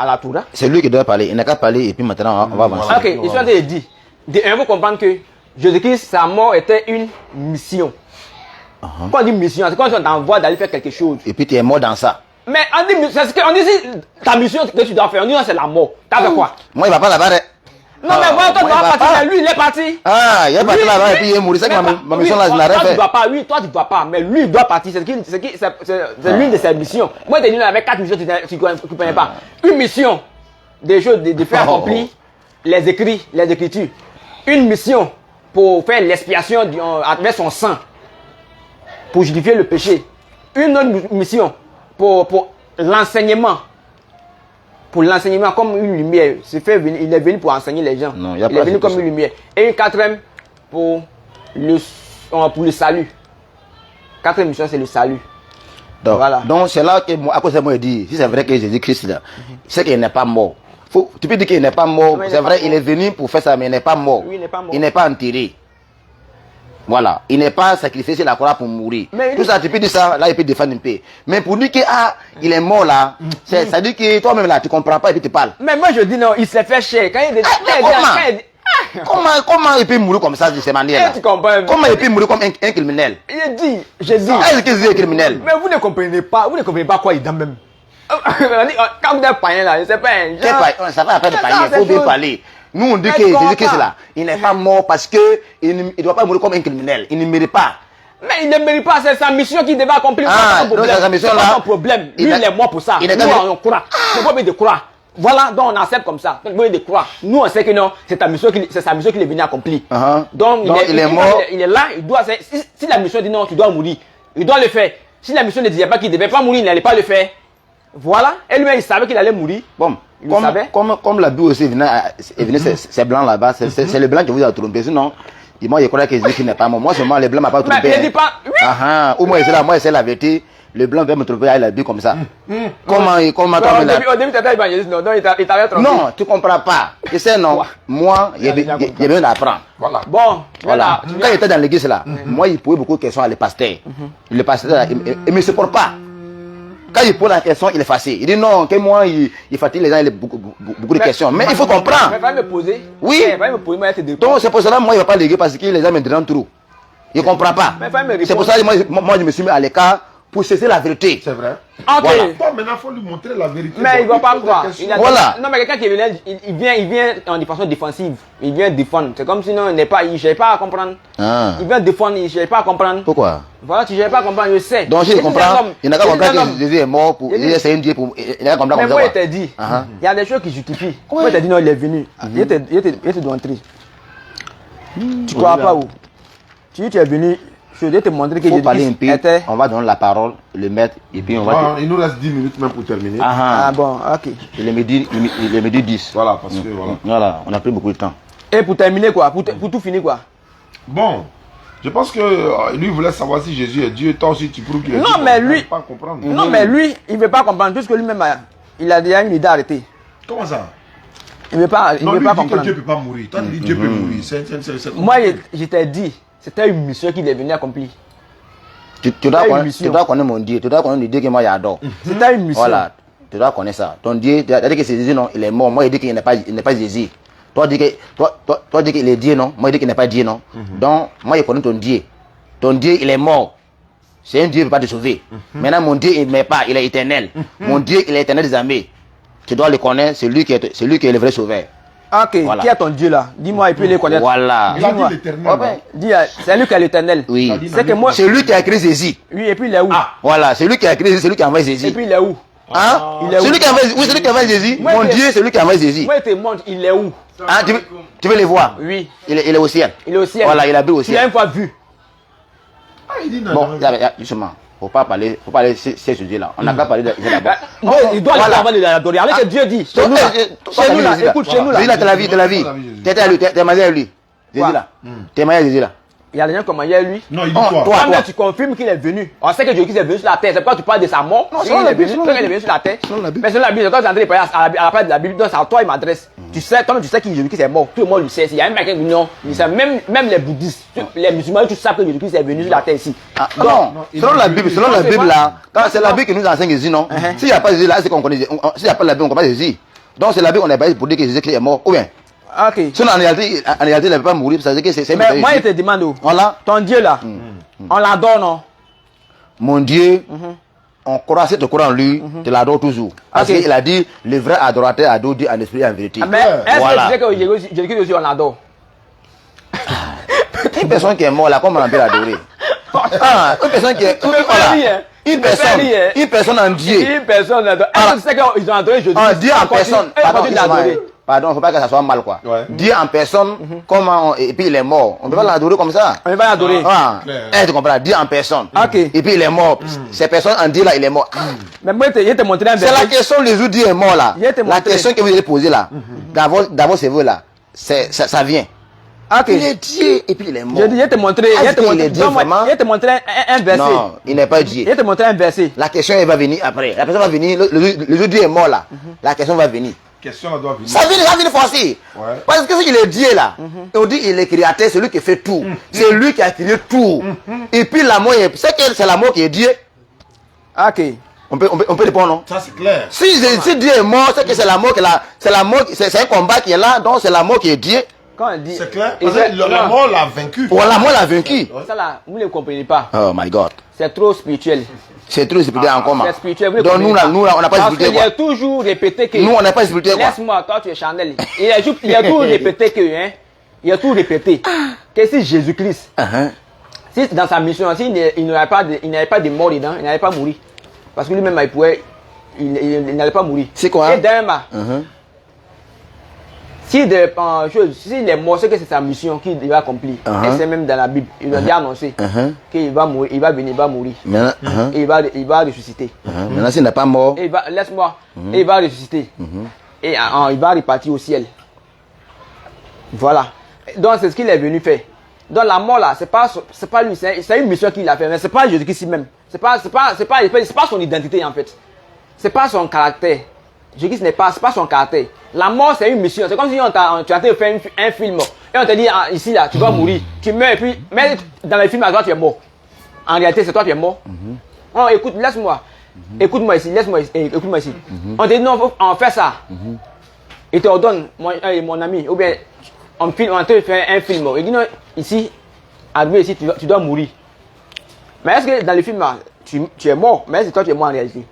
Speaker 7: la Torah?
Speaker 8: C'est lui qui doit parler. Il n'a qu'à parler et puis maintenant on va avancer.
Speaker 7: Ok, il soit dit. Il faut comprendre que Jésus-Christ, sa mort était une mission. Quand on dit mission, c'est quand on t'envoie d'aller faire quelque chose.
Speaker 8: Et puis tu es mort dans ça.
Speaker 7: Mais on dit ta mission que tu dois faire. On dit c'est la mort. T'as fait quoi?
Speaker 8: Moi, il va pas là-bas.
Speaker 7: Non, mais voilà, toi, tu dois partir, mais lui, il est parti.
Speaker 8: Ah, il est parti là-bas et puis il est mort. C'est que ma mission là, je n'arrête
Speaker 7: pas.
Speaker 8: pas.
Speaker 7: Tu dois pas, oui, toi, tu dois pas, mais lui, il doit partir. C'est l'une de ses missions. Moi, t'es dit, avec 4 missions, tu ne connais pas. Une mission, des choses, de faire accomplir les écrits, les écritures. Une mission pour faire l'expiation avec son sang, pour justifier le péché. Une autre mission pour l'enseignement. Pour l'enseignement comme une lumière. Il est venu pour enseigner les gens.
Speaker 8: Non,
Speaker 7: il est venu comme une lumière. Et une quatrième pour le salut. Quatrième mission, c'est le salut.
Speaker 8: Donc,
Speaker 7: voilà.
Speaker 8: Donc c'est là que moi, à cause de moi, je dis, si c'est vrai que Jésus-Christ là, c'est qu'il n'est pas mort. Tu peux dire qu'il n'est pas mort. C'est vrai, il est venu pour faire ça, mais il n'est pas mort.
Speaker 7: Oui, il n'est pas mort.
Speaker 8: Il n'est pas enterré. Voilà, il n'est pas sacrifié sur la croix pour mourir. Mais tout ça, tu peux dire ça, là, il peut défendre un peu. Mais pour dire que il est mort là, ça dit que toi-même là, tu comprends pas et puis tu parles.
Speaker 7: Mais moi je dis non, il s'est fait chier. Quand il
Speaker 8: comment il peut mourir comme ça de cette manière-là? Comment il peut mourir comme un criminel?
Speaker 7: J'ai dit.
Speaker 8: Est-ce que c'est un criminel?
Speaker 7: Mais vous ne comprenez pas quoi il donne même. Quand vous êtes païen là, c'est pas un genre.
Speaker 8: Ça va après de païen, il faut bien parler. Nous on dit que Jésus-Christ là, il n'est pas mort parce que il ne doit pas mourir comme un criminel. Il ne mérite pas.
Speaker 7: Mais il ne mérite pas, c'est sa mission qu'il devait accomplir.
Speaker 8: Donc sa mission là,
Speaker 7: c'est pas son problème. Lui, il est mort pour ça. Nous, on croit. C'est pas bien de croire. Voilà, donc on accepte comme ça. Donc, de croire. Nous, on sait que non, c'est sa mission qu'il est venu accomplir. Donc, il est mort. Il est là, il doit. Si la mission dit non, tu dois mourir, il doit le faire. Si la mission ne disait pas qu'il ne devait pas mourir, il n'allait pas le faire. Voilà. Et lui, il savait qu'il allait mourir. Bon. Comme la Bible aussi est venue, c'est blanc là-bas. C'est le blanc qui vous a trompé. Sinon, moi, je crois que Jésus n'est pas mort. Moi, seulement, le blanc m'a pas trompé. Mais il dit pas. Oui. Ou moi, c'est la vérité. Le blanc va me tromper à la Bible comme ça. Comment au début, tu étais évangéliste, non, il t'avait trompé. Non, tu comprends pas. Tu sais, non. Moi, j'ai besoin d'apprendre. Voilà. Bon, voilà. Quand j'étais dans l'église là, moi, il posait beaucoup de questions à le pasteur. Le pasteur, il me supporte pas. Quand il pose la question, il est facile. Il dit non, que moi, il fatigue les gens, il a beaucoup de questions. Mais il faut comprendre. Mais va me poser. Oui. Va me poser, donc c'est pour cela que moi, il ne va pas léguer parce que les gens me dérangent trop. Il ne comprend pas. C'est pour ça que moi, je me suis mis à l'écart pour cesser la vérité. C'est vrai. Ok. Voilà. Toi, maintenant, il faut lui montrer la vérité. Mais il ne va pas croire. Voilà. Non, mais quelqu'un qui vient, il vient en façon défensive. Il vient défendre. C'est comme sinon, il ne cherche pas à comprendre. Il vient défendre, il ne cherche pas à comprendre. Pourquoi? Voilà, tu ne cherches pas à comprendre, je sais. Donc, je comprends. Il n'a qu'à comprendre que Jésus est mort pour. Il est un Dieu pour. Il n'a qu'à comprendre. Mais moi, il t'a dit. Il y a des choses qui justifient. Moi, il t'a dit non, il est venu. Il te doit entrer. Tu ne crois pas où? Tu es venu. Je vais te montrer que Jésus on va donner la parole, le mettre, et puis on va... il nous reste 10 minutes même pour terminer. Ah bon, ok. Il est midi 10. Voilà, parce que voilà. Voilà, on a pris beaucoup de temps. Et pour terminer quoi? Pour tout finir quoi? Bon, je pense que lui voulait savoir si Jésus est Dieu, toi aussi tu prouves qu'il est Dieu. Non, mais lui... Pas comprendre. Non, mais lui, il ne veut pas comprendre, puisque lui-même, il a déjà une idée arrêtée. Comment ça? Il ne veut pas comprendre. Que Dieu ne peut pas mourir. Toi, tu dis Dieu peut mourir. Moi, je t'ai dit. C'était une mission qu'il est venu accomplir. Tu dois connaître mon Dieu. Tu dois connaître le Dieu que moi j'adore. C'était une mission. Voilà. Tu dois connaître ça. Ton Dieu, tu as dit que c'est Jésus, non? Il est mort. Moi, il dit qu'il n'est pas Jésus. Toi, dis qu'il est Dieu, non? Moi, il dit qu'il n'est pas Dieu, non? Donc, moi, je connais ton Dieu. Ton Dieu, il est mort. C'est un Dieu qui ne peut pas te sauver. Maintenant, mon Dieu, il ne meurt pas. Il est éternel. Mon Dieu, il est éternel des armées. Tu dois le connaître. C'est lui qui est le vrai sauveur. Ok, voilà. Qui est ton Dieu là? Dis-moi, et puis les connaître. Voilà. Dis-moi. Dis, c'est lui qui est l'éternel. Oui. C'est que moi. C'est lui qui a créé Jésus. Oui, et puis il est où? Voilà, c'est lui qui a créé Jésus, c'est lui qui a envoyé Jésus. Et puis il est où? Hein? Il est où? Celui qui a envoyé Jésus. Mon Dieu, c'est lui qui a envoyé Jésus. Moi, je te montre, il est où? Hein, tu veux le voir? Oui. Il est au ciel. Il est au ciel. Voilà, il a vu au ciel. Il a une fois vu. Ah, il dit non. Bon, justement. Faut pas parler ces sujets-là. On n'a pas parlé de là-bas. Non, il doit l'adorer. Avec ce Dieu dit. Chez nous là, écoute, chez nous là. Jésus là, t'es la vie. T'es marié à lui. Jésus là. T'es marié à Jésus là. Il y a des gens qui ont marié à lui. Non, il dit toi. Toi, tu confirmes qu'il est venu. On sait que Jésus est venu sur la terre. C'est pas tu parles de sa mort. Non, il est venu sur la terre. Mais c'est la Bible. Quand tu es en train de parler à la place de la Bible, c'est à toi il m'adresse. Tu sais, toi tu sais que Jésus est mort. Tout le monde le sait. Il y a même quelqu'un qui dit non. Même les bouddhistes, les musulmans, tu sais que Jésus est venu sur la terre ici. Non, selon la Bible là, quand c'est la Bible qui nous enseigne Jésus, non. S'il n'y a pas Jésus là, c'est qu'on connaît. S'il n'y a pas la Bible, on connaît pas Jésus. Donc c'est la Bible qu'on est basé pour dire que Jésus est mort. Ou bien. Ok. Sinon, en réalité, il ne va pas mourir. Ça veut dire que c'est. Mais moi, je te demande, voilà. Ton Dieu là, on l'adore, non? Mon Dieu,
Speaker 8: on croit, si tu crois en lui, tu l'adores toujours. Parce qu'il a dit, le vrai adorateur adore Dieu en esprit et en vérité.
Speaker 7: Mais est-ce que tu sais que Jésus-Christ aussi, on l'adore?
Speaker 8: Une personne qui est morte, là, comment on peut l'adorer? Une personne qui est... Une personne en Dieu.
Speaker 7: Une personne en Dieu. Est-ce que tu sais qu'ils ont adoré Jésus?
Speaker 8: Dieu en personne. Pardon, il ne faut pas que ça soit mal, quoi. Dieu en personne, comment et puis il est mort. On ne peut pas l'adorer comme ça.
Speaker 7: On ne peut pas l'adorer.
Speaker 8: Tu comprends? Dieu en personne.
Speaker 7: Ok.
Speaker 8: Et puis il est mort. Ces personnes en Dieu là, il est mort.
Speaker 7: Mais moi, je te montrer un verset.
Speaker 8: C'est la question, les jours Dieu est mort là. La question que vous avez posée là, d'abord c'est vous là, ça vient.
Speaker 7: Okay.
Speaker 8: Il est Dieu et puis il est mort.
Speaker 7: Je vais te montrer, un verset.
Speaker 8: Non, il n'est pas Dieu.
Speaker 7: Je vais te montrer un verset.
Speaker 8: La question elle va venir après. La personne va venir, le jour Dieu est mort là. La question va venir.
Speaker 1: Question doit venir.
Speaker 8: Ça va venir forcer. Parce que il est Dieu là. On dit il est créateur, c'est lui qui fait tout. C'est lui qui a créé tout. Et puis l'amour, c'est l'amour qui est Dieu.
Speaker 7: Ok.
Speaker 8: On peut répondre, non?
Speaker 1: Ça c'est clair.
Speaker 8: Si Dieu est mort, c'est que c'est l'amour qui est là. C'est un combat qui est là, donc c'est l'amour qui est Dieu.
Speaker 1: C'est clair. Parce que la mort l'a vaincu.
Speaker 8: La mort l'a vaincu.
Speaker 7: Ça là, vous ne le comprenez pas.
Speaker 8: Oh my God.
Speaker 7: C'est trop spirituel.
Speaker 8: C'est trop spirituel en comment?
Speaker 7: C'est spirituel.
Speaker 8: Donc nous là, on n'a pas
Speaker 7: parce
Speaker 8: spirituel.
Speaker 7: qu'il a toujours répété que.
Speaker 8: Nous on n'a pas spirituel.
Speaker 7: Laisse-moi, toi tu es Chanel. Il a toujours répété que, hein. Il a toujours répété que si Jésus-Christ, si dans sa mission, s'il n'avait pas de mort dedans, il n'allait pas mourir. Parce que lui-même, il n'allait pas mourir.
Speaker 8: C'est quoi?
Speaker 7: Et dernièrement, s'il est mort, c'est que c'est sa mission qu'il va accomplir. Et c'est même dans la Bible. Il a déjà annoncé qu'il va mourir, il va venir, il va mourir. Et il va ressusciter.
Speaker 8: Maintenant, s'il n'est pas mort.
Speaker 7: Laisse-moi. Et il va ressusciter. Et il va repartir au ciel. Voilà. Donc c'est ce qu'il est venu faire. Donc la mort là, c'est pas lui, c'est une mission qu'il a fait, mais c'est pas Jésus-Christ même. C'est pas son identité en fait. C'est pas son caractère. Jésus-Christ c'est pas son caractère. La mort c'est une mission. C'est comme si tu as été faire un film et on te dit ici là, tu vas mourir, tu meurs et puis mais dans le film à toi tu es mort. En réalité c'est toi qui es mort. Oh écoute, laisse-moi. Écoute-moi ici, écoute-moi ici. On te dit non, on fait ça. Il te ordonne, mon ami, ou bien on te fait un film. Il dit non, ici, ici tu dois mourir. Mais est-ce que dans le film, tu es mort, mais c'est toi qui es mort en réalité?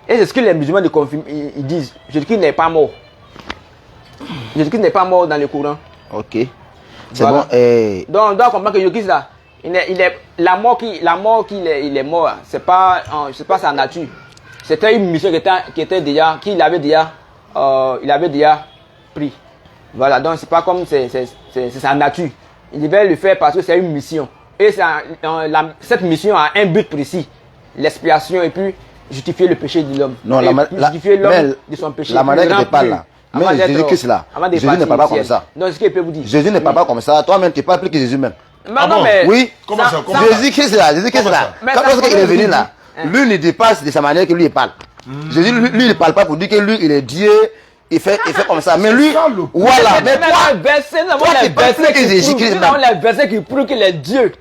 Speaker 7: Et c'est ce que les musulmans ils disent. Jésus-Christ n'est pas mort. Jésus-Christ n'est pas mort dans le Coran.
Speaker 8: Ok. C'est
Speaker 7: voilà.
Speaker 8: Bon.
Speaker 7: Donc on doit comprendre que Jésus-Christ là, la mort qu'il est mort, c'est pas sa nature. C'était une mission qu'il avait déjà pris. Voilà, donc c'est pas comme c'est sa nature. Il devait le faire parce que c'est une mission. Et cette mission a un but précis. L'expiation et puis justifier le péché de l'homme.
Speaker 8: Non,
Speaker 7: justifier l'homme de son péché.
Speaker 8: La manière que tu parles là. Mais Jésus-Christ là. Jésus ne parle pas comme ça.
Speaker 7: Non, ce qu'il peut vous dire.
Speaker 8: Jésus ne parle pas comme ça. Toi-même, tu parles plus que Jésus même.
Speaker 7: Non, mais.
Speaker 8: Oui.
Speaker 1: Comment ça?
Speaker 8: Jésus-Christ là. Quand il est venu là, lui ne dépasse de sa manière que lui il parle. Jésus, lui, il ne parle pas pour dire que lui, il est Dieu. Il fait comme ça. Mais lui, voilà. Mais toi, tu parles plus que Jésus-Christ.
Speaker 7: Nous avons les versets qui prouvent qu'il est Dieu.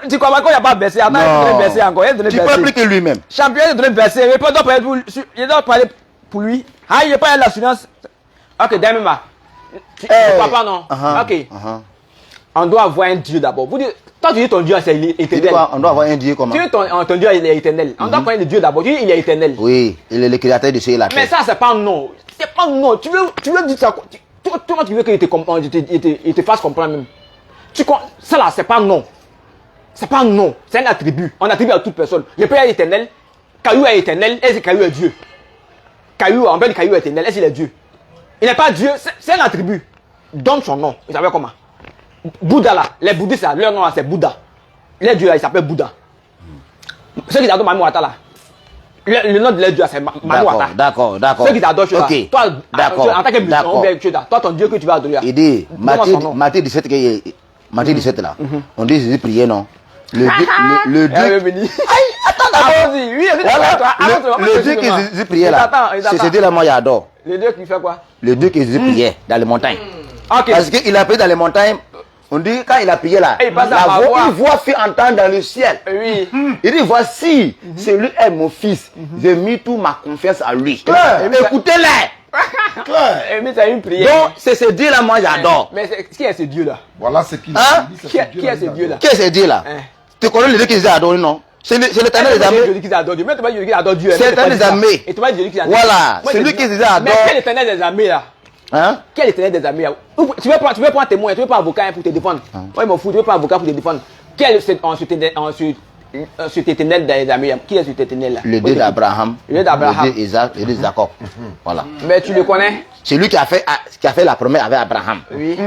Speaker 7: Tu crois pas qu'il n'y a pas de verset? Attends, il donne un verset encore.
Speaker 8: Tu parles plus que lui-même.
Speaker 7: Champion, il donne un verset. Il doit parler pour lui. Ah, il n'y a pas l'assurance. Ok, Damima. Tu ne crois pas, non? Ok. On doit avoir un Dieu d'abord. Toi, tu dis ton Dieu, c'est éternel.
Speaker 8: On doit avoir un Dieu comment?
Speaker 7: Tu dis ton Dieu, il est éternel. On doit connaître le Dieu d'abord. Tu dis, il est éternel.
Speaker 8: Oui, il est le créateur de ciel et la terre.
Speaker 7: Mais ça, c'est pas non. C'est pas non. Tu veux dire ça. Toi, tu veux qu'il te fasse comprendre même. Ça là, c'est pas non. C'est pas non. C'est un attribut. On attribue à toute personne. Le Père est éternel. Caillou est éternel. Est-ce que Caillou est Dieu? On appelle Caillou éternel. Est-ce qu'il est Dieu? Il n'est pas Dieu. C'est un attribut. Donne son nom. Vous savez comment? Bouddha là. Les bouddhistes là, leur nom là, c'est Bouddha. Les dieux là, il s'appelle Bouddha. Ceux qui adorent Mamouata là. Le nom de leur dieu c'est Mamouata.
Speaker 8: D'accord.
Speaker 7: Ceux qui t'adorent, toi, en tant que musulman, toi, ton Dieu que tu vas adorer.
Speaker 8: Il dit, Matthieu 17 là. On dit Jésus priait, non? Le Dieu.
Speaker 7: Attends, oui,
Speaker 8: le Dieu que Jésus priait là. C'est ce Dieu là, moi j'adore.
Speaker 7: Le Dieu qui fait quoi?
Speaker 8: Le Dieu que Jésus priait dans les montagnes. Parce qu'il a prié dans les montagnes. On dit quand il a prié là, une voix fait entendre dans le ciel.
Speaker 7: Oui.
Speaker 8: Il dit voici, celui est mon fils. J'ai mis toute ma confiance à lui. Écoutez-les.
Speaker 7: Mais c'est une prière.
Speaker 8: Donc c'est ce Dieu là, moi j'adore.
Speaker 7: Mais qui est ce Dieu là?
Speaker 1: Voilà ce qu'il
Speaker 7: dit. Qui est ce Dieu là?
Speaker 8: Qui est ce Dieu là? Tu connais le Dieu que Jésus a adoré, non? C'est l'éternel des armées.
Speaker 7: Jésus qui adore Dieu. Mais tu vas Jésus qui adore Dieu.
Speaker 8: C'est l'éternel des armées.
Speaker 7: Et tu vas Jésus qui adore.
Speaker 8: Voilà, c'est lui qui les adore.
Speaker 7: Mais quel éternel des armées là?
Speaker 8: Hein?
Speaker 7: Quel éternel des armées là? Tu veux prendre témoin, tu veux pas avocat pour te défendre. Moi, il m'en fout, tu veux pas avocat pour te défendre. Quel est cet éternel des armées? Qui est cet éternel là?
Speaker 8: Le Dieu d'Abraham.
Speaker 7: Le Dieu d'Abraham.
Speaker 8: Le Dieu d'Isaac, le Dieu de Jacob. Voilà.
Speaker 7: Mais tu le connais?
Speaker 8: C'est lui qui a fait la promesse avec Abraham.
Speaker 7: Oui.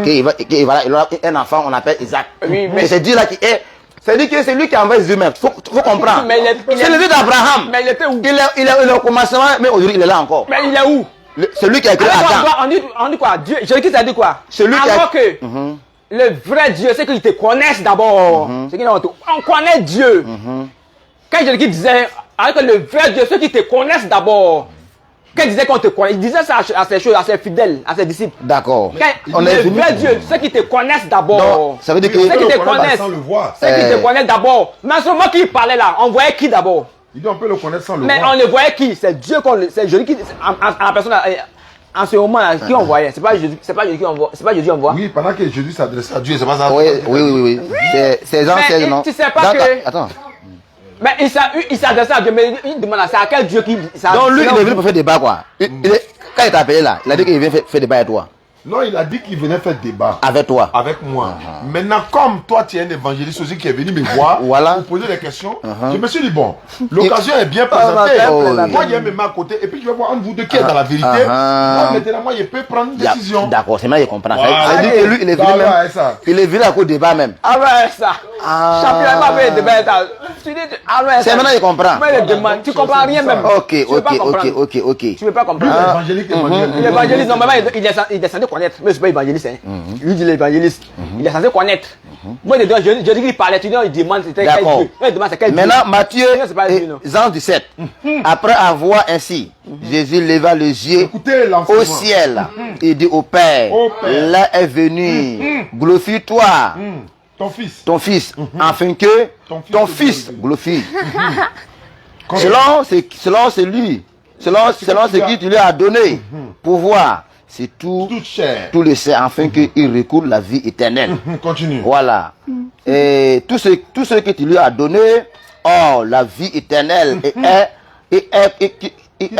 Speaker 8: Il aura un enfant, on appelle Isaac.
Speaker 7: Oui, mais
Speaker 8: Et c'est Dieu là qui est. C'est-à-dire que c'est lui qui envoie les humains. Faut comprendre.
Speaker 7: Mais
Speaker 8: c'est le Dieu d'Abraham.
Speaker 7: Mais il était où?
Speaker 8: Il est au commencement, mais aujourd'hui il est là encore.
Speaker 7: Mais il est où?
Speaker 8: C'est lui qui a créé Adam.
Speaker 7: On dit quoi? Dieu, Jésus-Christ a dit quoi?
Speaker 8: Celui qui a...
Speaker 7: Alors que le vrai Dieu, c'est qu'il te connaisse d'abord. C'est qu'il on connaît Dieu. Quand Jésus-Christ disait, alors que le vrai Dieu, ceux qui te connaissent d'abord. Quand il disait qu'on te connaît, il disait ça à ses choses, à ses fidèles, à ses disciples.
Speaker 8: D'accord.
Speaker 7: Le vrai Dieu, ceux qui te connaissent d'abord.
Speaker 8: Ça veut dire que
Speaker 7: ceux qui te connaissent. Ceux qui te connaissent d'abord. Mais à ce moment qu'il parlait là, on voyait qui d'abord?
Speaker 1: Il dit on peut le connaître sans le
Speaker 7: mais
Speaker 1: voir.
Speaker 7: Mais on le voyait qui? C'est Dieu c'est Jésus qui, en la personne, en ce moment là, qui on voyait? C'est pas Jésus qui on voit. C'est pas Jésus on voit.
Speaker 1: Oui, pendant que Jésus s'adressait à Dieu, c'est pas ça.
Speaker 8: Oui. C'est Jean 16, non?
Speaker 7: Tu sais pas que.
Speaker 8: Attends.
Speaker 7: Mais il s'adressait à Dieu, mais il demande à quel Dieu qui.
Speaker 8: Donc lui, il est venu pour faire débat quoi. Quand il t'a appelé là, il a dit qu'il vient faire débat avec toi.
Speaker 1: Non, il a dit qu'il venait faire débat.
Speaker 8: Avec toi.
Speaker 1: Avec moi. Maintenant, comme toi, tu es un évangéliste aussi qui est venu me voir
Speaker 8: voilà.
Speaker 1: pour poser des questions, je me suis dit, bon, l'occasion est bien présentée. Moi, il y a mes mains à côté, et puis je vais voir entre vous deux qui est dans la vérité. Moi, maintenant, moi, je peux prendre une décision.
Speaker 8: D'accord, c'est maintenant, je comprends. Ça veut dire que lui, il est venu même. Il est venu à cause du débat même.
Speaker 7: Ah ouais, ça. Champion m'a fait débat.
Speaker 8: C'est maintenant, il comprend.
Speaker 7: Tu comprends rien même.
Speaker 8: Ok.
Speaker 7: Tu veux pas comprendre. L'évangéliste, normalement, il est censé connaître. Mais je ne suis pas évangéliste. Lui dit l'évangéliste. Il est censé connaître. Moi, je dis qu'il parlait, tu dis, il demande c'était quel Dieu. Il demande c'est quel Dieu.
Speaker 8: Maintenant, Matthieu, Jean 17. Après avoir ainsi, Jésus leva les yeux au ciel et dit au Père, là est venu, glorifie-toi. Ton fils, afin que ton fils glorifie. Selon ce qui tu lui as donné, pouvoir, c'est tout le sait, afin qu'il recouvre la vie éternelle.
Speaker 1: Continue.
Speaker 8: Voilà. Et tout ce que tu lui as donné, la vie éternelle, qui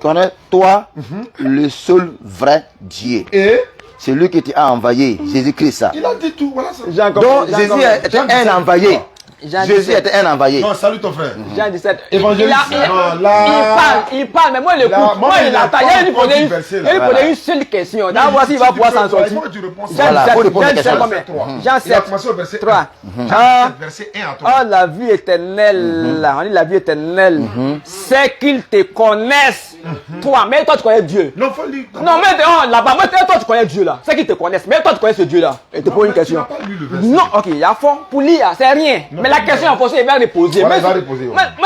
Speaker 8: connaît toi, le seul vrai Dieu.
Speaker 1: Et
Speaker 8: c'est lui qui t'a envoyé, Jésus-Christ.
Speaker 1: Il a dit tout, voilà ça.
Speaker 8: Donc Jésus était un envoyé. Jésus était un envoyé.
Speaker 1: Non, salut ton frère.
Speaker 7: Jean 17.
Speaker 1: Évangéliste.
Speaker 7: Il parle, mais moi, moi, il attend. Il lui posait une seule question. D'abord, s'il va pouvoir s'en sortir. Jean 7, 3.
Speaker 1: Verset 1 à 3.
Speaker 7: Oh, la vie éternelle. On dit la vie éternelle. C'est qu'ils te connaissent. Toi, mais toi, tu connais Dieu. Non, mais là-bas, toi, tu connais Dieu là. C'est qu'ils te connaissent. Mais toi, tu connais ce Dieu là. Et te pose une question. Non, ok, il y a fond. Pour lire, c'est rien. Mais la question en posée, il va reposer. Moi,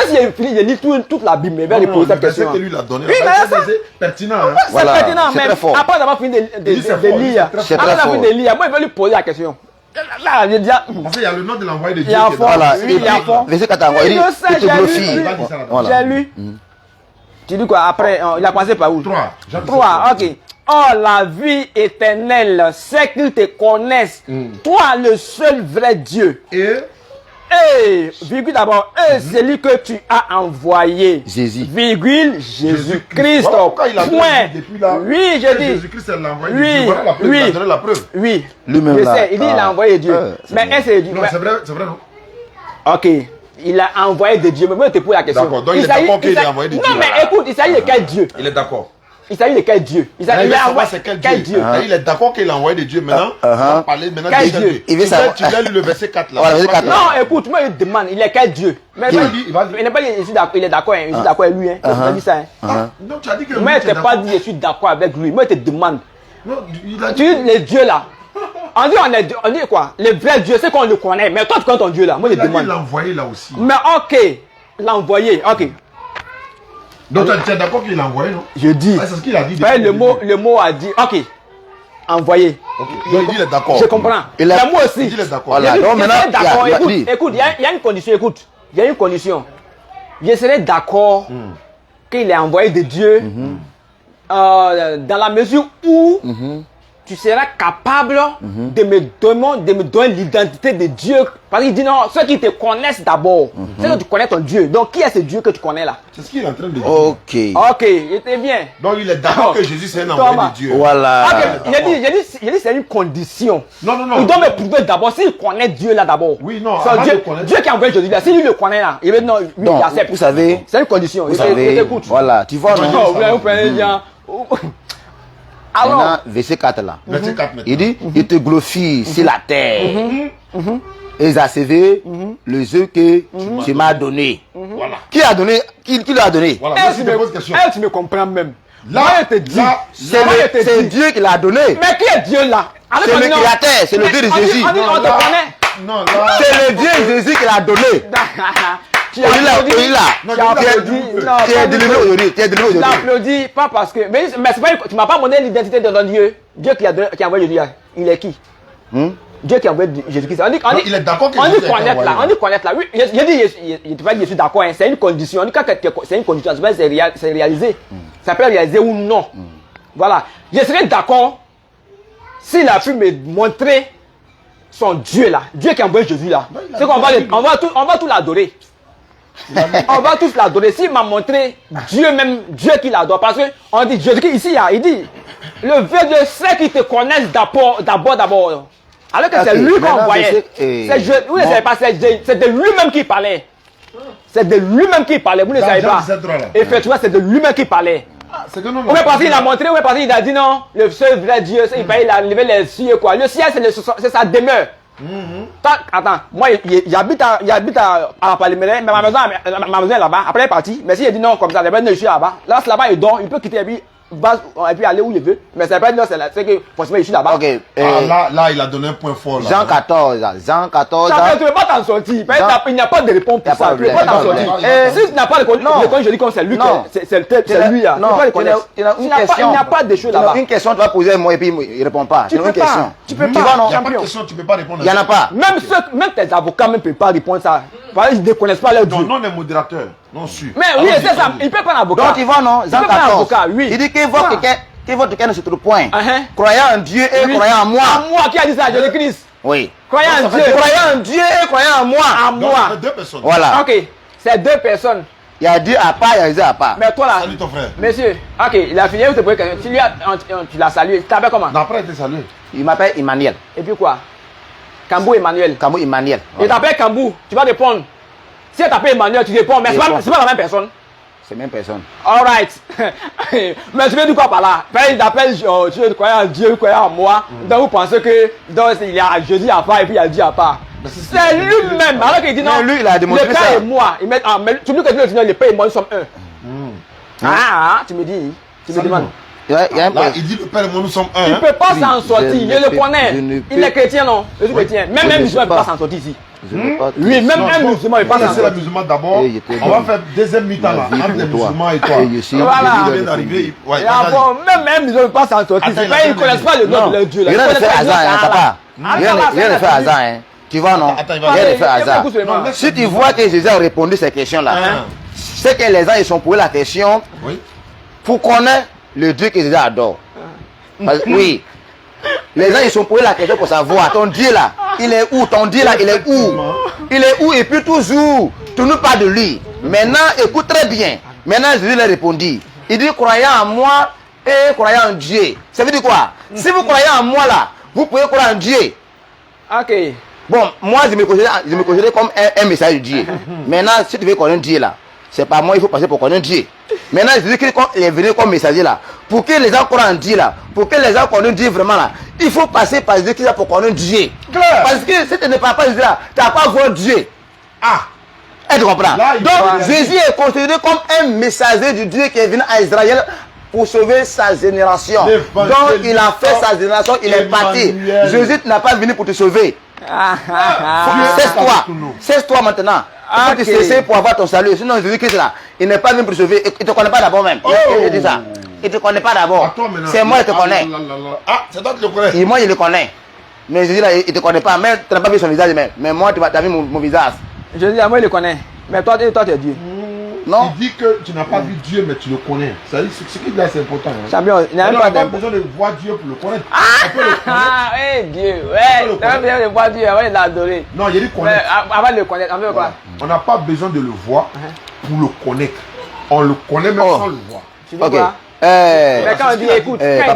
Speaker 7: si je lis toute la Bible, il va reposer cette question.
Speaker 1: Que lui l'a donné.
Speaker 7: Oui, mais
Speaker 1: c'est pertinent.
Speaker 7: C'est pertinent, mais après avoir fini de lire, moi, il va lui poser la question. Là, il y a
Speaker 1: parce qu'il y a le nom de l'envoyé de Dieu.
Speaker 7: Il y a fond. Il y a fond. J'ai lu. Tu dis quoi après? Il a commencé par où? 3, ok. Oh, la vie éternelle, c'est qu'ils te connaissent. Toi, le seul vrai Dieu. Et, virgule d'abord, celui que tu as envoyé.
Speaker 8: Jésus.
Speaker 7: Virgule, Jésus-Christ.
Speaker 1: Point.
Speaker 7: Oui, je dis.
Speaker 1: Jésus-Christ l'a envoyé. Oui. Il a donné la preuve.
Speaker 7: Oui.
Speaker 8: Lui-même
Speaker 7: je sais, il dit il a envoyé Dieu. Mais est-ce que
Speaker 1: non, c'est vrai, non?
Speaker 7: Ok. Il a envoyé de Dieu. Mais moi, je te pose la question.
Speaker 1: D'accord, donc il est d'accord qu'il a envoyé de Dieu.
Speaker 7: Non, mais écoute, il s'agit de quel Dieu?
Speaker 1: Il est d'accord.
Speaker 7: Il s'agit de quel Dieu? Il a envoyé
Speaker 1: quel Dieu? Il est d'accord qu'il a envoyé de Dieu. Maintenant, on va parler maintenant de Dieu.
Speaker 8: Il veut savoir.
Speaker 1: Tu as lu le verset 4 là.
Speaker 7: Non, écoute, moi, il demande, il est quel Dieu? Mais il n'est pas dit, il est d'accord, je suis d'accord avec lui. Tu as dit ça.
Speaker 1: Non, tu as dit que.
Speaker 7: Moi, je ne t'ai pas dit, je suis d'accord avec lui. Moi, je te demande.
Speaker 1: Non, il a
Speaker 7: dit. Tu dis, les dieux là. On dit quoi? Le vrai Dieu, c'est qu'on le connaît. Mais toi, tu connais ton Dieu là. Moi, je demande.
Speaker 1: Il l'a envoyé là aussi.
Speaker 7: Mais ok, l'envoyé, ok.
Speaker 1: Donc tu es d'accord qu'il l'a envoyé, non?
Speaker 7: Je dis.
Speaker 1: C'est ce qu'il a dit.
Speaker 7: Le mot a dit, ok, envoyé.
Speaker 1: Okay. Donc il est d'accord.
Speaker 7: Je comprends. Mais moi aussi.
Speaker 1: Il est d'accord.
Speaker 8: Voilà. Donc maintenant,
Speaker 7: écoute, il y a une condition, écoute. Il y a une condition. Je serais d'accord qu'il est envoyé de Dieu dans la mesure où tu seras capable de me donner l'identité de Dieu. Parce qu'il dit non, ceux qui te connaissent d'abord. C'est que tu connais ton Dieu. Donc, qui est ce Dieu que tu connais là?
Speaker 1: C'est ce qu'il est en train de dire.
Speaker 8: Ok.
Speaker 7: Ok, était bien.
Speaker 1: Donc, il est d'accord que Jésus, c'est un envoyé de Dieu.
Speaker 8: Voilà.
Speaker 7: Ok, il a dit c'est une condition.
Speaker 1: Non, non, non.
Speaker 7: Il doit me prouver d'abord, s'il connaît Dieu là d'abord.
Speaker 1: Oui, non,
Speaker 7: C'est
Speaker 1: avant
Speaker 7: Dieu,
Speaker 1: de connaître-
Speaker 7: Dieu qui a envoyé Jésus là, s'il le connaît là, il va non, lui,
Speaker 8: Donc,
Speaker 7: il accepte.
Speaker 8: vous savez,
Speaker 7: C'est une condition.
Speaker 8: vous savez, voilà, tu vois, non?
Speaker 7: Non, vous prenez bien. Alors,
Speaker 8: Maintenant, verset 4 là.
Speaker 1: Verset 4 maintenant.
Speaker 8: Il dit, il te glorifie sur la terre. Et il a sauvé les œufs que tu m'as donné.
Speaker 1: Voilà.
Speaker 8: Qui a donné? Qui lui a donné?
Speaker 1: Voilà.
Speaker 7: elle,
Speaker 1: Moi, je te pose question.
Speaker 7: tu me comprends même.
Speaker 1: Là,
Speaker 7: Moi, je te dis.
Speaker 1: là,
Speaker 8: C'est Dieu qui l'a donné.
Speaker 7: Mais qui est Dieu là?
Speaker 8: C'est le créateur, c'est le Dieu de Jésus.
Speaker 7: On te
Speaker 1: là-
Speaker 7: connaît.
Speaker 1: Non, là.
Speaker 8: C'est le Dieu de Jésus qui l'a donné.
Speaker 7: Tu
Speaker 8: Il a,
Speaker 7: applaudis.
Speaker 8: il a.
Speaker 7: Tu applaudis. Non,
Speaker 8: Tu es
Speaker 7: pas
Speaker 8: délivré
Speaker 7: du tout.
Speaker 8: aujourd'hui. Tu es délivré
Speaker 7: Je
Speaker 8: aujourd'hui.
Speaker 7: l'applaudis pas parce que. Mais c'est pas, tu m'as pas montré l'identité de ton Dieu. Dieu qui a envoyé Jésus. Il est qui? Dieu qui a envoyé Jésus-Christ. On dit,
Speaker 1: Non, il est d'accord que
Speaker 7: on
Speaker 1: Jésus
Speaker 7: dit
Speaker 1: est
Speaker 7: connaître là.
Speaker 1: envoyé.
Speaker 7: On dit connaître là. Oui, je dis, je suis d'accord. Hein, c'est une condition. On dit quand c'est une condition, c'est réalisé. Ça peut réaliser ou non. Voilà. Je serais d'accord s'il a pu me montrer son Dieu là. Dieu qui a envoyé Jésus là. C'est qu'on va tout l'adorer. On va tous l'adorer. S'il m'a montré Dieu même, Dieu qui l'adore. Parce qu'on dit, Jésus ici, il dit, le Dieu de ceux qui te connaissent d'abord. Alors que c'est lui qu'on
Speaker 8: maintenant,
Speaker 7: voyait. Vous ne savez pas, c'est de lui-même qui parlait. C'est de lui-même qui parlait, vous ne
Speaker 1: Dans
Speaker 7: savez
Speaker 1: Jean
Speaker 7: pas.
Speaker 1: 17, là.
Speaker 7: Effectivement, c'est de lui-même qui parlait.
Speaker 1: C'est que non,
Speaker 7: Ou bien parce qu'il a montré, ou bien parce qu'il a dit non, le seul vrai Dieu, il a levé les cieux quoi. Le ciel, c'est sa demeure. Attends, moi, il habite à Paliméré, mais ma maison est là-bas. Après, il est parti. Mais s'il dit non, comme ça, je suis là-bas. Là-bas, il dort, il peut quitter et puis aller où il veut. Mais ça ne veut pas dire c'est que forcément, je suis là-bas.
Speaker 8: Ok.
Speaker 1: Là, il a donné un point fort. Là.
Speaker 8: Jean 14. Jean 14.
Speaker 7: Ça, tu ne peux pas t'en sortir. Il n'y a pas de réponse pour ça. Tu ne peux pas t'en sortir. Si tu n'as pas de réponse, je dis comme c'est lui. C'est lui.
Speaker 8: Non,
Speaker 7: il n'y a pas de choses là-bas.
Speaker 8: Une question, tu vas poser moi et puis il ne répond pas.
Speaker 7: Tu
Speaker 8: C'est
Speaker 7: peux
Speaker 8: une
Speaker 7: pas.
Speaker 8: question.
Speaker 7: Tu peux
Speaker 8: Tu
Speaker 7: pas.
Speaker 8: vois, non?
Speaker 1: Il n'y a pas de question, tu ne peux pas répondre.
Speaker 8: Il n'y en a pas.
Speaker 7: Même tes avocats ne peuvent pas répondre ça. Parce qu'ils ne connaissent pas leur Dieu.
Speaker 1: Non, non, les modérateurs. Non, sûr.
Speaker 7: Mais oui, c'est ça. Il ne peut pas un avocat.
Speaker 8: Donc tu vois, non? Jean
Speaker 7: Il peut pas un
Speaker 8: 14.
Speaker 7: avocat, oui.
Speaker 8: Il dit qu'il voit quelqu'un sur le point.
Speaker 7: Croyant
Speaker 8: Croyant en Dieu et croyant en moi.
Speaker 7: À moi qui a dit ça, Jésus-Christ.
Speaker 8: Oui.
Speaker 7: Croyant en Dieu.
Speaker 8: Croyant en Dieu et croyant en moi.
Speaker 7: À
Speaker 1: Donc,
Speaker 7: moi.
Speaker 1: c'est deux personnes.
Speaker 8: Voilà.
Speaker 7: Ok. C'est deux personnes.
Speaker 8: Il y a Dieu à part, il y a Jésus à part.
Speaker 7: Mais toi là.
Speaker 1: Salut ton frère.
Speaker 7: Monsieur. Ok, il a fini. Vous te posez question. Tu l'as salué. Tu t'appelles comment?
Speaker 1: Non, après, il était salué.
Speaker 8: Il m'appelle Emmanuel.
Speaker 7: Et puis quoi? Kambou Emmanuel.
Speaker 8: Kambou Emmanuel.
Speaker 7: Il t'appelle Kambou. Tu vas répondre. Si elle t'appelle Emmanuel, tu réponds. Mais c'est pas la même personne.
Speaker 8: C'est même personne.
Speaker 7: Alright. Mais tu veux dire quoi par là? Il t'appelle Dieu, croyant en Dieu, croyant en moi. Donc vous pensez que il y a Jésus à part et puis il y a Dieu à part. C'est lui-même. Alors qu'il dit non.
Speaker 8: Mais lui, il a démontré
Speaker 7: le père
Speaker 8: ça.
Speaker 7: et moi. Il met tu dis que Dieu le père et moi nous sommes un. Tu me dis. Tu me demandes.
Speaker 8: Il y a un
Speaker 1: Là, il dit le Père et moi, nous sommes un.
Speaker 7: Il ne peut pas
Speaker 8: Oui,
Speaker 7: s'en sortir.
Speaker 8: je
Speaker 7: Je
Speaker 8: ne
Speaker 7: le
Speaker 8: peux-
Speaker 7: connais.
Speaker 8: je ne
Speaker 7: Il
Speaker 8: peux-
Speaker 7: est chrétien, non? Je suis chrétien. Même
Speaker 8: je
Speaker 7: un
Speaker 8: ne
Speaker 7: musulman ne
Speaker 8: peux
Speaker 7: peut pas
Speaker 8: pas.
Speaker 7: s'en sortir ici.
Speaker 8: Je veux pas.
Speaker 7: Oui, même
Speaker 1: Non,
Speaker 7: un
Speaker 1: bon,
Speaker 7: musulman ne peut
Speaker 1: on
Speaker 7: pas
Speaker 1: va
Speaker 7: s'en
Speaker 1: laisser la
Speaker 7: sortir.
Speaker 1: musulmane d'abord.
Speaker 8: Et je te
Speaker 1: On va
Speaker 8: dis.
Speaker 1: faire deuxième mi-temps là,
Speaker 8: Ma vie
Speaker 1: entre les
Speaker 8: pour toi.
Speaker 1: musulmans et toi.
Speaker 8: Et je suis
Speaker 1: Quand
Speaker 7: Voilà.
Speaker 1: il vient d'arriver, ouais,
Speaker 7: Et encore, même un musulman ne peut pas s'en sortir.
Speaker 1: Attends,
Speaker 7: C'est
Speaker 1: il
Speaker 7: pas,
Speaker 1: a
Speaker 7: ils
Speaker 1: fait
Speaker 7: ne connaissent
Speaker 1: le-
Speaker 7: pas le nom
Speaker 8: Non,
Speaker 7: de leur Dieu. là.
Speaker 8: rien
Speaker 7: Ils
Speaker 8: ne
Speaker 7: connaissent
Speaker 8: fait
Speaker 7: pas le
Speaker 8: hasard, hein,
Speaker 7: nom de
Speaker 8: papa.
Speaker 7: Allah.
Speaker 8: Rien
Speaker 7: Allah,
Speaker 8: ne fait
Speaker 7: Allah,
Speaker 8: hasard, hein. Tu vois, non?
Speaker 1: Attends, il va-
Speaker 8: Rien ne fait
Speaker 7: Attendez,
Speaker 8: hasard.
Speaker 7: écoute seulement.
Speaker 1: Non,
Speaker 8: Si tu vois que Jésus a répondu à ces questions-là, c'est que les gens ils sont posés la question
Speaker 1: Oui.
Speaker 8: pour connaître le Dieu que Jésus adore. Parce que, oui. Les gens ils sont posés la question pour savoir ton Dieu là, il est où? Ton Dieu là, il est où? Il est où? Et puis toujours, tu nous parles de lui. Maintenant, écoute très bien. Maintenant, Jésus lui a répondu. Il dit croyant en moi et croyant en Dieu. Ça veut dire quoi? Si vous croyez en moi là, vous pouvez croire en Dieu.
Speaker 7: Ok.
Speaker 8: Bon, moi je me considère comme un message de Dieu. Maintenant, si tu veux connaître Dieu là, c'est pas moi, il faut passer pour connaître Dieu. Maintenant, je dis qu'il est venu comme messager là. Pour que les gens croient en Dieu là, pour que les gens connaissent Dieu vraiment là, il faut passer par Jésus pour connaître Dieu.
Speaker 1: Claire.
Speaker 8: Parce que si tu ne parles pas de Dieu là, tu n'as pas voir Dieu.
Speaker 1: Ah,
Speaker 8: Tu comprends?
Speaker 1: Là, il
Speaker 8: Donc,
Speaker 1: parle-
Speaker 8: Jésus est considéré comme un messager de Dieu qui est venu à Israël pour sauver sa génération.
Speaker 1: L'évangile
Speaker 8: Donc, il a fait sa génération, il est parti.
Speaker 1: Emmanuel.
Speaker 8: Jésus n'a pas venu pour te sauver. Cesse-toi. Cesse-toi maintenant. Il faut te cesser pour avoir ton salut. Sinon, Jésus-Christ là, il n'est pas venu pour te sauver. Il ne te connaît pas d'abord même. Il dit ça. Il ne te connaît pas d'abord.
Speaker 1: à toi maintenant.
Speaker 8: C'est moi qui te
Speaker 1: Ah,
Speaker 8: connais.
Speaker 1: là, là, là. Ah, c'est toi qui le connais.
Speaker 8: Et moi, je le connais. Mais Jésus là, il ne te connaît pas. Mais tu n'as pas vu son visage. Mais moi, tu as vu mon visage.
Speaker 7: Je dis, moi, il le connaît. Mais toi, tu es Dieu.
Speaker 8: Non.
Speaker 1: Il dit que tu n'as pas vu Dieu, mais tu le connais. Ça dit, ce qu'il dit là, c'est important. Hein.
Speaker 3: Champion, il n'a
Speaker 1: On
Speaker 3: même
Speaker 1: n'a
Speaker 3: pas
Speaker 1: pas
Speaker 3: de...
Speaker 1: besoin de voir Dieu pour le connaître. On peut le connaître.
Speaker 3: Ah, eh Dieu, ouais, on n'a pas besoin de voir Dieu avant de l'adorer.
Speaker 1: Non, il y a dit connaître.
Speaker 3: Avant de le connaître, on veut quoi?
Speaker 1: On n'a pas besoin de le voir pour le connaître. On le connaît même sans le voir.
Speaker 3: Tu veux
Speaker 8: Ok.
Speaker 3: quoi?
Speaker 8: Mais
Speaker 3: Mais quand on dit écoute, quand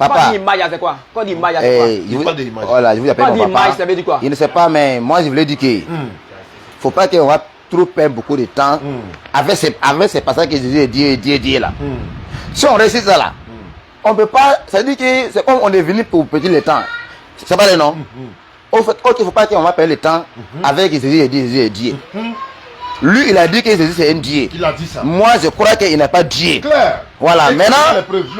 Speaker 3: on dit image, c'est quoi? Quand on dit image, c'est quoi?
Speaker 8: Voilà, je vous appelle
Speaker 3: Quand on dit
Speaker 8: mon papa.
Speaker 3: image, ça veut dire quoi?
Speaker 8: Il ne sait pas, mais moi je voulais dire que faut pas qu'on va trop perdre beaucoup de temps avec ces passages que Jésus dit là. Si on réussit ça là, on peut pas. Ça dit que c'est comme on est venu pour petit le temps. C'est pas le nom. Au fait, ok, faut pas qu'on va perdre le temps avec Jésus dit. Lui, il a dit que Jésus c'est un Dieu.
Speaker 1: Il a dit ça.
Speaker 8: Moi, je crois qu'il n'est pas Dieu.
Speaker 1: Claire.
Speaker 8: Voilà,
Speaker 1: Et
Speaker 8: maintenant,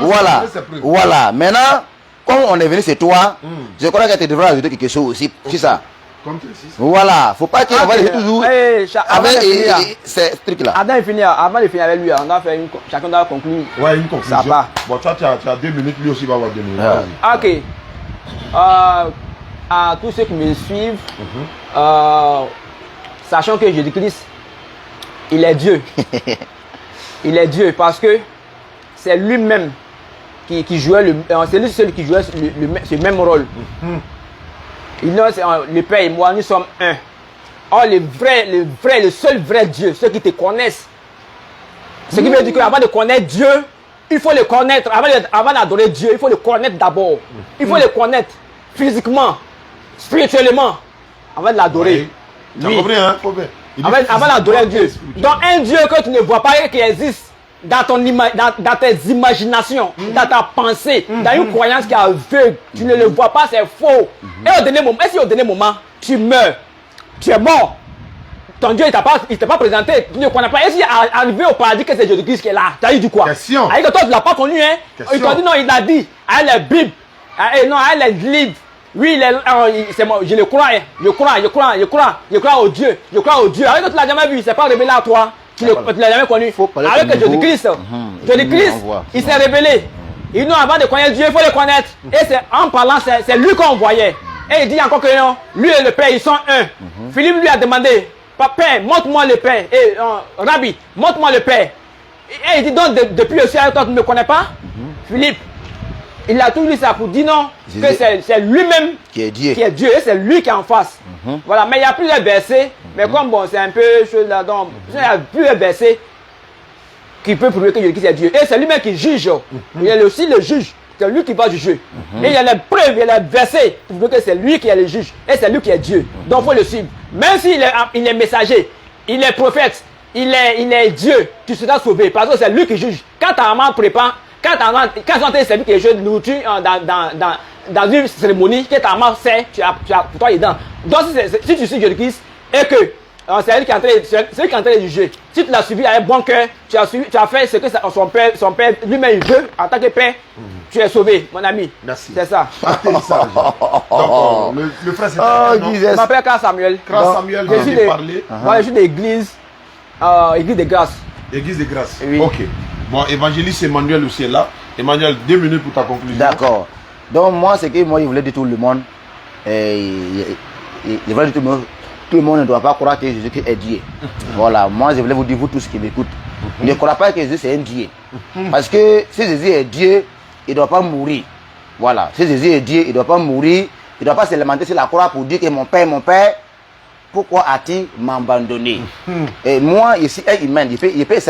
Speaker 1: voilà.
Speaker 8: voilà, maintenant, comme on est venu chez toi, je crois que tu devrais ajouter quelque chose aussi. C'est ça.
Speaker 1: Comme tu insistes.
Speaker 8: Voilà, faut pas qu'on va aller toujours avec ces trucs-là.
Speaker 3: Avant de finir avec lui, on doit faire chacun doit conclure.
Speaker 1: Ouais, une conclusion.
Speaker 3: Ça va.
Speaker 1: Bon, toi, tu as 2 minutes, lui aussi va avoir 2 minutes.
Speaker 3: Ok. À tous ceux qui me suivent, sachant que Jésus-Christ, il est Dieu. Il est Dieu parce que c'est lui-même qui jouait c'est lui seul qui jouait ce même rôle. Le Père et moi, nous sommes un. Or, le seul vrai Dieu, ceux qui te connaissent. Ce qui veut dire qu'avant de connaître Dieu, il faut le connaître. Avant d'adorer Dieu, il faut le connaître d'abord. Il faut le connaître physiquement, spirituellement, avant de l'adorer.
Speaker 1: Tu as compris, hein?
Speaker 3: Avant d'adorer Dieu. Donc, un Dieu que tu ne vois pas et qui existe dans tes imaginations, dans ta pensée, dans une croyance qui est aveugle, tu ne le vois pas, c'est faux. Et au dernier moment, si au dernier moment, tu meurs, tu es mort, ton Dieu, il t'a pas présenté, tu ne connais pas. Et si arrivé au paradis que c'est Jésus-Christ qui est là, tu as dit quoi?
Speaker 1: Question.
Speaker 3: Avec toi, tu ne l'as pas connu, hein? Il t'a dit non, il a dit, avec la Bible, non, avec les livres. Oui, c'est moi, je le crois, je crois au Dieu, Avec que tu ne l'as jamais vu, il ne s'est pas révélé à toi. Tu ne l'as jamais connu. Avec Jésus-Christ, il s'est révélé. Et nous, avant de connaître Dieu, il faut le connaître. Et c'est en parlant, c'est lui qu'on voyait. Et il dit encore que non, lui et le Père, ils sont un. Philippe lui a demandé, Père, montre-moi le Père. Et Rabbi, montre-moi le Père. Et il dit, donc depuis le ciel, toi, tu ne me connais pas? Philippe, il a tout dit ça pour dire non, que c'est lui-même qui est Dieu. Et c'est lui qui est en face. Voilà, mais il y a plusieurs versets. Mais comme bon, c'est un peu chose là, donc il y a plusieurs versets qui peuvent prouver que Jésus-Christ est Dieu. Et c'est lui-même qui juge. Il y a aussi le juge. C'est lui qui va juger. Et il y a les preuves, il y a les versets pour prouver que c'est lui qui est le juge. Et c'est lui qui est Dieu. Donc il faut le suivre. Même s'il est messager, il est prophète, il est Dieu, tu seras sauvé. Parce que c'est lui qui juge. Quand ta maman prépare, quand tu as servi quelque chose de nourriture dans une cérémonie, que ta maman sait, tu as pour toi dedans. Donc si tu suis Jésus-Christ et que c'est lui qui est en train de juger. Si tu l'as suivi avec bon cœur, tu as fait ce que son père lui-même veut en tant que père, tu es sauvé, mon ami.
Speaker 1: Merci.
Speaker 3: C'est ça.
Speaker 1: Donc, le frère c'est
Speaker 3: Je m'appelle Carl Samuel. Je suis de l'église de grâce.
Speaker 1: Église de grâce.
Speaker 3: Oui.
Speaker 1: Ok. Bon, évangéliste Emmanuel aussi est là. Emmanuel, 2 minutes pour ta conclusion.
Speaker 8: D'accord. Donc moi, c'est que moi, je voulais dire tout le monde. Je voulais dire tout le monde ne doit pas croire que Jésus est Dieu. Voilà, moi je voulais vous dire, vous tous qui m'écoutent, ne croyez pas que Jésus c'est un Dieu. Parce que si Jésus est Dieu, il ne doit pas mourir. Voilà, si Jésus est Dieu, il ne doit pas mourir. Il ne doit pas se lamenter sur la croix pour dire que mon Père, pourquoi as-tu m'abandonné? Et moi, ici, un humain, il peut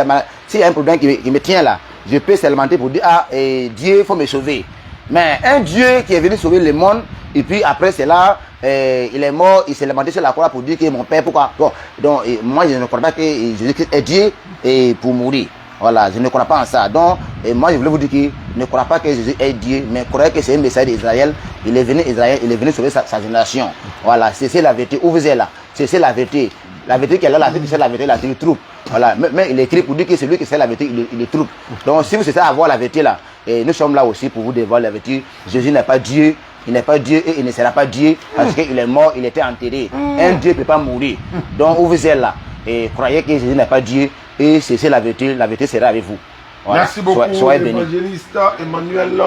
Speaker 8: s'il y a un problème qui me tient là, je peux se lamenter pour dire, Dieu, il faut me sauver. Mais un Dieu qui est venu sauver le monde, et puis après cela, il est mort, il s'est lamenté sur la croix pour dire que mon Père, pourquoi? Bon, donc moi je ne crois pas que Jésus-Christ est Dieu et pour mourir. Voilà, je ne crois pas en ça. Donc moi je voulais vous dire que ne crois pas que Jésus est Dieu, mais croyez que c'est un messager d'Israël. Il est venu Israël, il est venu sauver sa génération. Voilà, c'est la vérité. Ouvrez là, c'est la vérité. La vérité qu'elle a, c'est la vérité, la troupe. Voilà, mais il écrit pour dire que c'est lui qui sait la vérité, il est troupe. Donc si vous cherchez à avoir la vérité là, et nous sommes là aussi pour vous dévoiler la vérité. Jésus n'est pas Dieu. Il n'est pas Dieu et il ne sera pas Dieu parce qu'il est mort, il était enterré. Un Dieu ne peut pas mourir. Donc, ouvrez là et croyez que Jésus n'est pas Dieu et c'est la vérité sera avec vous. Voilà.
Speaker 1: Merci beaucoup, évangéliste Emmanuel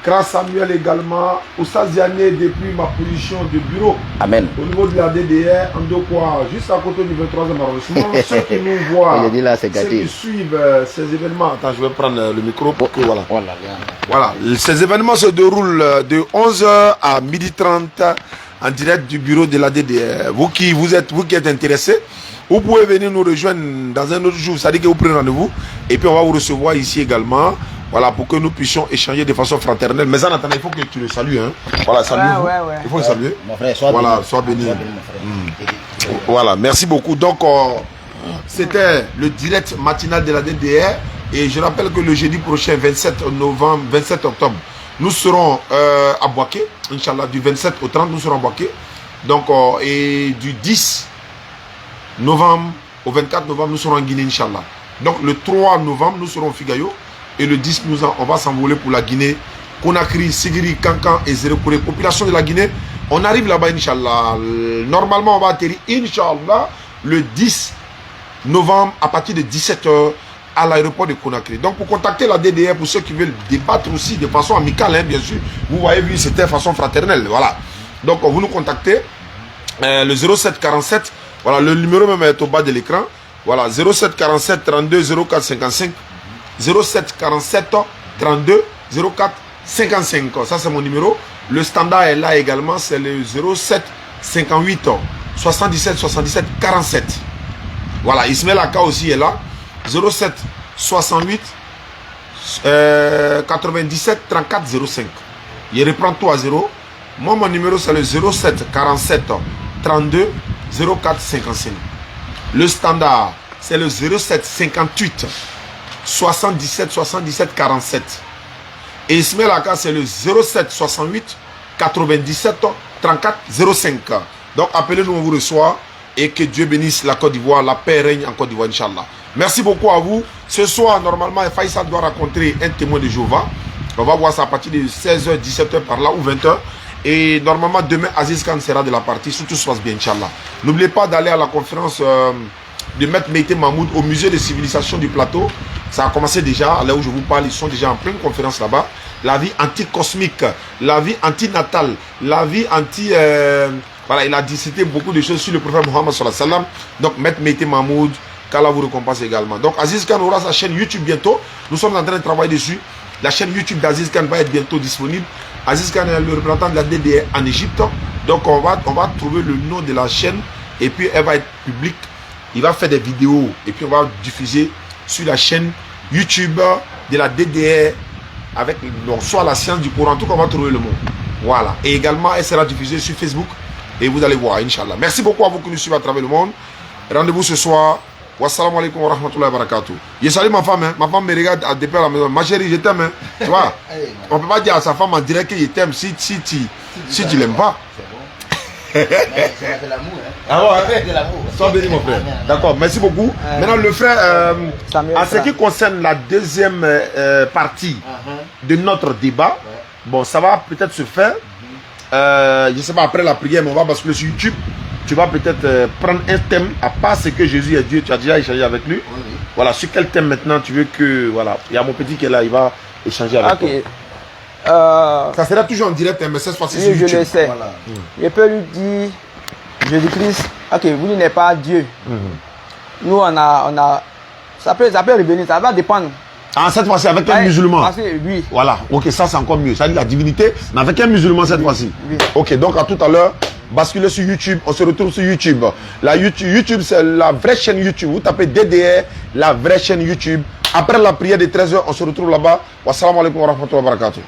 Speaker 1: Kra Samuel également, Oussa Ziané depuis ma position de bureau.
Speaker 8: Amen.
Speaker 1: Au niveau de la DDR, en deux quoi, juste à côté du 23e arrondissement, ceux qui nous voient,
Speaker 8: Il a dit là, c'est
Speaker 1: ceux
Speaker 8: gâté.
Speaker 1: qui suivent ces événements, attends, je vais prendre le micro pour que voilà.
Speaker 8: Voilà.
Speaker 1: Voilà, ces événements se déroulent de 11h à 12h30 en direct du bureau de la DDR. Vous qui êtes intéressés, vous pouvez venir nous rejoindre dans un autre jour, c'est-à-dire que vous prenez rendez-vous et puis on va vous recevoir ici également. Voilà, pour que nous puissions échanger de façon fraternelle. Mais en attendant, il faut que tu le salues. Hein. Voilà, salut-vous.
Speaker 3: Ouais.
Speaker 1: Il faut le saluer.
Speaker 2: Mon frère, sois
Speaker 1: voilà,
Speaker 2: béni.
Speaker 1: sois béni.
Speaker 2: Sois béni, mon frère.
Speaker 1: Voilà, merci beaucoup. Donc, c'était le direct matinal de la DDR. Et je rappelle que le jeudi prochain, 27 octobre, nous serons à Boaké. Inch'Allah, du 27 au 30, nous serons à Boaké. Donc, et du 10 novembre au 24 novembre, nous serons en Guinée, Inch'Allah. Donc, le 3 novembre, nous serons au Figayo. Et le 10, on va s'envoler pour la Guinée. Conakry, Sigiri, Kankan et Zérekouré. Population de la Guinée, on arrive là-bas, Inch'Allah. Normalement, on va atterrir, Inch'Allah, le 10 novembre à partir de 17h à l'aéroport de Conakry. Donc, pour contacter la DDR, pour ceux qui veulent débattre aussi de façon amicale, hein, bien sûr. Vous voyez, vu, c'était de façon fraternelle. Voilà. Donc, vous nous contactez. Le 07 47. Voilà, le numéro même est au bas de l'écran. Voilà, 07 47 32 04 55. 07 47 32 04 55. Ça, c'est mon numéro. Le standard est là également. C'est le 07 58 77 77 47. Voilà, Ismaël Aka aussi est là. 07 68 97 34 05. Il reprend tout à 0. Moi, mon numéro, c'est le 07 47 32 04 55. Le standard, c'est le 07 58 77 77 47. Et Ismaël Aka, c'est le 07 68 97 34 05. Donc, appelez-nous, on vous reçoit. Et que Dieu bénisse la Côte d'Ivoire, la paix règne en Côte d'Ivoire, Inch'Allah. Merci beaucoup à vous. Ce soir, normalement, Faisal doit rencontrer un témoin de Jéhovah. On va voir ça à partir de 16h, 17h par là ou 20h. Et normalement, demain, Aziz Khan sera de la partie, si tout se passe bien, Inch'Allah. N'oubliez pas d'aller à la conférence de Maître Meïté Mahmoud au musée des civilisations du plateau. Ça a commencé déjà, là où je vous parle, ils sont déjà en pleine conférence là-bas. La vie anti-cosmique, la vie anti-natale, la vie anti... voilà, il a discuté beaucoup de choses sur le prophète Mohammed sallallahu alayhi wa sallam. Donc, Maître Meïté Mahmoud, qu'Allah vous récompense également. Donc, Aziz Khan aura sa chaîne YouTube bientôt. Nous sommes en train de travailler dessus. La chaîne YouTube d'Aziz Khan va être bientôt disponible. Aziz Khan est le représentant de la DDR en Égypte. Donc, on va trouver le nom de la chaîne et puis elle va être publique. Il va faire des vidéos et puis on va diffuser sur la chaîne YouTube de la DDR avec soit la science du Coran. En tout cas, on va trouver le mot. Voilà. Et également, elle sera diffusée sur Facebook. Et vous allez voir, Inch'Allah. Merci beaucoup à vous qui nous suivez à travers le monde. Rendez-vous ce soir. Wassalamu alaikum wa rahmatullahi wa barakatuh. Je salue ma femme. Hein. Ma femme me regarde depuis à la maison. Ma chérie, je t'aime. Hein. Tu vois, on ne peut pas dire à sa femme en direct qu'il t'aime si tu l'aimes pas.
Speaker 2: C'est de l'amour. Hein.
Speaker 1: Ah ouais,
Speaker 2: C'est de l'amour.
Speaker 1: sois béni, mon frère. D'accord, merci beaucoup. Maintenant, le frère, en ce qui concerne la deuxième partie de notre débat, bon, ça va peut-être se faire. Je ne sais pas, après la prière, mais on va basculer sur YouTube. Tu vas peut-être prendre un thème, à part ce que Jésus est Dieu, tu as déjà échangé avec lui. Oui. Voilà, sur quel thème maintenant tu veux que... Voilà, il y a mon petit qui est là, il va échanger avec toi. Ça sera toujours en direct, mais cette fois-ci sur YouTube.
Speaker 3: Je le sais. Voilà. Je peux lui dire, Jésus-Christ, ok, vous n'êtes pas Dieu. Nous, on a ça peut revenir, ça va dépendre.
Speaker 1: Ah, cette fois-ci avec un musulman.
Speaker 3: Parce que, oui.
Speaker 1: Voilà, ok, ça c'est encore mieux. Ça dit la divinité, mais avec un musulman cette fois-ci.
Speaker 3: Oui.
Speaker 1: Ok, donc à tout à l'heure, basculez sur YouTube. On se retrouve sur YouTube. YouTube, c'est la vraie chaîne YouTube. Vous tapez DDR, la vraie chaîne YouTube. Après la prière de 13h, on se retrouve là-bas. Wassalamu alaikum wa rahmatullahi wa barakatuh.